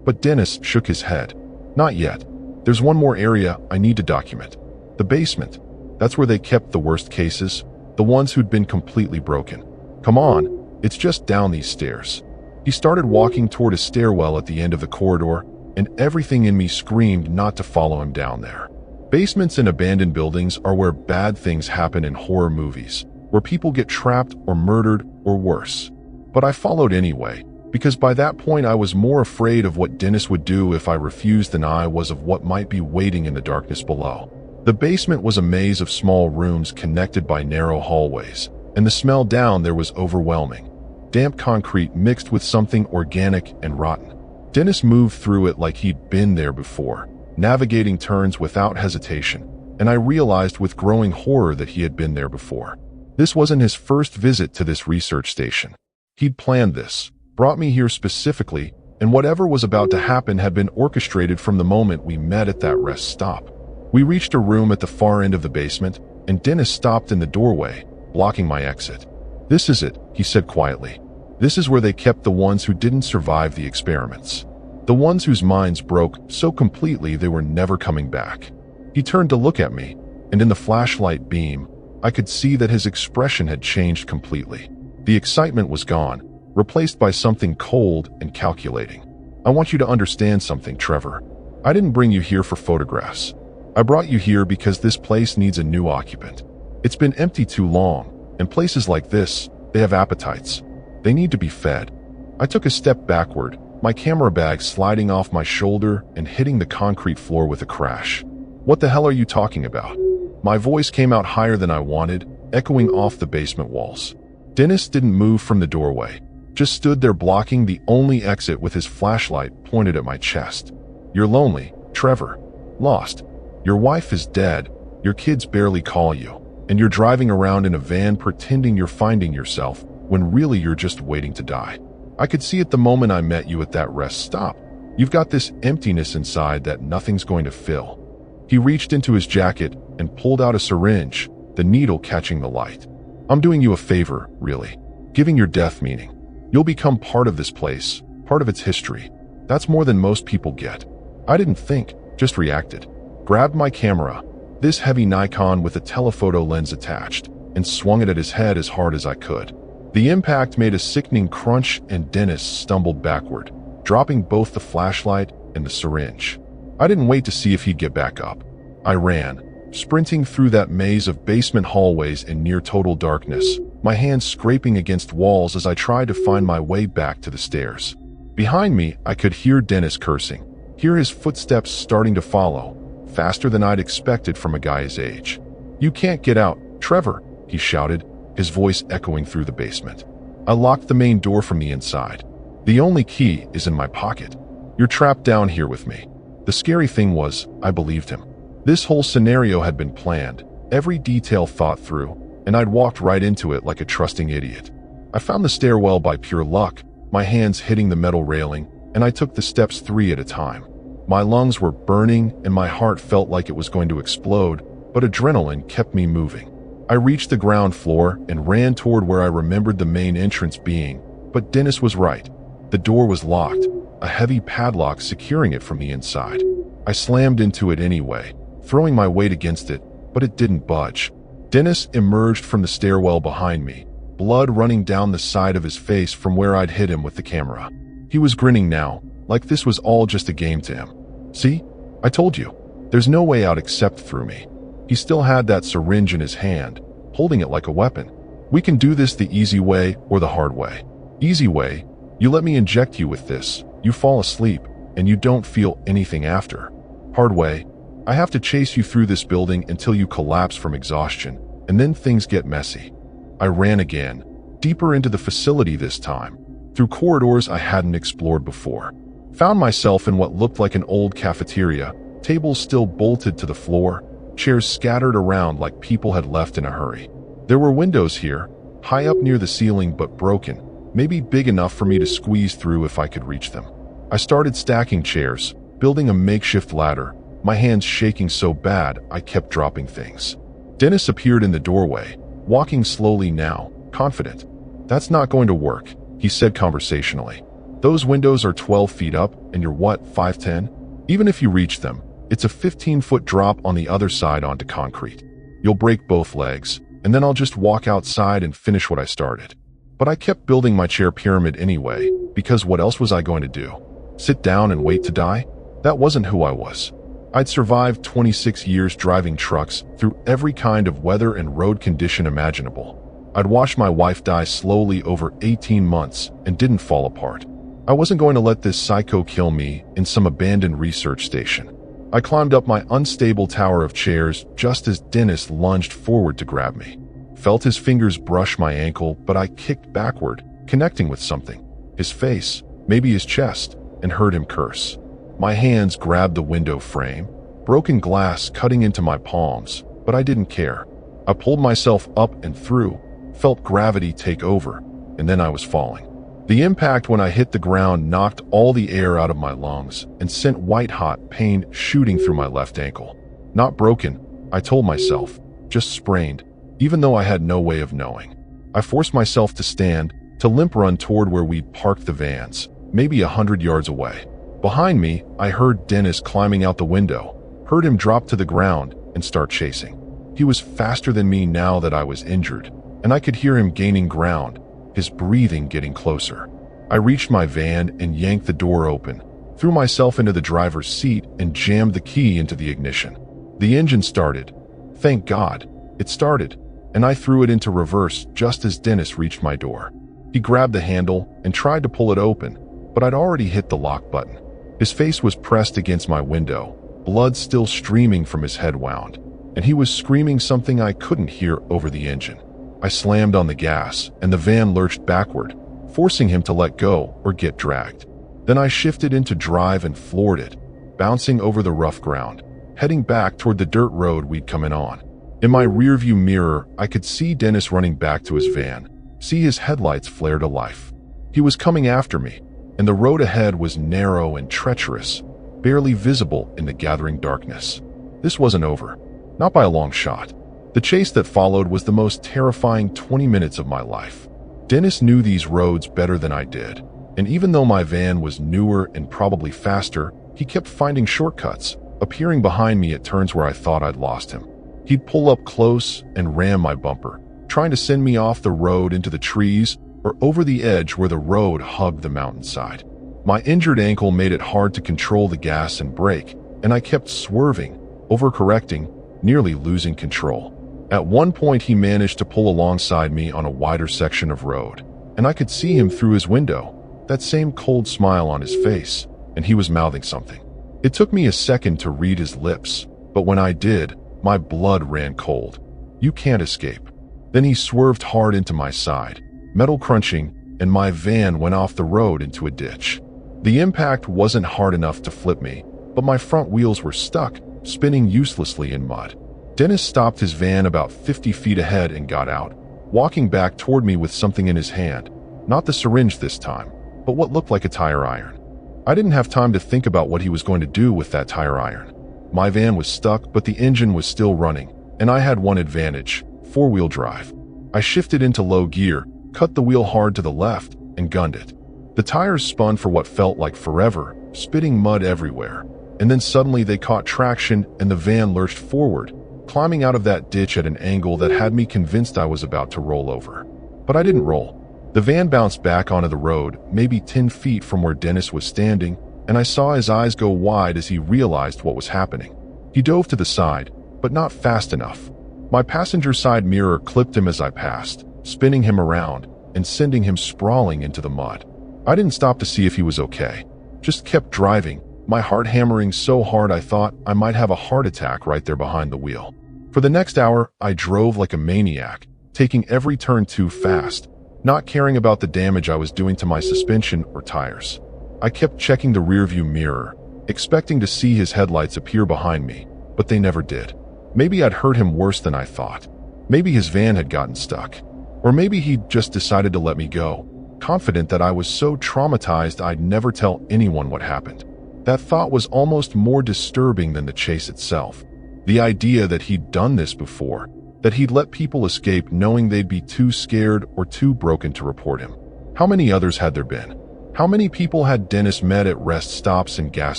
But Dennis shook his head. "Not yet. There's one more area I need to document. The basement. That's where they kept the worst cases, the ones who'd been completely broken. Come on, it's just down these stairs." He started walking toward a stairwell at the end of the corridor, and everything in me screamed not to follow him down there. Basements and abandoned buildings are where bad things happen in horror movies, where people get trapped or murdered or worse. But I followed anyway, because by that point I was more afraid of what Dennis would do if I refused than I was of what might be waiting in the darkness below. The basement was a maze of small rooms connected by narrow hallways, and the smell down there was overwhelming. Damp concrete mixed with something organic and rotten. Dennis moved through it like he'd been there before, navigating turns without hesitation, and I realized with growing horror that he had been there before. This wasn't his first visit to this research station. He'd planned this, brought me here specifically, and whatever was about to happen had been orchestrated from the moment we met at that rest stop. We reached a room at the far end of the basement, and Dennis stopped in the doorway, blocking my exit. "This is it," he said quietly. "This is where they kept the ones who didn't survive the experiments. The ones whose minds broke so completely they were never coming back." He turned to look at me, and in the flashlight beam, I could see that his expression had changed completely. The excitement was gone, replaced by something cold and calculating. "I want you to understand something, Trevor. I didn't bring you here for photographs. I brought you here because this place needs a new occupant. It's been empty too long, and places like this, they have appetites. They need to be fed." I took a step backward, my camera bag sliding off my shoulder and hitting the concrete floor with a crash. "What the hell are you talking about?" My voice came out higher than I wanted, echoing off the basement walls. Dennis didn't move from the doorway, just stood there blocking the only exit with his flashlight pointed at my chest. "You're lonely, Trevor. Lost. Your wife is dead, your kids barely call you, and you're driving around in a van pretending you're finding yourself when really you're just waiting to die. I could see it the moment I met you at that rest stop. You've got this emptiness inside that nothing's going to fill." He reached into his jacket and pulled out a syringe, the needle catching the light. "I'm doing you a favor, really. Giving your death meaning. You'll become part of this place, part of its history. That's more than most people get." I didn't think, just reacted. Grabbed my camera, this heavy Nikon with a telephoto lens attached, and swung it at his head as hard as I could. The impact made a sickening crunch and Dennis stumbled backward, dropping both the flashlight and the syringe. I didn't wait to see if he'd get back up. I ran, sprinting through that maze of basement hallways in near total darkness, my hands scraping against walls as I tried to find my way back to the stairs. Behind me, I could hear Dennis cursing, hear his footsteps starting to follow, faster than I'd expected from a guy his age. "You can't get out, Trevor," he shouted, his voice echoing through the basement. I locked the main door from the inside. "The only key is in my pocket. You're trapped down here with me." The scary thing was, I believed him. This whole scenario had been planned, every detail thought through, and I'd walked right into it like a trusting idiot. I found the stairwell by pure luck, my hands hitting the metal railing, and I took the steps 3 at a time. My lungs were burning and my heart felt like it was going to explode, but adrenaline kept me moving. I reached the ground floor and ran toward where I remembered the main entrance being, but Dennis was right. The door was locked, a heavy padlock securing it from the inside. I slammed into it anyway, throwing my weight against it, but it didn't budge. Dennis emerged from the stairwell behind me, blood running down the side of his face from where I'd hit him with the camera. He was grinning now, like this was all just a game to him. "See? I told you. There's no way out except through me." He still had that syringe in his hand, holding it like a weapon. "We can do this the easy way or the hard way. Easy way, you let me inject you with this, you fall asleep, and you don't feel anything after. Hard way, I have to chase you through this building until you collapse from exhaustion, and then things get messy." I ran again, deeper into the facility this time, through corridors I hadn't explored before. Found myself in what looked like an old cafeteria, tables still bolted to the floor, chairs scattered around like people had left in a hurry. There were windows here, high up near the ceiling but broken, maybe big enough for me to squeeze through if I could reach them. I started stacking chairs, building a makeshift ladder, my hands shaking so bad I kept dropping things. Dennis appeared in the doorway, walking slowly now, confident. "That's not going to work," he said conversationally. "Those windows are 12 feet up and you're what, 5'10"? Even if you reach them, it's a 15-foot drop on the other side onto concrete. You'll break both legs, and then I'll just walk outside and finish what I started." But I kept building my chair pyramid anyway, because what else was I going to do? Sit down and wait to die? That wasn't who I was. I'd survived 26 years driving trucks through every kind of weather and road condition imaginable. I'd watched my wife die slowly over 18 months and didn't fall apart. I wasn't going to let this psycho kill me in some abandoned research station. I climbed up my unstable tower of chairs just as Dennis lunged forward to grab me. Felt his fingers brush my ankle, but I kicked backward, connecting with something. His face, maybe his chest, and heard him curse. My hands grabbed the window frame, broken glass cutting into my palms, but I didn't care. I pulled myself up and through, felt gravity take over, and then I was falling. The impact when I hit the ground knocked all the air out of my lungs and sent white-hot pain shooting through my left ankle. Not broken, I told myself, just sprained, even though I had no way of knowing. I forced myself to stand, to limp run toward where we'd parked the vans, maybe 100 yards away. Behind me, I heard Dennis climbing out the window, heard him drop to the ground and start chasing. He was faster than me now that I was injured, and I could hear him gaining ground, his breathing getting closer. I reached my van and yanked the door open, threw myself into the driver's seat and jammed the key into the ignition. The engine started. Thank God, it started, and I threw it into reverse just as Dennis reached my door. He grabbed the handle and tried to pull it open, but I'd already hit the lock button. His face was pressed against my window, blood still streaming from his head wound, and he was screaming something I couldn't hear over the engine. I slammed on the gas, and the van lurched backward, forcing him to let go or get dragged. Then I shifted into drive and floored it, bouncing over the rough ground, heading back toward the dirt road we'd come in on. In my rearview mirror, I could see Dennis running back to his van, see his headlights flare to life. He was coming after me, and the road ahead was narrow and treacherous, barely visible in the gathering darkness. This wasn't over, not by a long shot. The chase that followed was the most terrifying 20 minutes of my life. Dennis knew these roads better than I did, and even though my van was newer and probably faster, he kept finding shortcuts, appearing behind me at turns where I thought I'd lost him. He'd pull up close and ram my bumper, trying to send me off the road into the trees or over the edge where the road hugged the mountainside. My injured ankle made it hard to control the gas and brake, and I kept swerving, overcorrecting, nearly losing control. At one point, he managed to pull alongside me on a wider section of road, and I could see him through his window, that same cold smile on his face, and he was mouthing something. It took me a second to read his lips, but when I did, my blood ran cold. You can't escape. Then he swerved hard into my side, metal crunching, and my van went off the road into a ditch. The impact wasn't hard enough to flip me, but my front wheels were stuck, spinning uselessly in mud. Dennis stopped his van about 50 feet ahead and got out, walking back toward me with something in his hand. Not the syringe this time, but what looked like a tire iron. I didn't have time to think about what he was going to do with that tire iron. My van was stuck, but the engine was still running, and I had one advantage: four-wheel drive. I shifted into low gear, cut the wheel hard to the left, and gunned it. The tires spun for what felt like forever, spitting mud everywhere, and then suddenly they caught traction and the van lurched forward, climbing out of that ditch at an angle that had me convinced I was about to roll over. But I didn't roll. The van bounced back onto the road, maybe 10 feet from where Dennis was standing, and I saw his eyes go wide as he realized what was happening. He dove to the side, but not fast enough. My passenger side mirror clipped him as I passed, spinning him around and sending him sprawling into the mud. I didn't stop to see if he was okay, just kept driving, my heart hammering so hard I thought I might have a heart attack right there behind the wheel. For the next hour, I drove like a maniac, taking every turn too fast, not caring about the damage I was doing to my suspension or tires. I kept checking the rearview mirror, expecting to see his headlights appear behind me, but they never did. Maybe I'd hurt him worse than I thought. Maybe his van had gotten stuck. Or maybe he'd just decided to let me go, confident that I was so traumatized I'd never tell anyone what happened. That thought was almost more disturbing than the chase itself. The idea that he'd done this before, that he'd let people escape knowing they'd be too scared or too broken to report him. How many others had there been? How many people had Dennis met at rest stops and gas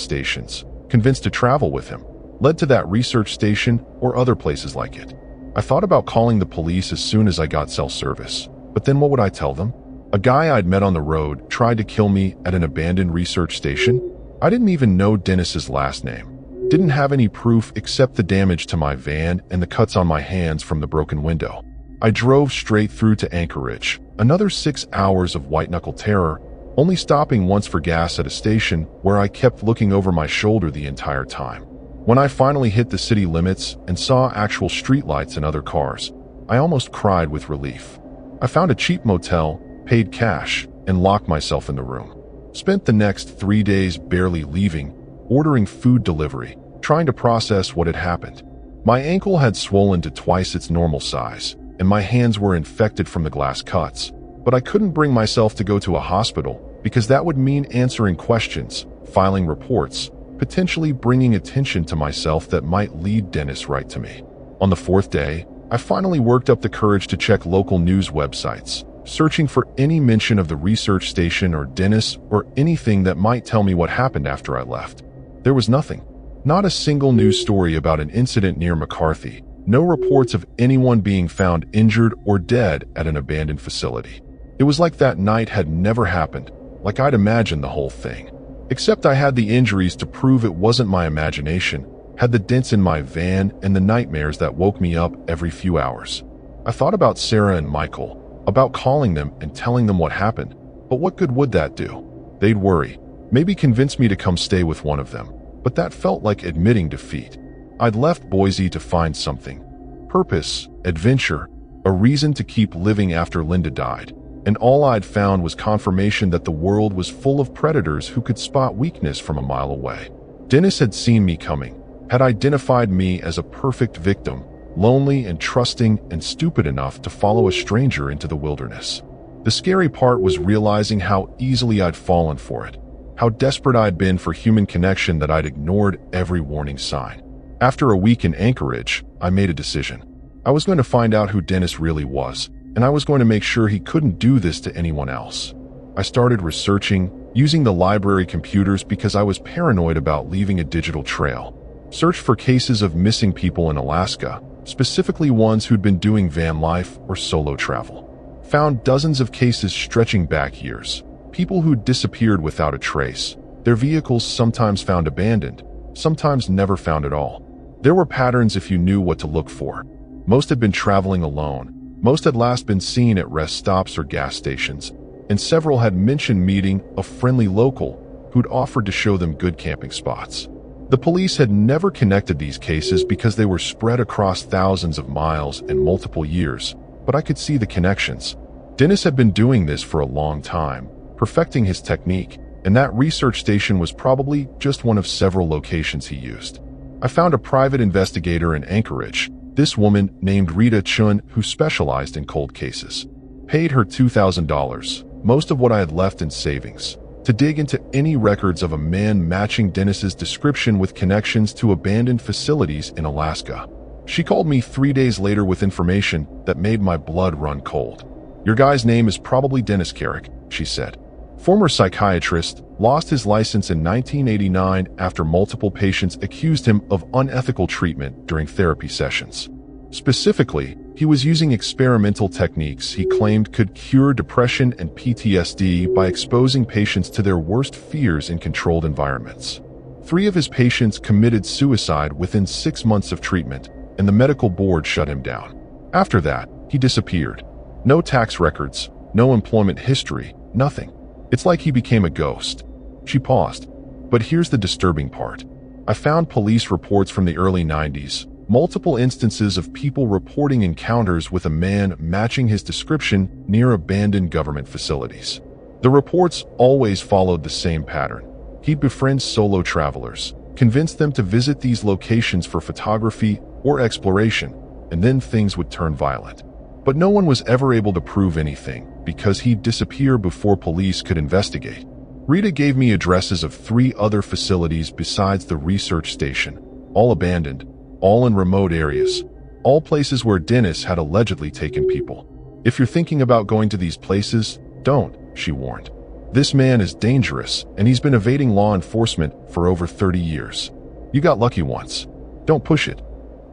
stations, convinced to travel with him, led to that research station or other places like it? I thought about calling the police as soon as I got cell service, but then what would I tell them? A guy I'd met on the road tried to kill me at an abandoned research station? I didn't even know Dennis's last name. Didn't have any proof except the damage to my van and the cuts on my hands from the broken window. I drove straight through to Anchorage, another 6 hours of white-knuckle terror, only stopping once for gas at a station where I kept looking over my shoulder the entire time. When I finally hit the city limits and saw actual streetlights and other cars, I almost cried with relief. I found a cheap motel, paid cash, and locked myself in the room. Spent the next 3 days barely leaving, ordering food delivery, trying to process what had happened. My ankle had swollen to twice its normal size, and my hands were infected from the glass cuts, but I couldn't bring myself to go to a hospital because that would mean answering questions, filing reports, potentially bringing attention to myself that might lead Dennis right to me. On the 4th day, I finally worked up the courage to check local news websites, searching for any mention of the research station or Dennis or anything that might tell me what happened after I left. There was nothing. Not a single news story about an incident near McCarthy, no reports of anyone being found injured or dead at an abandoned facility. It was like that night had never happened, like I'd imagined the whole thing. Except I had the injuries to prove it wasn't my imagination, had the dents in my van and the nightmares that woke me up every few hours. I thought about Sarah and Michael, about calling them and telling them what happened, but what good would that do? They'd worry, maybe convince me to come stay with one of them, but that felt like admitting defeat. I'd left Boise to find something. Purpose, adventure, a reason to keep living after Linda died. And all I'd found was confirmation that the world was full of predators who could spot weakness from a mile away. Dennis had seen me coming, had identified me as a perfect victim, lonely and trusting and stupid enough to follow a stranger into the wilderness. The scary part was realizing how easily I'd fallen for it, how desperate I'd been for human connection that I'd ignored every warning sign. After a week in Anchorage, I made a decision. I was going to find out who Dennis really was, and I was going to make sure he couldn't do this to anyone else. I started researching, using the library computers because I was paranoid about leaving a digital trail. Searched for cases of missing people in Alaska, specifically ones who'd been doing van life or solo travel. Found dozens of cases stretching back years. People who'd disappeared without a trace, their vehicles sometimes found abandoned, sometimes never found at all. There were patterns if you knew what to look for. Most had been traveling alone. Most had last been seen at rest stops or gas stations, and several had mentioned meeting a friendly local who'd offered to show them good camping spots. The police had never connected these cases because they were spread across thousands of miles and multiple years, but I could see the connections. Dennis had been doing this for a long time, perfecting his technique, and that research station was probably just one of several locations he used. I found a private investigator in Anchorage, this woman named Rita Chun, who specialized in cold cases. Paid her $2,000, most of what I had left in savings, to dig into any records of a man matching Dennis's description with connections to abandoned facilities in Alaska. She called me 3 days later with information that made my blood run cold. "Your guy's name is probably Dennis Carrick," she said. Former psychiatrist, lost his license in 1989 after multiple patients accused him of unethical treatment during therapy sessions. Specifically, he was using experimental techniques he claimed could cure depression and PTSD by exposing patients to their worst fears in controlled environments. 3 of his patients committed suicide within 6 months of treatment, and the medical board shut him down. After that, he disappeared. No tax records, no employment history, nothing. It's like he became a ghost. She paused. But here's the disturbing part. I found police reports from the early 90s, multiple instances of people reporting encounters with a man matching his description near abandoned government facilities. The reports always followed the same pattern. He'd befriend solo travelers, convince them to visit these locations for photography or exploration, and then things would turn violent. But no one was ever able to prove anything because he'd disappear before police could investigate. Rita gave me addresses of 3 other facilities besides the research station, all abandoned, all in remote areas, all places where Dennis had allegedly taken people. "If you're thinking about going to these places, don't," she warned. "This man is dangerous, and he's been evading law enforcement for over 30 years. You got lucky once. Don't push it."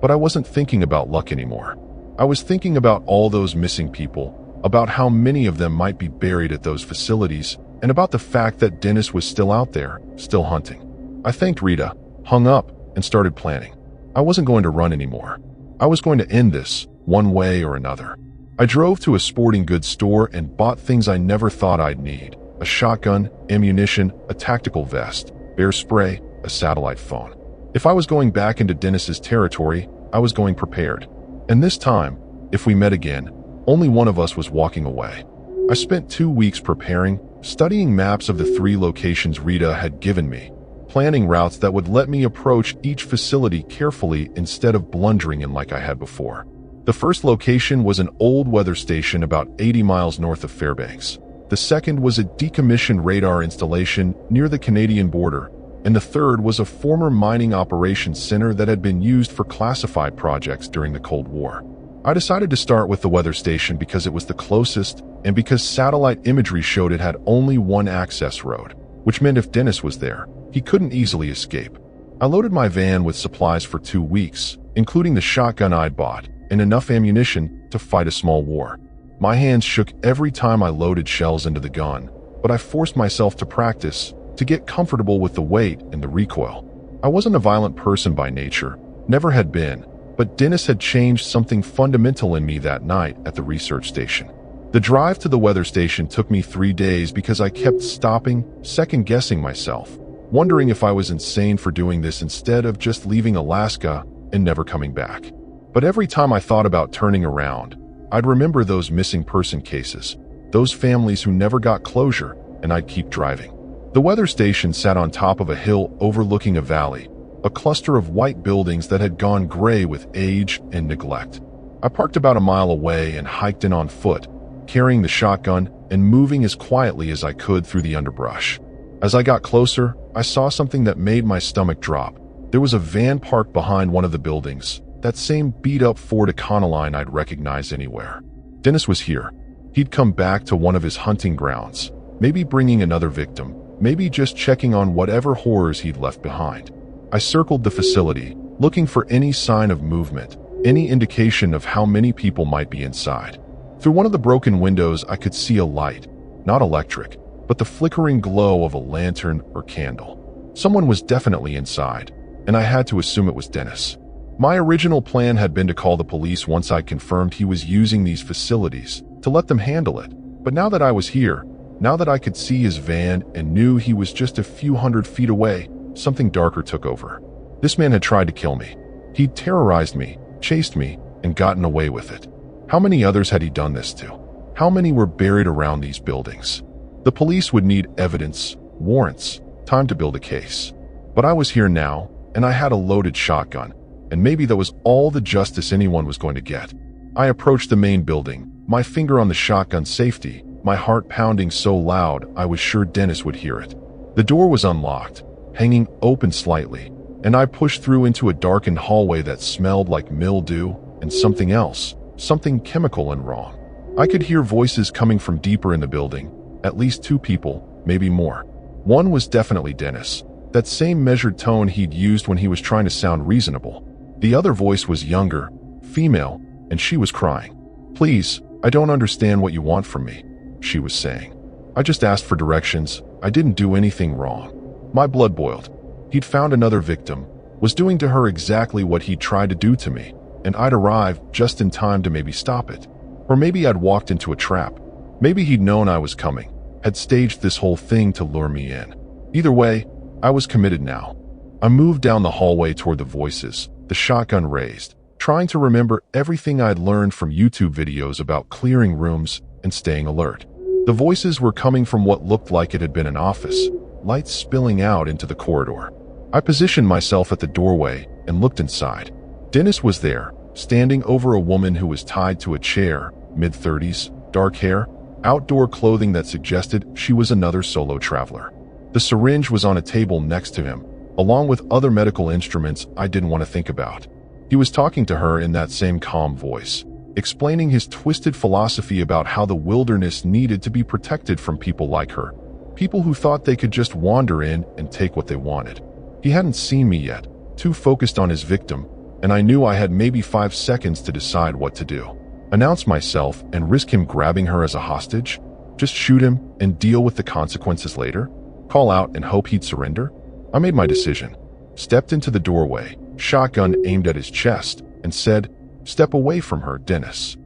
But I wasn't thinking about luck anymore. I was thinking about all those missing people, about how many of them might be buried at those facilities, and about the fact that Dennis was still out there, still hunting. I thanked Rita, hung up, and started planning. I wasn't going to run anymore. I was going to end this, one way or another. I drove to a sporting goods store and bought things I never thought I'd need: a shotgun, ammunition, a tactical vest, bear spray, a satellite phone. If I was going back into Dennis's territory, I was going prepared. And this time, if we met again, only one of us was walking away. I spent 2 weeks preparing, studying maps of the 3 locations Rita had given me, planning routes that would let me approach each facility carefully instead of blundering in like I had before. The first location was an old weather station about 80 miles north of Fairbanks. The second was a decommissioned radar installation near the Canadian border, and the third was a former mining operations center that had been used for classified projects during the Cold War. I decided to start with the weather station because it was the closest and because satellite imagery showed it had only one access road, which meant if Dennis was there, he couldn't easily escape. I loaded my van with supplies for 2 weeks, including the shotgun I'd bought, and enough ammunition to fight a small war. My hands shook every time I loaded shells into the gun, but I forced myself to practice, to get comfortable with the weight and the recoil. I wasn't a violent person by nature, never had been, but Dennis had changed something fundamental in me that night at the research station. The drive to the weather station took me 3 days because I kept stopping, second-guessing myself, wondering if I was insane for doing this instead of just leaving Alaska and never coming back. But every time I thought about turning around, I'd remember those missing person cases, those families who never got closure, and I'd keep driving. The weather station sat on top of a hill overlooking a valley, a cluster of white buildings that had gone gray with age and neglect. I parked about a mile away and hiked in on foot, carrying the shotgun and moving as quietly as I could through the underbrush. As I got closer, I saw something that made my stomach drop. There was a van parked behind one of the buildings, that same beat-up Ford Econoline I'd recognize anywhere. Dennis was here. He'd come back to one of his hunting grounds, maybe bringing another victim, maybe just checking on whatever horrors he'd left behind. I circled the facility, looking for any sign of movement, any indication of how many people might be inside. Through one of the broken windows, I could see a light, not electric, but the flickering glow of a lantern or candle. Someone was definitely inside, and I had to assume it was Dennis. My original plan had been to call the police once I confirmed he was using these facilities, to let them handle it. But now that I was here, now that I could see his van and knew he was just a few hundred feet away, something darker took over. This man had tried to kill me. He'd terrorized me, chased me, and gotten away with it. How many others had he done this to? How many were buried around these buildings? The police would need evidence, warrants, time to build a case. But I was here now, and I had a loaded shotgun, and maybe that was all the justice anyone was going to get. I approached the main building, my finger on the shotgun safety, my heart pounding so loud I was sure Dennis would hear it. The door was unlocked, hanging open slightly, and I pushed through into a darkened hallway that smelled like mildew and something else, something chemical and wrong. I could hear voices coming from deeper in the building, at least 2 people, maybe more. One was definitely Dennis, that same measured tone he'd used when he was trying to sound reasonable. The other voice was younger, female, and she was crying. "Please, I don't understand what you want from me," she was saying. "I just asked for directions. I didn't do anything wrong." My blood boiled. He'd found another victim, was doing to her exactly what he'd tried to do to me, and I'd arrived just in time to maybe stop it. Or maybe I'd walked into a trap. Maybe he'd known I was coming, had staged this whole thing to lure me in. Either way, I was committed now. I moved down the hallway toward the voices, the shotgun raised, trying to remember everything I'd learned from YouTube videos about clearing rooms and staying alert. The voices were coming from what looked like it had been an office, lights spilling out into the corridor. I positioned myself at the doorway and looked inside. Dennis was there, standing over a woman who was tied to a chair, mid-30s, dark hair, outdoor clothing that suggested she was another solo traveler. The syringe was on a table next to him, along with other medical instruments I didn't want to think about. He was talking to her in that same calm voice, explaining his twisted philosophy about how the wilderness needed to be protected from people like her, people who thought they could just wander in and take what they wanted. He hadn't seen me yet, too focused on his victim, and I knew I had maybe 5 seconds to decide what to do. Announce myself and risk him grabbing her as a hostage? Just shoot him and deal with the consequences later? Call out and hope he'd surrender? I made my decision, stepped into the doorway, shotgun aimed at his chest, and said, "Step away from her, Dennis."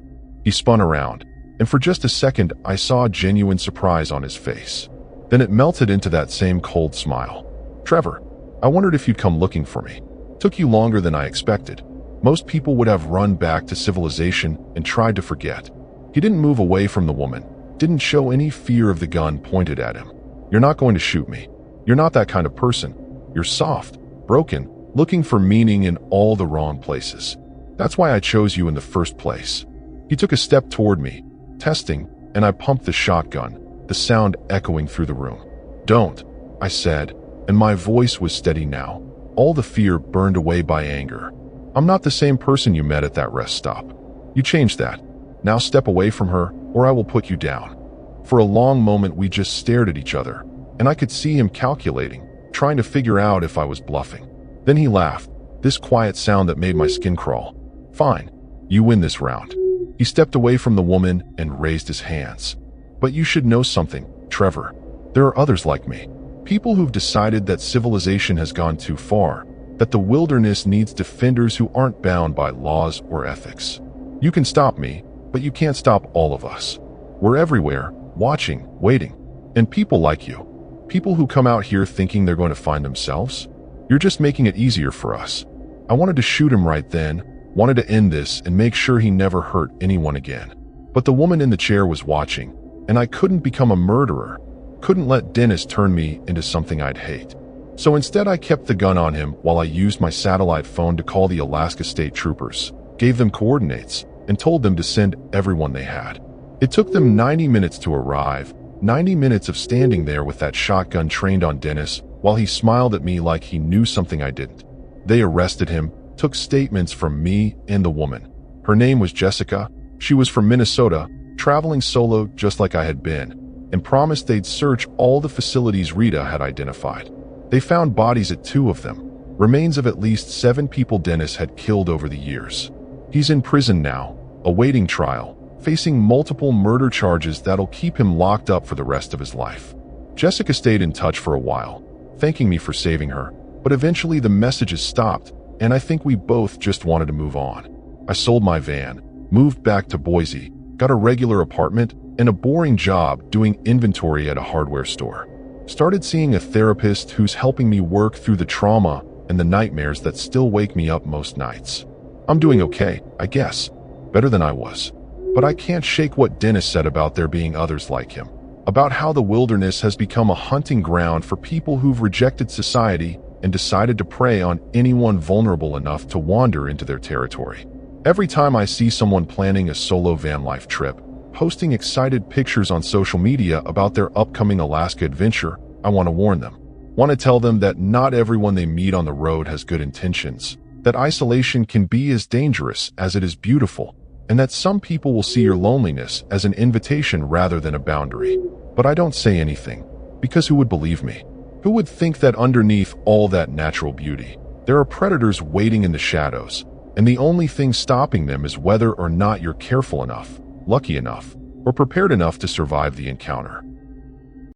He spun around, and for just a second I saw genuine surprise on his face. Then it melted into that same cold smile. "Trevor, I wondered if you'd come looking for me. Took you longer than I expected. Most people would have run back to civilization and tried to forget." He didn't move away from the woman, didn't show any fear of the gun pointed at him. "You're not going to shoot me. You're not that kind of person. You're soft, broken, looking for meaning in all the wrong places. That's why I chose you in the first place." He took a step toward me, testing, and I pumped the shotgun, the sound echoing through the room. "Don't," I said, and my voice was steady now, all the fear burned away by anger. "I'm not the same person you met at that rest stop. You changed that. Now step away from her, or I will put you down." For a long moment we just stared at each other, and I could see him calculating, trying to figure out if I was bluffing. Then he laughed, this quiet sound that made my skin crawl. "Fine, you win this round." He stepped away from the woman and raised his hands. "But you should know something, Trevor. There are others like me. People who've decided that civilization has gone too far, that the wilderness needs defenders who aren't bound by laws or ethics. You can stop me, but you can't stop all of us. We're everywhere, watching, waiting. And people like you, people who come out here thinking they're going to find themselves, you're just making it easier for us." I wanted to shoot him right then, wanted to end this and make sure he never hurt anyone again. But the woman in the chair was watching, and I couldn't become a murderer, couldn't let Dennis turn me into something I'd hate. So instead I kept the gun on him while I used my satellite phone to call the Alaska State Troopers, gave them coordinates, and told them to send everyone they had. It took them 90 minutes to arrive, 90 minutes of standing there with that shotgun trained on Dennis while he smiled at me like he knew something I didn't. They arrested him, took statements from me and the woman. Her name was Jessica. She was from Minnesota, traveling solo just like I had been, and promised they'd search all the facilities Rita had identified. They found bodies at 2 of them, remains of at least 7 people Dennis had killed over the years. He's in prison now, awaiting trial, facing multiple murder charges that'll keep him locked up for the rest of his life. Jessica stayed in touch for a while, thanking me for saving her, but eventually the messages stopped, and I think we both just wanted to move on. I sold my van, moved back to Boise, got a regular apartment, and a boring job doing inventory at a hardware store. Started seeing a therapist who's helping me work through the trauma and the nightmares that still wake me up most nights. I'm doing okay, I guess. Better than I was. But I can't shake what Dennis said about there being others like him. About how the wilderness has become a hunting ground for people who've rejected society and decided to prey on anyone vulnerable enough to wander into their territory. Every time I see someone planning a solo van life trip, posting excited pictures on social media about their upcoming Alaska adventure, I want to warn them. Want to tell them that not everyone they meet on the road has good intentions, that isolation can be as dangerous as it is beautiful, and that some people will see your loneliness as an invitation rather than a boundary. But I don't say anything, because who would believe me? Who would think that underneath all that natural beauty, there are predators waiting in the shadows, and the only thing stopping them is whether or not you're careful enough, lucky enough, or prepared enough to survive the encounter?